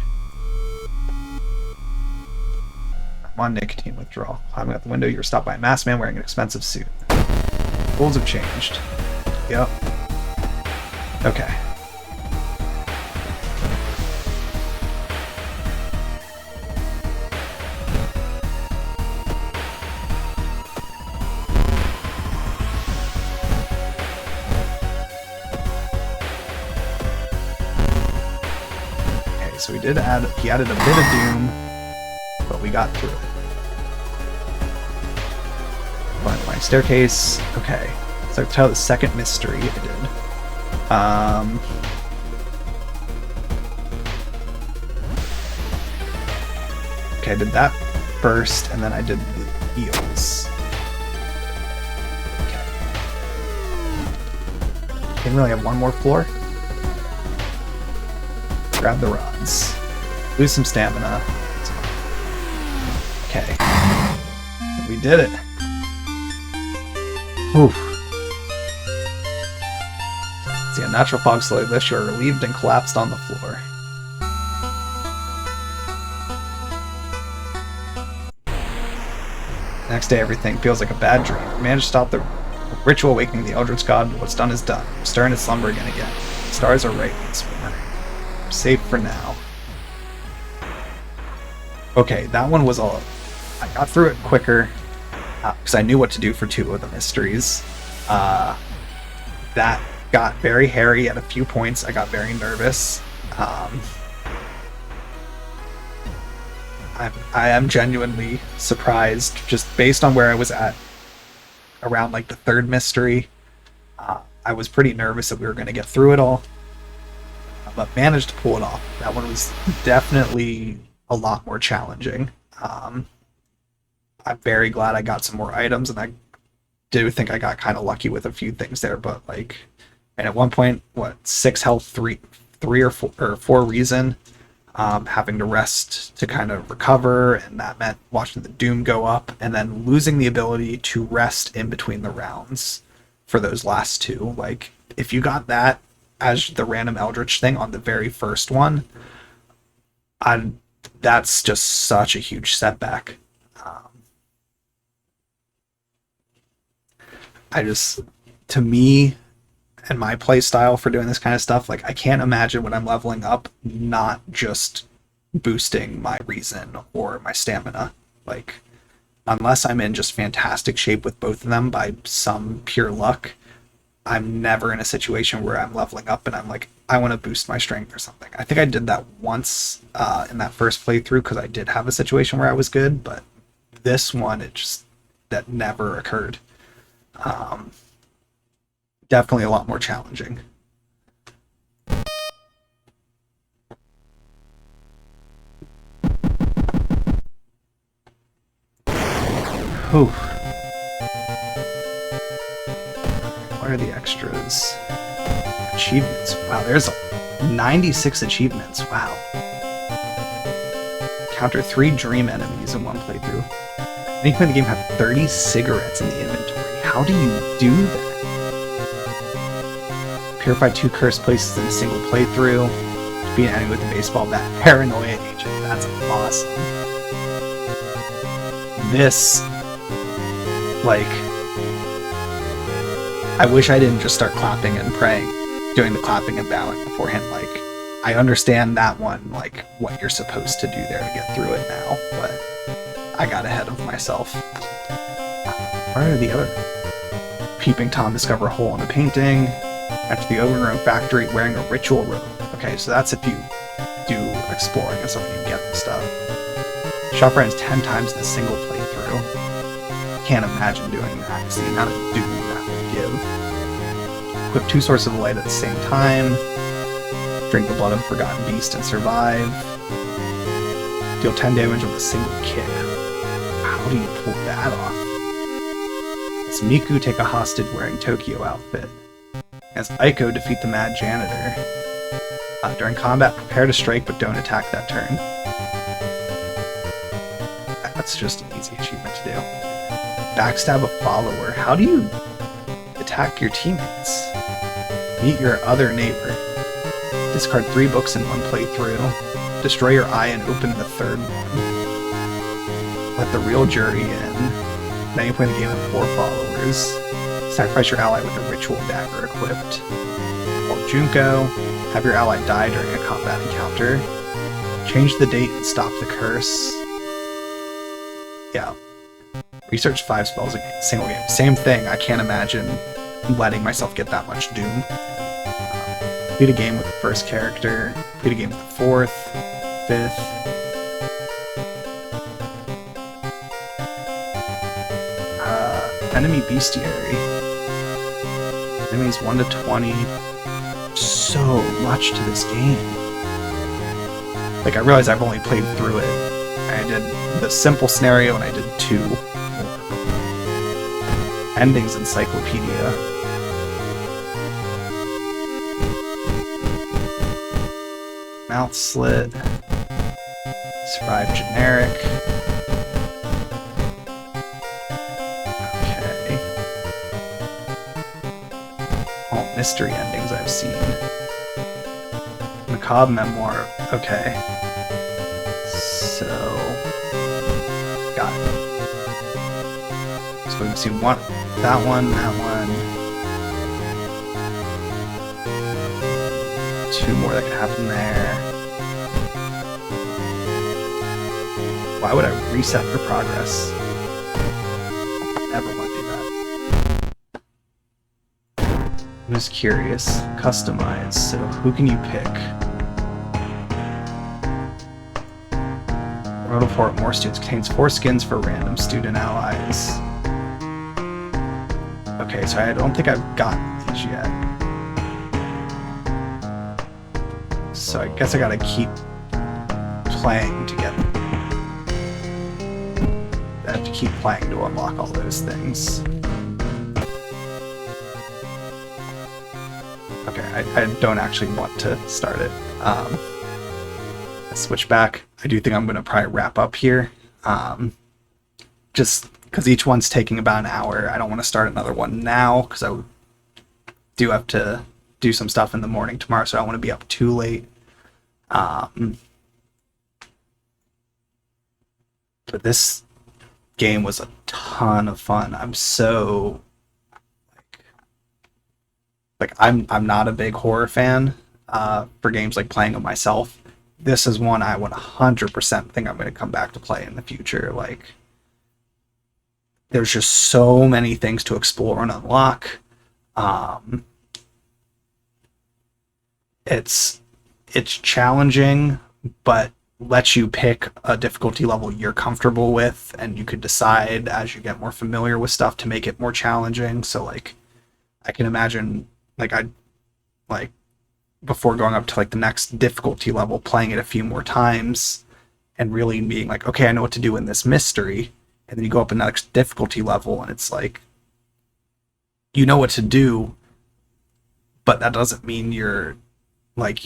I'm on nicotine withdrawal. Climbing out the window, you were stopped by a masked man wearing an expensive suit. Rules have changed. Yep. Okay. So he added a bit of Doom, but we got through it. Fine, staircase. Okay. So tell the second mystery I did. Okay, I did that first, and then I did the eels. Okay. Didn't really have one more floor. Grab the rods. Lose some stamina. Okay. We did it. Whew. See, a natural fog slowly lifts. You are relieved and collapsed on the floor. Next day, everything feels like a bad dream. You managed to stop the ritual awakening the Eldritch God. What's done is done. Stir into slumber again. The stars are right once more. I'm safe for now. Okay, that one was all. I got through it quicker because I knew what to do for 2 of the mysteries. That got very hairy at a few points. I got very nervous. I am genuinely surprised, just based on where I was at around like the 3rd mystery. I was pretty nervous that we were going to get through it all, but managed to pull it off. That one was definitely a lot more challenging. I'm very glad I got some more items, and I do think I got kind of lucky with a few things there, but like, and at one point, 6 health, 3 or 4 reason, having to rest to kind of recover, and that meant watching the Doom go up, and then losing the ability to rest in between the rounds for those last 2. Like, if you got that as the random Eldritch thing on the very first one, that's just such a huge setback. To me, and my play style for doing this kind of stuff, like, I can't imagine when I'm leveling up not just boosting my reason or my stamina. Like, unless I'm in just fantastic shape with both of them by some pure luck, I'm never in a situation where I'm leveling up and I'm like, I want to boost my strength or something. I think I did that once in that first playthrough because I did have a situation where I was good, but this one, that never occurred. Definitely a lot more challenging. Whew. What are the extras? Achievements. Wow, there's 96 achievements. Wow. Counter 3 dream enemies in one playthrough. Any point in the game have 30 cigarettes in the inventory. How do you do that? Purify 2 cursed places in a single playthrough. Beat an enemy with a baseball bat. Paranoia agent. That's awesome. This, like, I wish I didn't just start clapping and praying, doing the clapping and bowing beforehand. Like, I understand that one, like, what you're supposed to do there to get through it now, but I got ahead of myself. Where are the other? Peeping Tom discover a hole in a painting. Enter the overgrown factory wearing a ritual robe. Okay, so that's if you do exploring and stuff, you get the stuff. Shop runs 10 times in a single playthrough. Can't imagine doing that, because the amount of doom that would give. Equip 2 sources of light at the same time. Drink the blood of a forgotten beast and survive. Deal 10 damage with a single kick. How do you pull that off? As Miku take a hostage wearing Tokyo outfit. As Aiko defeat the mad janitor. During combat, prepare to strike but don't attack that turn. That's just an easy achievement to do. Backstab a follower. How do you attack your teammates? Meet your other neighbor. Discard 3 books in one playthrough. Destroy your eye and open the 3rd one. Let the real jury in. Now you play the game with 4 followers. Sacrifice your ally with a ritual dagger equipped. Or Junko. Have your ally die during a combat encounter. Change the date and stop the curse. Yeah. Research 5 spells in a single game. Same thing. I can't imagine letting myself get that much doom. Complete a game with the first character. Complete a game with the 4th, 5th. Enemy bestiary. Enemies 1 to 20. So much to this game. Like, I realize I've only played through it. I did the simple scenario and I did 2 more. Endings encyclopedia. Mouth slit. Survive generic. mystery endings I've seen. Macabre Memoir. Okay. So, got it. So we've seen one, that one, two more that could happen there. Why would I reset for progress? Never want to do that. I'm just curious. Customize. So who can you pick? Road of Horror, more students, contains 4 skins for random student allies. Okay, so I don't think I've gotten these yet. So I guess I gotta keep playing to get them. I have to keep playing to unlock all those things. Okay, I don't actually want to start it. Switch back. I do think I'm going to probably wrap up here. Just because each one's taking about an hour. I don't want to start another one now because I do have to do some stuff in the morning tomorrow, so I don't want to be up too late. But this game was a ton of fun. I'm so I'm not a big horror fan for games like playing them myself. This is one I 100% think I'm going to come back to play in the future. Like, there's just so many things to explore and unlock. It's challenging, but lets you pick a difficulty level you're comfortable with, and you could decide as you get more familiar with stuff to make it more challenging. So like, I can imagine before going up to like the next difficulty level, playing it a few more times and really being like, okay, I know what to do in this mystery. And then you go up in the next difficulty level and it's like, you know what to do, but that doesn't mean you're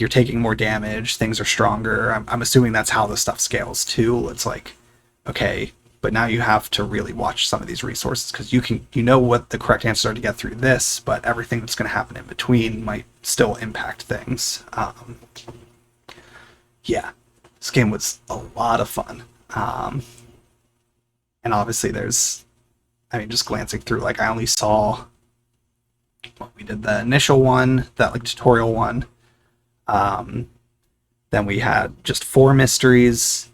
taking more damage, things are stronger. I'm assuming that's how the stuff scales too. It's like, okay, but now you have to really watch some of these resources because you know what the correct answers are to get through this, but everything that's going to happen in between might still impact things. Yeah, this game was a lot of fun. And obviously just glancing through, like, I only saw, we did the initial one, that like tutorial one. Then we had just 4 mysteries.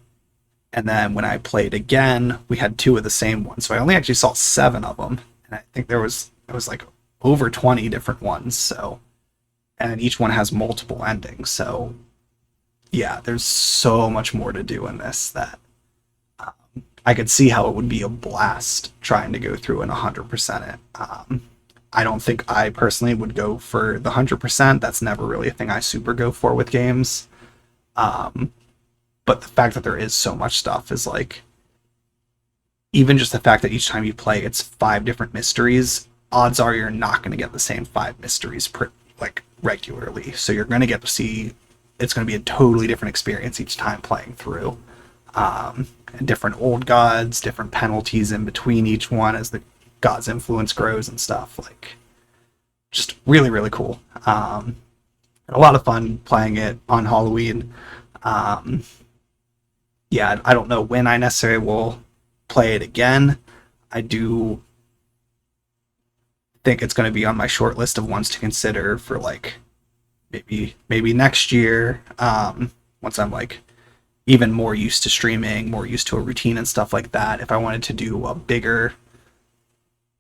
And then when I played again, we had 2 of the same ones. So I only actually saw 7 of them. And I think there was like over 20 different ones. So, and then each one has multiple endings. So yeah, there's so much more to do in this that I could see how it would be a blast trying to go through and 100% it. I don't think I personally would go for the 100%. That's never really a thing I super go for with games. But the fact that there is so much stuff is like, even just the fact that each time you play it's 5 different mysteries, odds are you're not going to get the same 5 mysteries regularly. So you're going to get to see, it's going to be a totally different experience each time playing through. And different old gods, different penalties in between each one as the god's influence grows and stuff. Like, just really, really cool. A lot of fun playing it on Halloween. Yeah, I don't know when I necessarily will play it again. I do think it's going to be on my short list of ones to consider for like maybe next year, once I'm like even more used to streaming, more used to a routine and stuff like that. If I wanted to do a bigger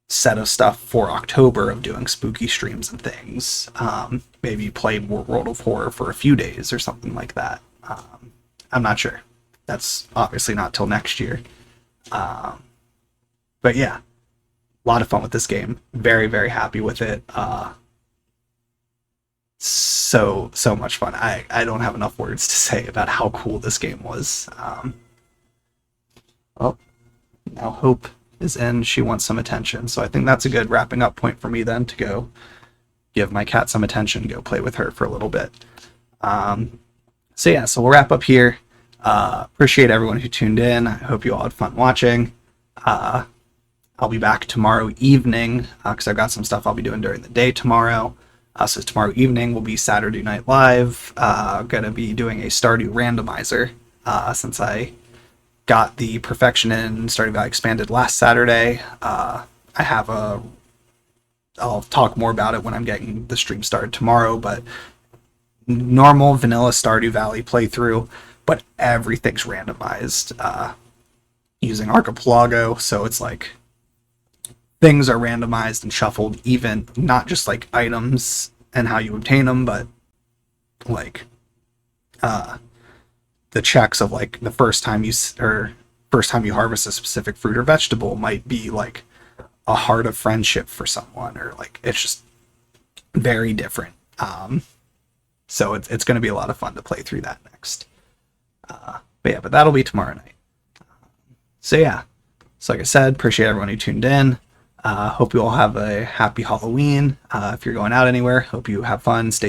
set of stuff for October of doing spooky streams and things, maybe play more World of Horror for a few days or something like that. I'm not sure. That's obviously not till next year. But yeah, a lot of fun with this game. Very, very happy with it. So much fun. I don't have enough words to say about how cool this game was. Well, now Hope is in. She wants some attention. So I think that's a good wrapping up point for me then, to go give my cat some attention, go play with her for a little bit. So yeah, so we'll wrap up here. Appreciate everyone who tuned in. I hope you all had fun watching. I'll be back tomorrow evening because I've got some stuff I'll be doing during the day tomorrow. So tomorrow evening will be Saturday Night Live. Gonna be doing a Stardew randomizer since I got the Perfection in Stardew Valley Expanded last Saturday. I have a. I'll talk more about it when I'm getting the stream started tomorrow, but normal vanilla Stardew Valley playthrough, but everything's randomized using Archipelago, so it's like things are randomized and shuffled, even not just like items and how you obtain them, but like the checks of like the first time you harvest a specific fruit or vegetable might be like a heart of friendship for someone, or like it's just very different. So it's going to be a lot of fun to play through that next. But that'll be tomorrow night. So yeah, so like I said, appreciate everyone who tuned in. Hope you all have a happy Halloween. If you're going out anywhere, hope you have fun, stay